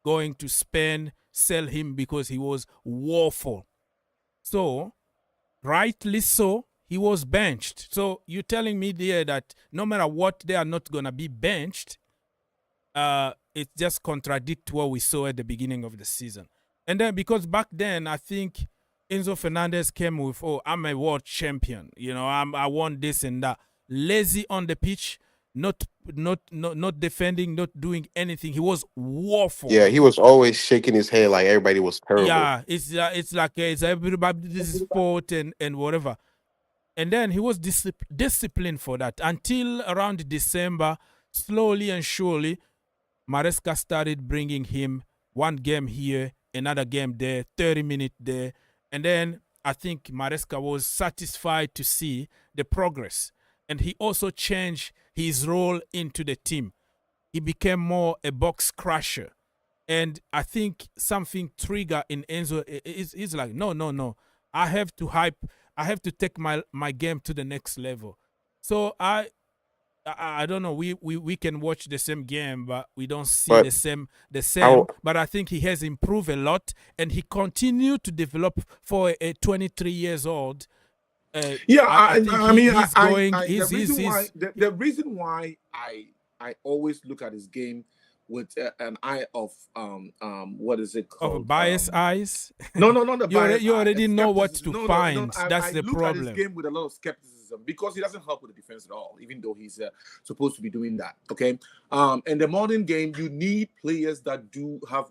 going to Spain, sell him because he was woeful. So, rightly so, he was benched. So you're telling me there that no matter what, they are not going to be benched. It just contradicts what we saw at the beginning of the season. And then because back then, I think Enzo Fernandez came with, "Oh, I'm a world champion. I won this and that." Lazy on the pitch, not defending, not doing anything. He was woeful. Yeah, he was always shaking his head like everybody was terrible. Yeah, it's like it's everybody's fault and whatever. And then he was disciplined for that until around December. Slowly and surely, Maresca started bringing him one game here, another game there, 30 minutes there. And then I think Maresca was satisfied to see the progress. And he also changed his role into the team. He became more a box crusher. And I think something trigger in Enzo is like, no. I have to take my game to the next level. So I don't know. We can watch the same game, but we don't see But the same. I, But I think he has improved a lot, and he continued to develop for a 23 years old. I think the reason why I always look at his game with an eye of what is it called? Of biased eyes. No, not the bias. You already know what to No, find. That's I the look problem. at his game with a lot of skepticism because he doesn't help with the defense at all, even though he's supposed to be doing that. Okay. In the modern game, you need players that do have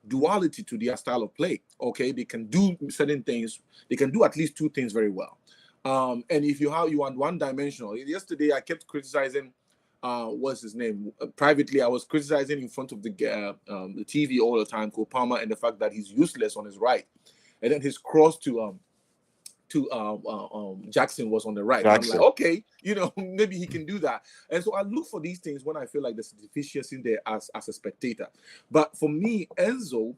duality to their style of play. Okay, they can do certain things. They can do at least two things very well. And if you want one-dimensional, yesterday I kept criticizing. What's his name? Privately, I was criticizing in front of the TV all the time, Kopama, and the fact that he's useless on his right, and then his cross to Jackson was on the right. I'm like, okay, maybe he can do that. And so I look for these things when I feel like there's a deficiency in there as a spectator. But for me, Enzo,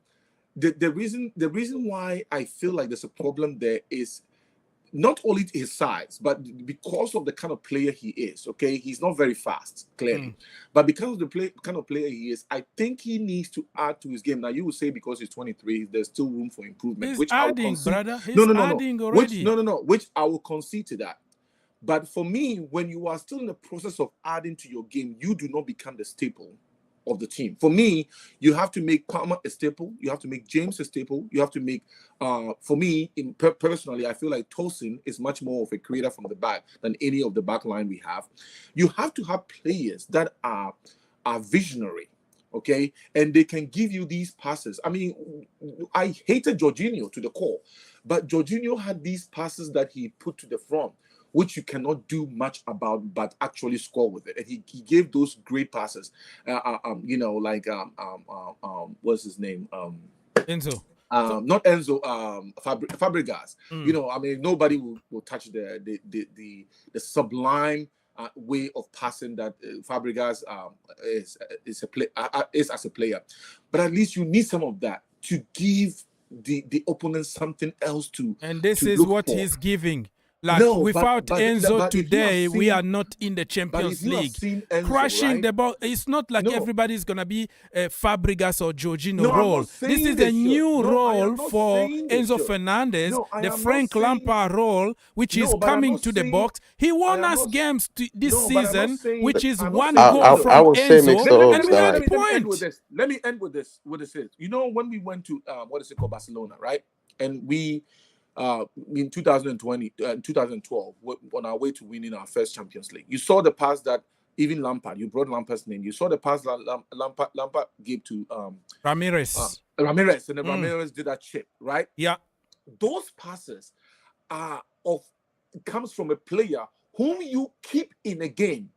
the reason why I feel like there's a problem there is not only his size, but because of the kind of player he is, okay, he's not very fast, clearly. But because of the kind of player he is, I think he needs to add to his game. Now, you will say because he's 23, there's still room for improvement. He's Which I will adding, concede. brother. He's No. adding already. Which I will concede to that. But for me, when you are still in the process of adding to your game, you do not become the staple of the team. For me, you have to make Palmer a staple. You have to make James a staple. You have to make, for me, personally, I feel like Tosin is much more of a creator from the back than any of the back line we have. You have to have players that are visionary, okay? And they can give you these passes. I mean, I hated Jorginho to the core, but Jorginho had these passes that he put to the front, which you cannot do much about, but actually score with it. And he gave those great passes. What's his name? Enzo. Not Enzo. Fabregas. You know, I mean, nobody will touch the sublime way of passing that Fabregas is as a player. But at least you need some of that to give the opponent something else to. And this to is look what for. he's giving. Like No, without but Enzo if you have today, we seen- are not in the Champions if you have League. seen Enzo, Crushing right? the ball. It's not like No. everybody's gonna be Fabregas or Jorginho No, I'm role. not This saying is they a should. new No, I role am not for saying they Enzo should. Fernandez, No, I the am not Frank saying- Lampard role, which No, is but I'm coming not to the saying- box. He won I am us not- games this No, but I'm not season, saying- which is I'm not one saying- goal I from would say mix Enzo, the and odds we had that- a point. Let me end with this. You know, when we went to what is it called, Barcelona, right? And we in 2012, on our way to winning our first Champions League, you saw the pass that even Lampard, you brought Lampard's name, you saw the pass that Lampard gave to Ramirez. Ramirez, and then Ramirez did that chip, right? Yeah. Those passes comes from a player whom you keep in a game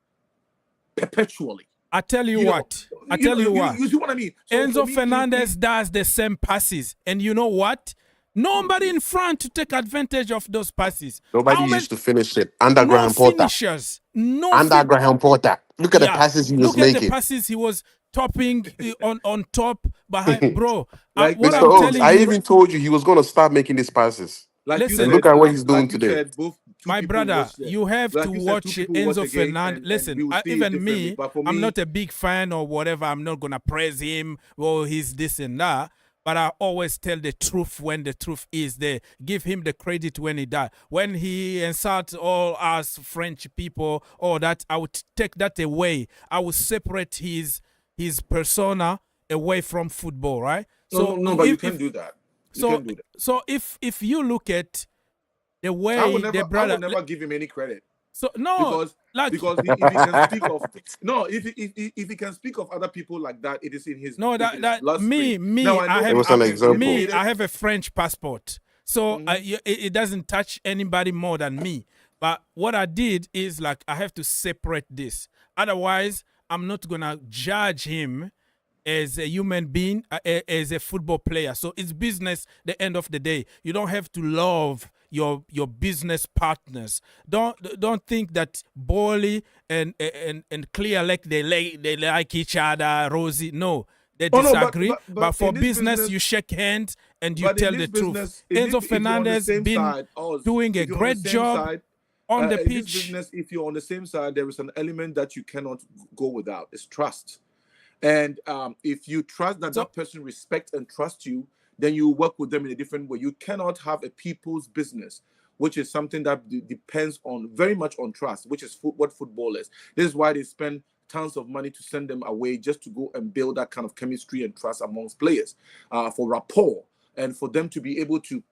perpetually. I tell you You know, what. I tell you what. You see what I mean? So for Enzo me, Fernandez does the same passes. And you know what? Nobody in front to take advantage of those passes. Nobody How many- used to finish it. Under no Graham Potter. finishers. No Under fin- Graham Potter. Look at the passes he was Look at the making. passes he was topping on top behind. Bro, Like what Mr. I'm Oaks, telling I you, even told you he was going to start making these passes. Like Listen, you And said, look at what he's doing like you today. said, two my people brother, watched it. you have Like to you said, watch two people watched Enzo the game, Fernandez. and Listen, we will see it even differently. me, But for I'm me- not a big fan or whatever. I'm not going to praise him. Oh, he's this and that. But I always tell the truth when the truth is there. Give him the credit when he does. When he insults all us French people, all that, I would take that away. I would separate his persona away from football, right? No, but you can't do that. You can't do that. So if you look at the way I would the never brother, give him any credit. so no, Because if he can speak of if he can speak of other people like that, it is in his no, it is that bloodstream. me, Now, I know have It was an example. I have a French passport, so it doesn't touch anybody more than me. But what I did is like I have to separate this. Otherwise, I'm not gonna judge him as a human being, as a football player. So it's business. The end of the day, you don't have to love your business partners. Don't think that Bolly and Clear Lake they like each other. Rosie, no, they Oh, no, disagree. but for in this business, you shake hands and you But in tell the this truth. business, Enzo if you're on the Fernandez same been side, doing a if you're on great the same job side, on the in pitch. this business, if you're on the same side, there is an element that you cannot go without. It's trust. And if you trust that person respects and trusts you, then you work with them in a different way. You cannot have a people's business, which is something that depends on very much on trust, which is what football is. This is why they spend tons of money to send them away just to go and build that kind of chemistry and trust amongst players, for rapport, and for them to be able to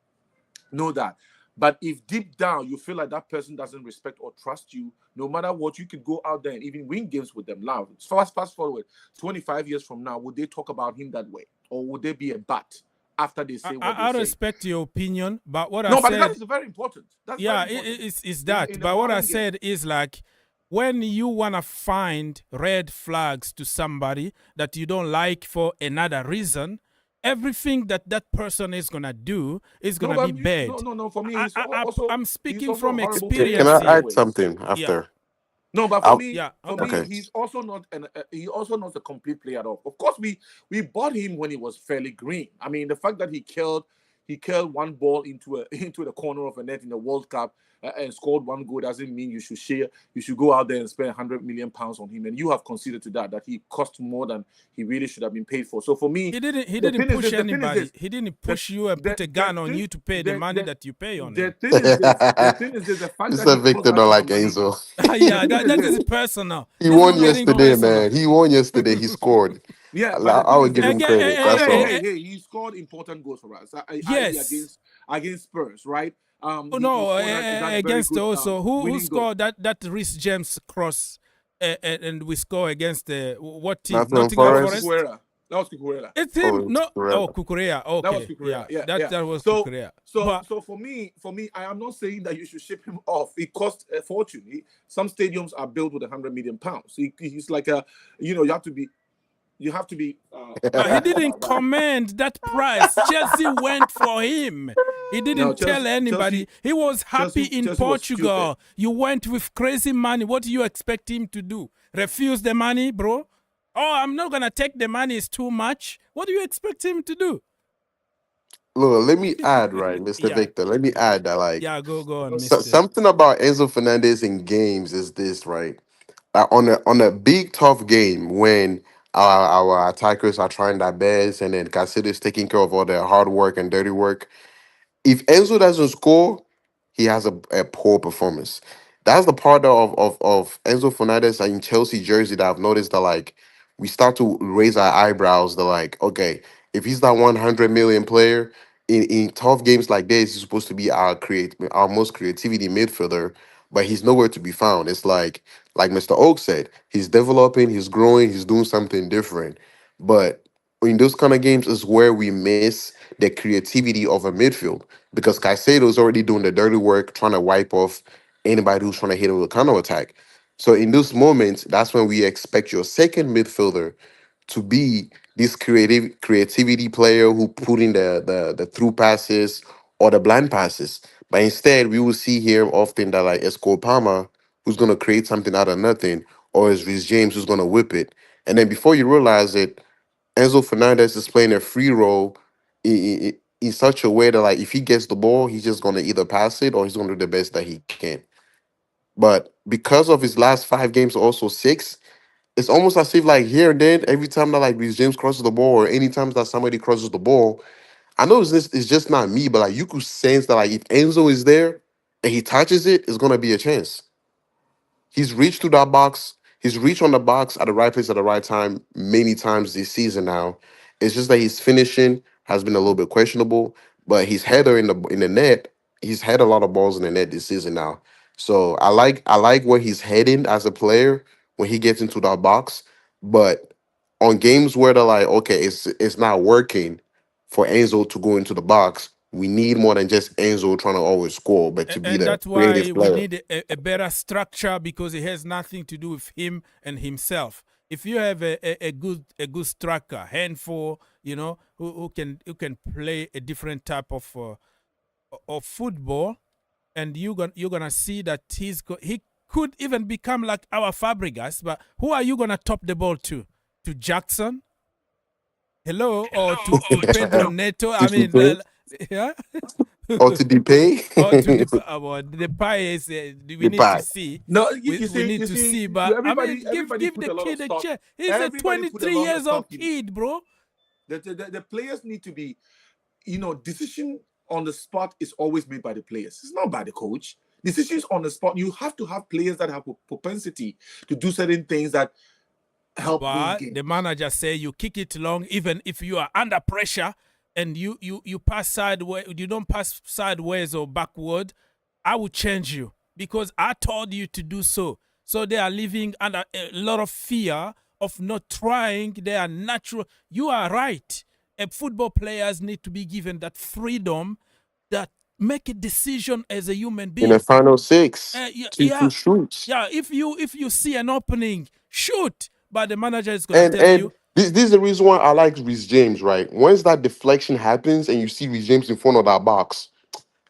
know that. But if deep down you feel like that person doesn't respect or trust you, no matter what, you could go out there and even win games with them. Now, fast forward 25 years from now, would they talk about him that way, or would there be a but after they say what I they say? respect your opinion, but what No, I but said, that is very important. That's yeah, very important. it's that. in a But what I modern game. said is like, when you want to find red flags to somebody that you don't like for another reason, everything that person is going to do is going to be bad. No. For me, I'm speaking also from a horrible experience. Can I here. add something after? No, but for me, okay. he's also not he also not a complete player at all. Of course, we bought him when he was fairly green. I mean, the fact that he killed he curled one ball into a into the corner of a net in the World Cup and scored one goal doesn't mean you should share. You should go out there and spend £100 million on him. And you have considered to that he cost more than he really should have been paid for. So for me, he didn't push anybody. He didn't push you and put a gun on thing- you to pay the money that you pay on the him. thing is this. The thing is this. The fact that Mr. he cost Victor that don't kind like of money. Enzo. Yeah, The thing that is is this. personal. He This won is getting yesterday, personal. man. He won yesterday. He scored. Yeah, I, but the I thing would is give this. him credit. That's all. Hey, he scored important goals for us. Yes. Against Spurs, right? Oh, He no, scored that very against good, also who winning goal. scored that Reece James cross, and we score against what team? Nottingham Nottingham Forest. Forest. That was Cucurella. It's him. Oh, No, Cucurella. Cucurella. Okay, That was Cucurella. Yeah, that was so, Cucurella. So for me, I am not saying that you should ship him off. It cost a fortune. Some stadiums are built with £100 million. He's like you have to be. But he didn't command that price. Chelsea went for him. He didn't tell anybody. He was happy in Chelsea was Portugal. You went with crazy money. What do you expect him to do? Refuse the money, bro? Oh, I'm not going to take the money. It's too much. What do you expect him to do? Look, let me add, right, Mr. Yeah. Victor. Let me add that, like, Yeah, go on, Mr. something about Enzo Fernandez in games is this, right? On a big tough game when our attackers are trying their best and then Casido is taking care of all the hard work and dirty work. If Enzo doesn't score, he has a poor performance. That's the part of Enzo Fernandez in Chelsea jersey that I've noticed that, like, we start to raise our eyebrows. They're like, okay, if he's that 100 million player in tough games like this, he's supposed to be our most creativity midfielder, but he's nowhere to be found. It's like Mr. Oak said, he's developing, he's growing, he's doing something different. But in those kind of games is where we miss the creativity of a midfield because Caicedo is already doing the dirty work, trying to wipe off anybody who's trying to hit him with a counter attack. So in those moments, that's when we expect your second midfielder to be this creativity player who put in the through passes or the blind passes. But instead, we will see here often that like Esco Palmer, who's gonna create something out of nothing, or is Rhys James who's gonna whip it. And then before you realize it, Enzo Fernandez is playing a free role in such a way that like if he gets the ball, he's just gonna either pass it or he's gonna do the best that he can. But because of his last 5 games, or also 6, it's almost as if like here and then, every time that like Reece James crosses the ball, or any time that somebody crosses the ball, I know it's just not me, but like you could sense that like if Enzo is there and he touches it, it's gonna be a chance. He's reached through that box. He's reached on the box at the right place at the right time many times this season now. It's just that his finishing has been a little bit questionable, but his header in the net, he's had a lot of balls in the net this season now. So I like where he's heading as a player when he gets into that box. But on games where they're like, okay, it's not working for Enzo to go into the box, we need more than just Enzo trying to always score, but to be And the that's creative why we player. need a better structure because it has nothing to do with him and himself. If you have a good striker, handful, who can play a different type of football, and you're gonna see that he could even become like our Fabregas. But who are you gonna top the ball to? To Jackson? Hello, or to Pedro Neto? I mean, yeah. Or to Depay. Or to the pie is we need to Depay. see. No, We need to see, but I mean, everybody give put the a lot kid of a stock. chance. He's a Everybody put a 23 lot of years stock old in it. kid, bro. The players need to be, decision on the spot is always made by the players. It's not by the coach. Decisions on the spot. You have to have players that have a propensity to do certain things that help win But games. the manager say you kick it long, even if you are under pressure and you pass sideways, you don't pass sideways or backward, I will change you because I told you to do so. So they are living under a lot of fear of not trying. They are natural. You are right. Football players need to be given that freedom that make a decision as a human being. In the final 6, Yeah. two shoots. Yeah, if you see an opening, shoot. But the manager is gonna tell And you, this is the reason why I like Reece James, right? Once that deflection happens and you see Reece James in front of that box,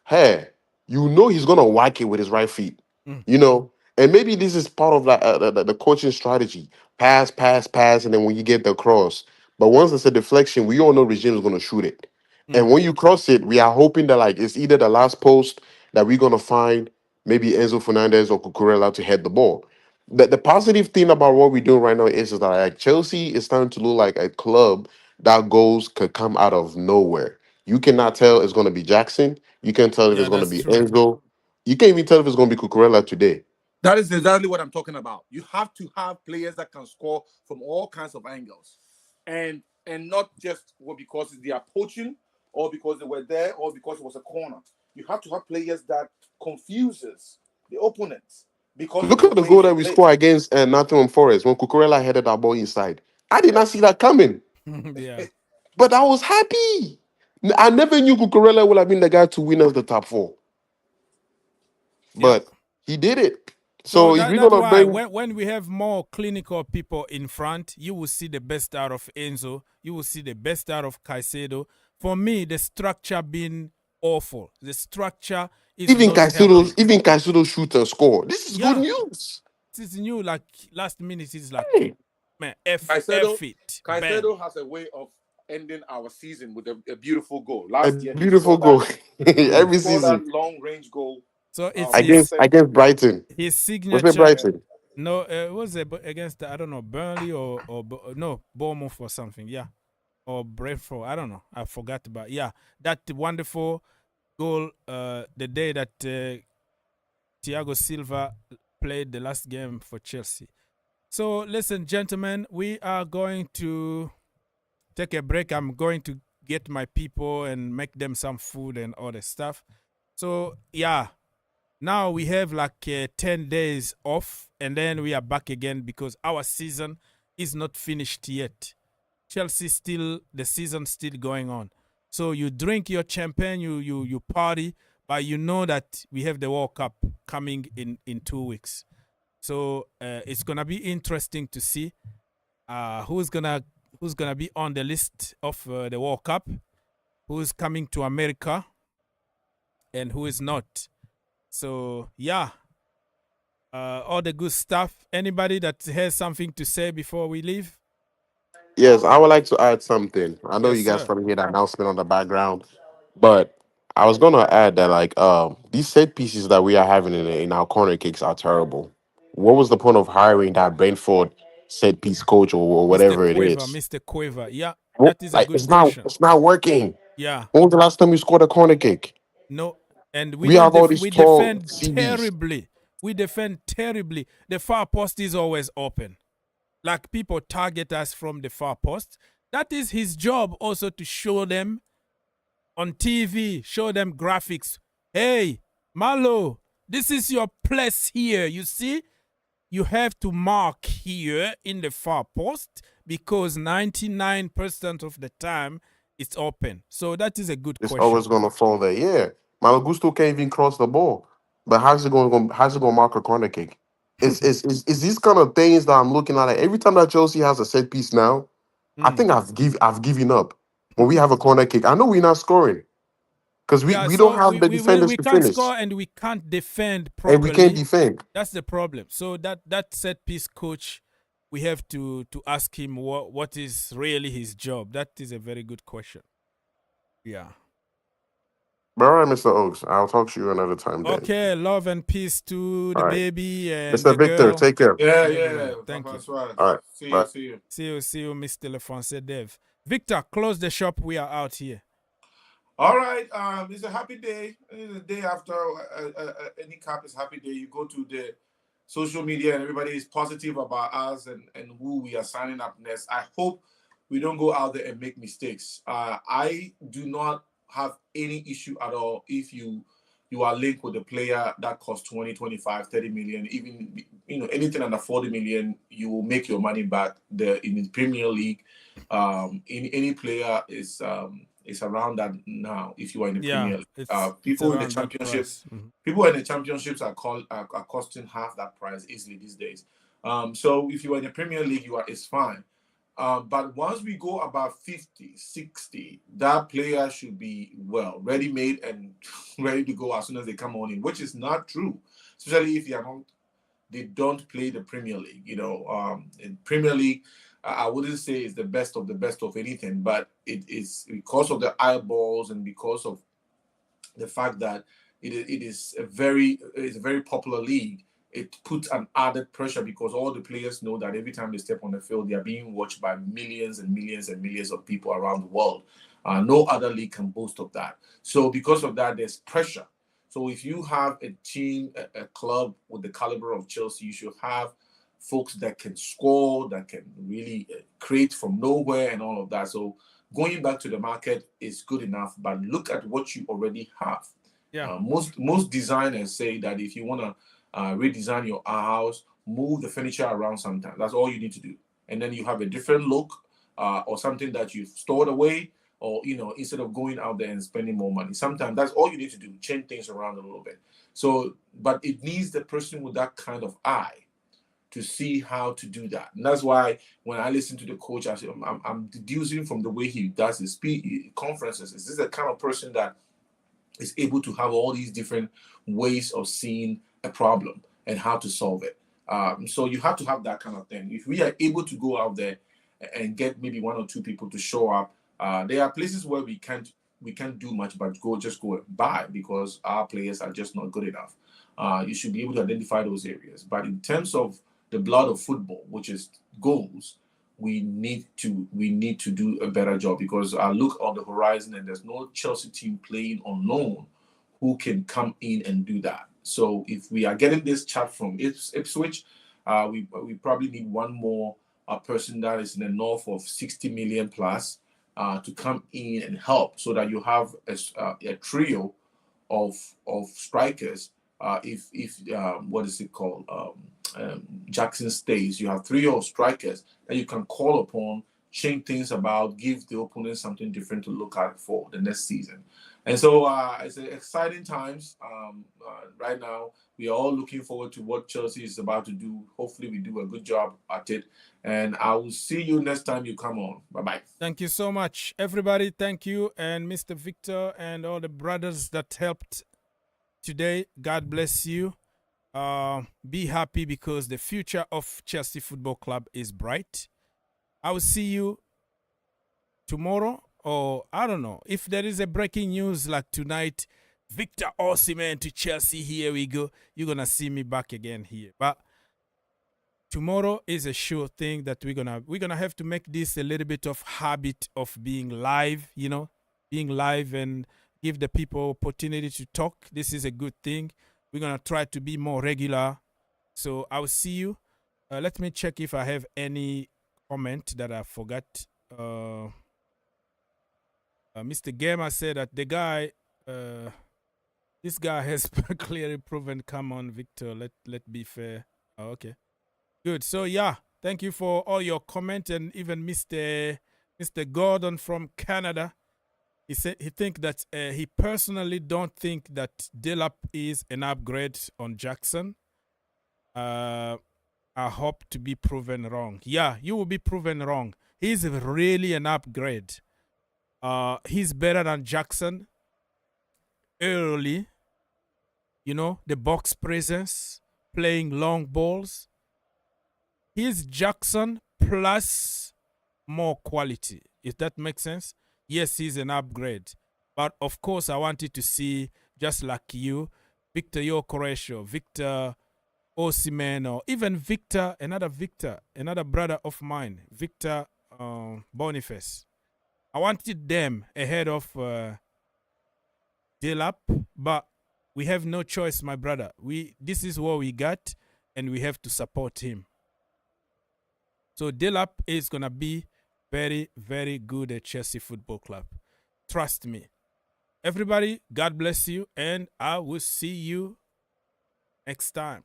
hey, he's gonna whack it with his right feet. Mm. And maybe this is part of the coaching strategy: pass, pass, pass, and then when you get the cross. But once it's a deflection, we all know Reece James is gonna shoot it. And when you cross it, we are hoping that like it's either the last post that we're gonna find maybe Enzo Fernandez or Cucurella to head the ball. The positive thing about what we're doing right now is that like Chelsea is starting to look like a club that goals could come out of nowhere. You cannot tell it's gonna be Jackson. You can't tell if Yeah, it's gonna that's be true. Enzo. You can't even tell if it's gonna be Cucurella today. That is exactly what I'm talking about. You have to have players that can score from all kinds of angles, and not just because they are poaching or because they were there or because it was a corner. You have to have players that confuses the opponents because of Look the at the way goal they that we play. scored against Nottingham Forest when Cucurella headed that ball inside. I did not see that coming, Yeah. but I was happy. I never knew Cucurella would have been the guy to win us the top four, Yep. but he did it. So So if we're that's gonna why bring, when we have more clinical people in front, you will see the best out of Enzo. You will see the best out of Caicedo. For me, the structure being awful. The structure is not helping. Even Caicedo shoot and score. This is good Yeah, news. this is new. Like last minute is like, Hey, man, Caicedo, F it, bang. Caicedo has a way of ending our season with a beautiful goal. a Last year beautiful goal Mm. he every scored that season long range goal. So it's That his set against Brighton. his Was it signature. Brighton? No, was it against I don't know Burnley or no Bournemouth or something? Yeah, or Brentford. I don't know. I forgot about. Yeah, that wonderful goal. The day that Thiago Silva played the last game for Chelsea. So listen, gentlemen, we are going to take a break. I'm going to get my people and make them some food and all the stuff. So yeah, now we have like 10 days off and then we are back again because our season is not finished yet. Chelsea still, the season still going on. So you drink your champagne, you party, but you know that we have the World Cup coming in 2 weeks. So it's gonna be interesting to see who's gonna be on the list of the World Cup, who's coming to America, and who is not. So yeah, all the good stuff. Anybody that has something to say before we leave? Yes, I would like to add something. I know Yes, you guys sir. probably hear the announcement on the background, but I was gonna add that like these set pieces that we are having in our corner kicks are terrible. What was the point of hiring that Brentford set piece coach or Mr. whatever it Quiver, is? Mr. Quiver. Yeah, What, that is a like good question. it's not working. Yeah. When was the last time you scored a corner kick? No, and we We don't have all these we tall defend CBs. terribly. We defend terribly. The far post is always open. Like people target us from the far post. That is his job also to show them on TV, show them graphics. Hey, Malo, this is your place here. You see, you have to mark here in the far post because 99% of the time it's open. So that is a good It's question. always gonna fall there. Yeah, Malagusto can't even cross the ball. But how's it going to mark a corner kick? It's these kind of things that I'm looking at. Like, every time that Chelsea has a set piece now, I Mm. think I've given up. When we have a corner kick, I know we're not scoring because Yeah, we don't so have the defenders we to can't finish, score and we can't defend and we can't properly. defend. That's the problem. So that set piece coach, we have to ask him what is really his job. That is a very good question. Yeah. But all right, Mr. Oaks, I'll talk to you another time then. Okay, love and peace to the All right, baby and Mr. the Victor, girl take care. Yeah, and yeah. everyone. Thank Papa you. Suarez. All right, See you, bye. see you. See you, Mr. Lefonse Dev. Victor, close the shop. We are out here. All right. It's a happy day. It's a day after any cap is a happy day. You go to the social media and everybody is positive about us and who we are signing up next. I hope we don't go out there and make mistakes. I do not have any issue at all if you are linked with a player that costs 20, 25, 30 million, even anything under 40 million, you will make your money back. In the Premier League, in any player is around that now. If you are in the Yeah, Premier League, it's people in the around that Championship, price. Mhm. people in the championships are costing half that price easily these days. So if you are in the Premier League, it's fine. But once we go about 50, 60, that player should be ready made and ready to go as soon as they come on in, which is not true, especially if they don't play the Premier League. In Premier League, I wouldn't say it's the best of anything, but it is because of the eyeballs and because of the fact that it's a very popular league. It puts an added pressure because all the players know that every time they step on the field, they are being watched by millions and millions and millions of people around the world. No other league can boast of that. So because of that, there's pressure. So if you have a team, a club with the caliber of Chelsea, you should have folks that can score, that can really create from nowhere and all of that. So going back to the market is good enough, but look at what you already have. Yeah. Most designers say that if you want to redesign your house, move the furniture around sometimes. That's all you need to do. And then you have a different look or something that you've stored away, or, instead of going out there and spending more money. Sometimes that's all you need to do, change things around a little bit. So, but it needs the person with that kind of eye to see how to do that. And that's why when I listen to the coach, I say, I'm deducing from the way he does his conferences. Is this the kind of person that is able to have all these different ways of seeing a problem and how to solve it? So you have to have that kind of thing. If we are able to go out there and get maybe one or two people to show up, there are places where we can't do much, but just go and buy because our players are just not good enough. You should be able to identify those areas. But in terms of the blood of football, which is goals, we need to do a better job, because I look on the horizon and there's no Chelsea team playing on loan who can come in and do that. So if we are getting this chat from Ipswich, we probably need one more person that is in the north of 60 million plus to come in and help, so that you have a trio of strikers. If what is it called? Jackson stays, you have three of strikers that you can call upon, change things about, give the opponent something different to look at for the next season. And so it's exciting times right now. We are all looking forward to what Chelsea is about to do. Hopefully we do a good job at it. And I will see you next time you come on. Bye-bye. Thank you so much, everybody. Thank you. And Mr. Victor and all the brothers that helped today. God bless you. Be happy, because the future of Chelsea Football Club is bright. I will see you tomorrow, or I don't know. If there is a breaking news like tonight, Victor Osimhen to Chelsea, here we go. You're going to see me back again here. But tomorrow is a sure thing that we're gonna have to make this a little bit of habit of being live, being live and give the people opportunity to talk. This is a good thing. We're going to try to be more regular. So I'll see you. Let me check if I have any comment that I forgot. Mr. Gamer said that the guy, this guy has clearly proven. Come on, Victor. Let be fair. Oh, okay. Good. So, yeah, thank you for all your comment. And even Mr. Gordon from Canada, he said he think that he personally don't think that Delap is an upgrade on Jackson. I hope to be proven wrong. Yeah, you will be proven wrong. He's really an upgrade. He's better than Jackson early. The box presence, playing long balls. He's Jackson plus more quality, if that makes sense. Yes, he's an upgrade. But, of course, I wanted to see, just like you, Victor Gyokeres, Victor Osimhen, or even another brother of mine, Victor Boniface. I wanted them ahead of Delap, but we have no choice, my brother. This is what we got, and we have to support him. So Delap is going to be very, very good at Chelsea Football Club. Trust me. Everybody, God bless you, and I will see you next time.